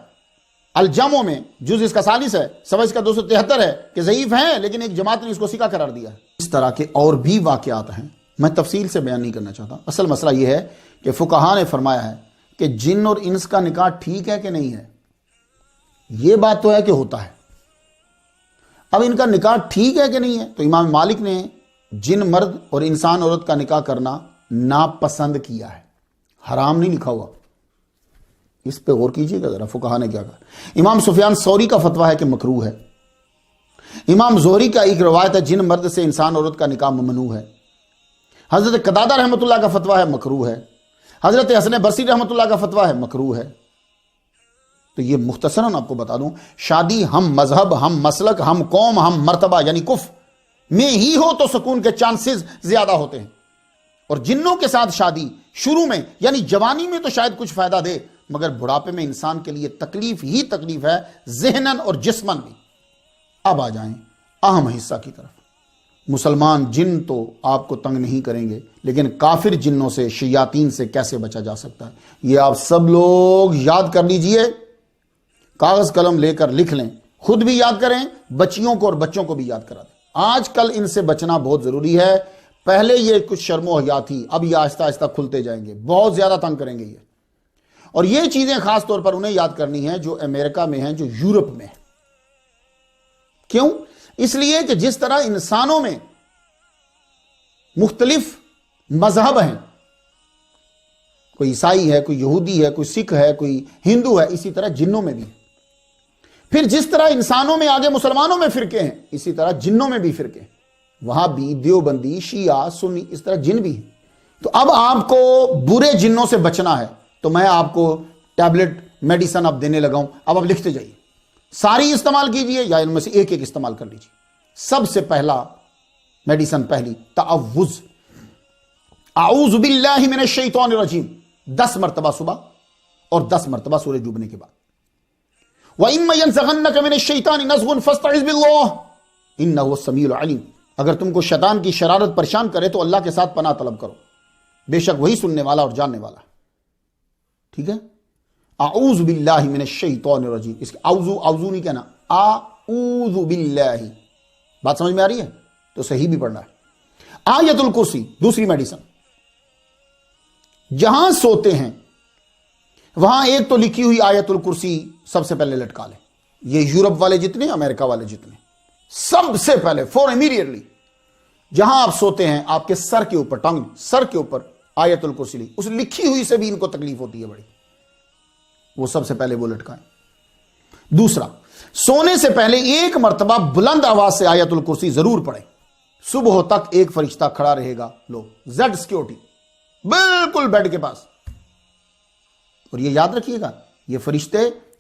الجمع میں، جز اس کا 40 ہے، صفحہ اس کا 273 ہے کہ ضعیف ہیں لیکن ایک جماعت نے اس کو ثقہ قرار دیا ہے. اس طرح کے اور بھی واقعات ہیں، میں تفصیل سے بیان نہیں کرنا چاہتا. اصل مسئلہ یہ ہے کہ فقہا نے فرمایا ہے کہ جن اور انس کا نکاح ٹھیک ہے کہ نہیں ہے. یہ بات تو ہے کہ ہوتا ہے. اب ان کا نکاح ٹھیک ہے کہ نہیں ہے، تو امام مالک نے جن مرد اور انسان عورت کا نکاح کرنا ناپسند کیا ہے، حرام نہیں لکھا ہوا. اس پہ غور کیجئے گا ذرا فقہا نے کیا کہا. امام سفیان ثوری کا فتویٰ ہے کہ مکروہ ہے. امام زہری کا ایک روایت ہے جن مرد سے انسان عورت کا نکاح ممنوع ہے. حضرت قتادہ رحمۃ اللہ کا فتویٰ ہے مکروہ ہے. حضرت حسن بصری رحمۃ اللہ کا فتویٰ ہے مکروہ ہے. تو یہ مختصراً آپ کو بتا دوں، شادی ہم مذہب، ہم مسلک، ہم قوم، ہم مرتبہ یعنی کفر میں ہی ہو تو سکون کے چانسز زیادہ ہوتے ہیں. اور جنوں کے ساتھ شادی شروع میں یعنی جوانی میں تو شاید کچھ فائدہ دے، مگر بڑھاپے میں انسان کے لیے تکلیف ہی تکلیف ہے، ذہناً اور جسماً بھی. اب آ جائیں اہم حصہ کی طرف. مسلمان جن تو آپ کو تنگ نہیں کریں گے، لیکن کافر جنوں سے، شیاطین سے کیسے بچا جا سکتا ہے، یہ آپ سب لوگ یاد کر لیجئے. کاغذ قلم لے کر لکھ لیں، خود بھی یاد کریں، بچیوں کو اور بچوں کو بھی یاد کرا دیں. آج کل ان سے بچنا بہت ضروری ہے. پہلے یہ کچھ شرم و حیا تھی، اب یہ آہستہ آہستہ کھلتے جائیں گے، بہت زیادہ تنگ کریں گے یہ. اور یہ چیزیں خاص طور پر انہیں یاد کرنی ہیں جو امریکہ میں ہیں، جو یورپ میں ہیں. کیوں؟ اس لیے کہ جس طرح انسانوں میں مختلف مذہب ہیں، کوئی عیسائی ہے، کوئی یہودی ہے، کوئی سکھ ہے، کوئی ہندو ہے، اسی طرح جنوں میں بھی. پھر جس طرح انسانوں میں آگے مسلمانوں میں فرقے ہیں، اسی طرح جنوں میں بھی فرقے ہیں. وہابی، دیوبندی، شیعہ، سنی، اس طرح جن بھی ہیں. تو اب آپ کو برے جنوں سے بچنا ہے تو میں آپ کو ٹیبلٹ میڈیسن اب دینے لگا ہوں. اب آپ لکھتے جائیے، ساری استعمال کیجئے یا ان میں سے ایک ایک استعمال کر لیجئے. سب سے پہلا میڈیسن، پہلی تعوذ، اعوذ باللہ من الشیطان الرجیم، 10 مرتبہ صبح اور 10 مرتبہ سورج ڈوبنے کے بعد. وَإِمَّا يَنزَغَنَّكَ مِنَ الشَّيْطَانِ نَزْغٌ فَاسْتَعِذْ بِاللَّهِ إِنَّهُ هُوَ السَّمِيعُ الْعَلِيمُ. اگر تم کو شیطان کی شرارت پریشان کرے تو اللہ کے ساتھ پناہ طلب کرو، بے شک وہی سننے والا اور جاننے والا ہے. ٹھیک ہے؟ اعوذ باللہ من الشیطان الرجیم. اس کے اعوذ نہیں کہنا، اعوذ باللہ. بات سمجھ میں آ رہی ہے؟ تو صحیح بھی پڑھنا ہے. آیت الکرسی دوسری میڈیسن. جہاں سوتے ہیں وہاں ایک تو لکھی ہوئی آیت الکرسی سب سے پہلے لٹکا لیں. یہ یورپ والے جتنے، امریکہ والے جتنے، سب سے پہلے فور امیڈیٹلی جہاں آپ سوتے ہیں آپ کے سر کے اوپر، ٹنگ سر کے اوپر آیت الکرسی لی. اس لکھی ہوئی سے بھی ان کو تکلیف ہوتی ہے بڑی، وہ سب سے پہلے وہ لٹکائیں. دوسرا، سونے سے پہلے ایک مرتبہ بلند آواز سے آیت الکرسی ضرور پڑھیں. صبح تک ایک فرشتہ کھڑا رہے گا. لو زیڈ سیکیورٹی بالکل بیڈ کے پاس اور یہ یاد رکھیے گا، یہ فرشتے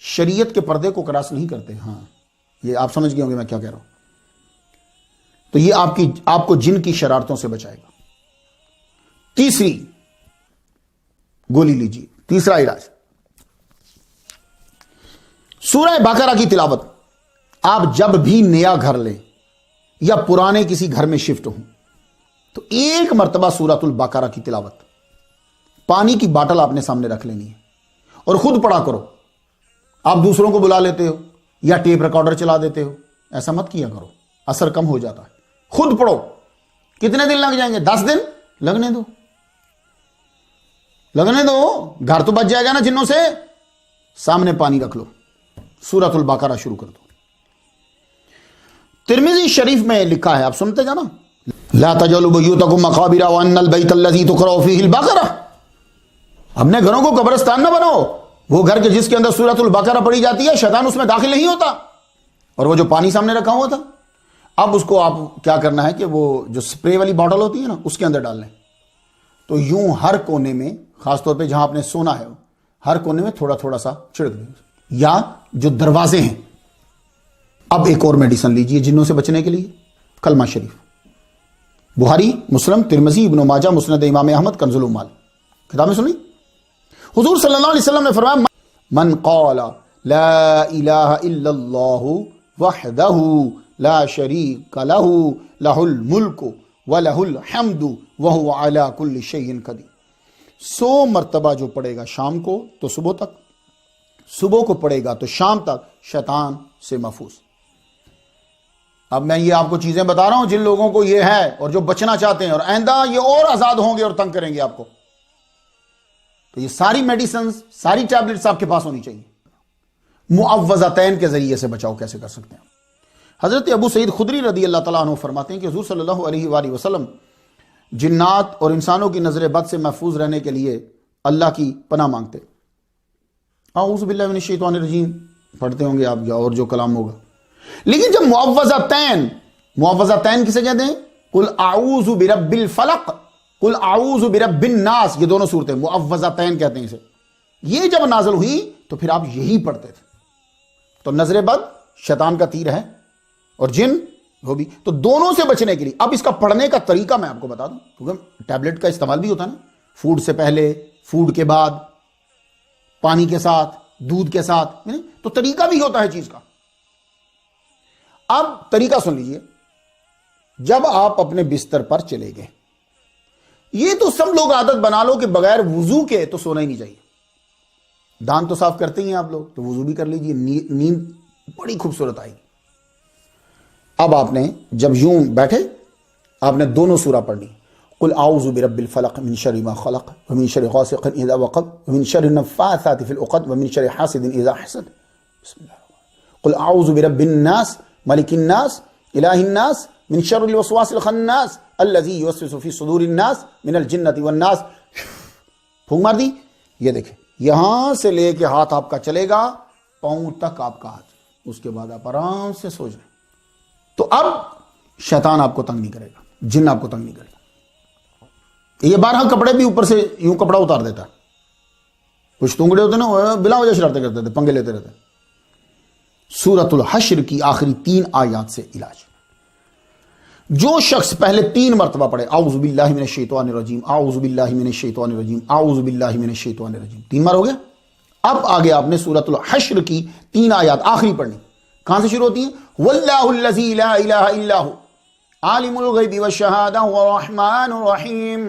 شریعت کے پردے کو کراس نہیں کرتے. ہاں یہ آپ سمجھ گئے ہوں گے میں کیا کہہ رہا ہوں. تو یہ آپ کو جن کی شرارتوں سے بچائے گا. تیسری گولی لیجیے، تیسرا علاج، سورہ بقرہ کی تلاوت. آپ جب بھی نیا گھر لیں یا پرانے کسی گھر میں شفٹ ہوں تو ایک مرتبہ سورۃ البقرہ کی تلاوت، پانی کی باٹل آپ نے سامنے رکھ لینی ہے اور خود پڑھا کرو. آپ دوسروں کو بلا لیتے ہو یا ٹیپ ریکارڈر چلا دیتے ہو، ایسا مت کیا کرو، اثر کم ہو جاتا ہے. خود پڑھو. کتنے دن لگ جائیں گے؟ 10 دن لگنے دو، گھر تو بچ جائے گا نا جنوں سے. سامنے پانی رکھ لو، سورۃ البقرہ شروع کر دو. ترمذی شریف میں لکھا ہے، آپ سنتے جانا، لا تجعلوا بیوتکم مقابر وان البیت الذی تقرأ فیہ البقرہ. اپنے گھروں کو قبرستان نہ بناؤ. وہ گھر کے جس کے اندر سورۃ البقرہ پڑھی جاتی ہے شیطان اس میں داخل نہیں ہوتا. اور وہ جو پانی سامنے رکھا ہوا تھا، اب اس کو آپ کیا کرنا ہے کہ وہ جو سپرے والی باٹل ہوتی ہے نا اس کے اندر ڈال لیں. تو یوں ہر کونے میں، خاص طور پہ جہاں آپ نے سونا ہے ہر کونے میں تھوڑا تھوڑا سا چھڑک دیں. یا جو دروازے ہیں. اب ایک اور میڈیسن لیجئے جنوں سے بچنے کے لیے، کلمہ شریف. بخاری، مسلم، ترمذی، ابن ماجہ، مسند امام احمد، کنز العمال کتابیں سنی. حضور صلی اللہ علیہ وسلم نے فرمایا من قال لا الہ الا اللہ وحدہ لا شریک لہ لہ الملک ولہ الحمد وہو علی کل شیء قدیر. 100 مرتبہ جو پڑھے گا شام کو تو صبح تک، صبح کو پڑھے گا تو شام تک، شیطان سے محفوظ. اب میں یہ آپ کو چیزیں بتا رہا ہوں جن لوگوں کو یہ ہے اور جو بچنا چاہتے ہیں، اور آئندہ یہ اور آزاد ہوں گے اور تنگ کریں گے آپ کو. تو یہ ساری میڈیسنز، ساری ٹیبلٹس آپ کے پاس ہونی چاہیے. معوذتین کے ذریعے سے بچاؤ کیسے کر سکتے ہیں؟ حضرت ابو سعید خدری رضی اللہ تعالیٰ عنہ فرماتے ہیں کہ حضور صلی اللہ علیہ وآلہ وسلم جنات اور انسانوں کی نظر بد سے محفوظ رہنے کے لیے اللہ کی پناہ مانگتے. اعوذ باللہ من الشیطان الرجیم پڑھتے ہوں گے آپ یا اور جو کلام ہوگا. لیکن جب معوذتین کسے کہتے ہیں؟ قل اعوذ برب الفلق، قل اعوذ برب الناس، یہ دونوں صورتیں معوذتین کہتے ہیں اسے. یہ جب نازل ہوئی تو پھر آپ یہی پڑھتے تھے. تو نظر بد شیطان کا تیر ہے اور جن وہ بھی. تو دونوں سے بچنے کے لیے اب اس کا پڑھنے کا طریقہ میں آپ کو بتا دوں، کیونکہ ٹیبلٹ کا استعمال بھی ہوتا ہے نا، فوڈ سے پہلے، فوڈ کے بعد، پانی کے ساتھ، دودھ کے ساتھ، تو طریقہ بھی ہوتا ہے چیز کا. اب طریقہ سن لیجئے. جب آپ اپنے بستر پر چلے گئے، یہ تو سب لوگ عادت بنا لو کہ بغیر وضو کے تو سونا ہی نہیں چاہیے. دانت تو صاف کرتے ہی ہیں آپ لوگ، تو وضو بھی کر لیجئے، نیند بڑی خوبصورت آئے گی. اب آپ نے جب یوں بیٹھے آپ نے دونوں سورہ پڑھنی. قل اعوذ برب الفلق من شر ما خلق ومن شر غاسق اذا وقب ومن شر النفاثات في العقد ومن شر حاسد اذا حسد. بسم اللہ الرحمن الرحیم. قل اعوذ برب الناس ملک الناس الہ الناس من شر الوسواس الخناس الذي يوسوس في صدور الناس من الجنة والناس. پھونک مار دی. یہ دیکھیں یہاں سے لے کے ہاتھ آپ کا چلے گا پاؤں تک آپ کا ہاتھ، اس کے بعد آپ آرام سے سو جائیں. تو اب شیطان آپ کو تنگ نہیں کرے گا، جن آپ کو تنگ نہیں کرے گا. یہ 12 کپڑے بھی اوپر سے یوں کپڑا اتار دیتا ہے. کچھ تونگڑے ہوتے نا بلا وجہ شرارتیں کرتے تھے، پنگے لیتے رہتے. سورۃ الحشر کی آخری 3 آیات سے علاج. جو شخص پہلے 3 مرتبہ پڑھے اعوذ باللہ من الشیطان الرجیم، اعوذ باللہ من الشیطان الرجیم، اعوذ باللہ من الشیطان الرجیم، 3 بار ہو گیا. اب آگے آپ نے سورۃ الحشر کی 3 آیات آخری پڑھنی. کہاں سے شروع ہوتی ہیں؟ واللہ الذی لا الہ الا هو عالم الغیب والشہادہ والرحمن الرحیم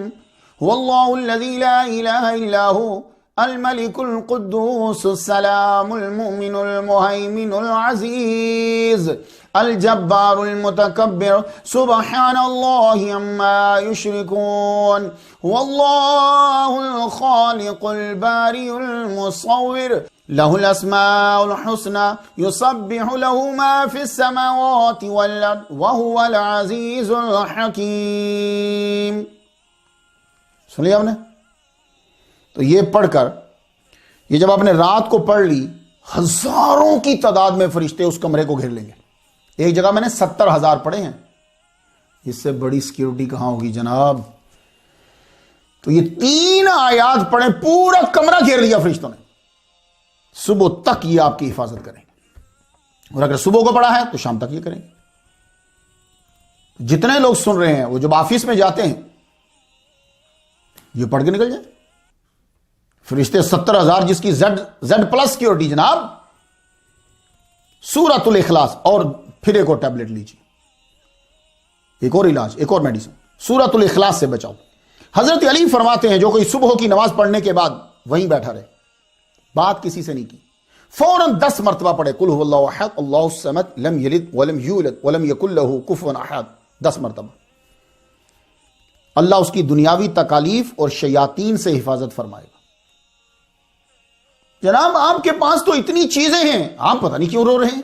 واللہ الذی لا الہ الا هو الملك القدوس السلام المؤمن المهيمن العزيز الجبار المتكبر سبحان الله عما يشركون والله الخالق البارئ المصور له الأسماء الحسنى يسبح له ما في السماوات والأرض وهو العزيز الحكيم. سن لیا آپ نے؟ تو یہ پڑھ کر، یہ جب آپ نے رات کو پڑھ لی، ہزاروں کی تعداد میں فرشتے اس کمرے کو گھیر لیں گے. ایک جگہ میں نے 70,000 پڑھے ہیں. اس سے بڑی سیکیورٹی کہاں ہوگی جناب؟ تو یہ 3 آیات پڑھیں، پورا کمرہ گھیر لیا فرشتوں نے. صبح تک یہ آپ کی حفاظت کریں گے، اور اگر صبح کو پڑھا ہے تو شام تک یہ کریں گے۔ جتنے لوگ سن رہے ہیں وہ جب آفس میں جاتے ہیں یہ پڑھ کے نکل جائیں، فرشتے 70,000 جس کی زیڈ پلس سیکورٹی جناب، سورۃ الاخلاص، اور پھر ایک اور ٹیبلٹ لیجیے، ایک اور علاج، ایک اور میڈیسن، سورۃ الاخلاص سے بچاؤ۔ حضرت علی فرماتے ہیں جو کوئی صبح کی نماز پڑھنے کے بعد وہیں بیٹھا رہے، بات کسی سے نہیں کی، فوراً 10 مرتبہ پڑھے قل هو اللہ احد اللہ الصمد لم یلد ولم یولد ولم یکن له کفوا احد، 10 مرتبہ، اللہ اس کی دنیاوی تکالیف اور شیاطین سے حفاظت فرمائے گا۔ جناب آپ کے پاس تو اتنی چیزیں ہیں، آپ پتہ نہیں کیوں رو رہے ہیں۔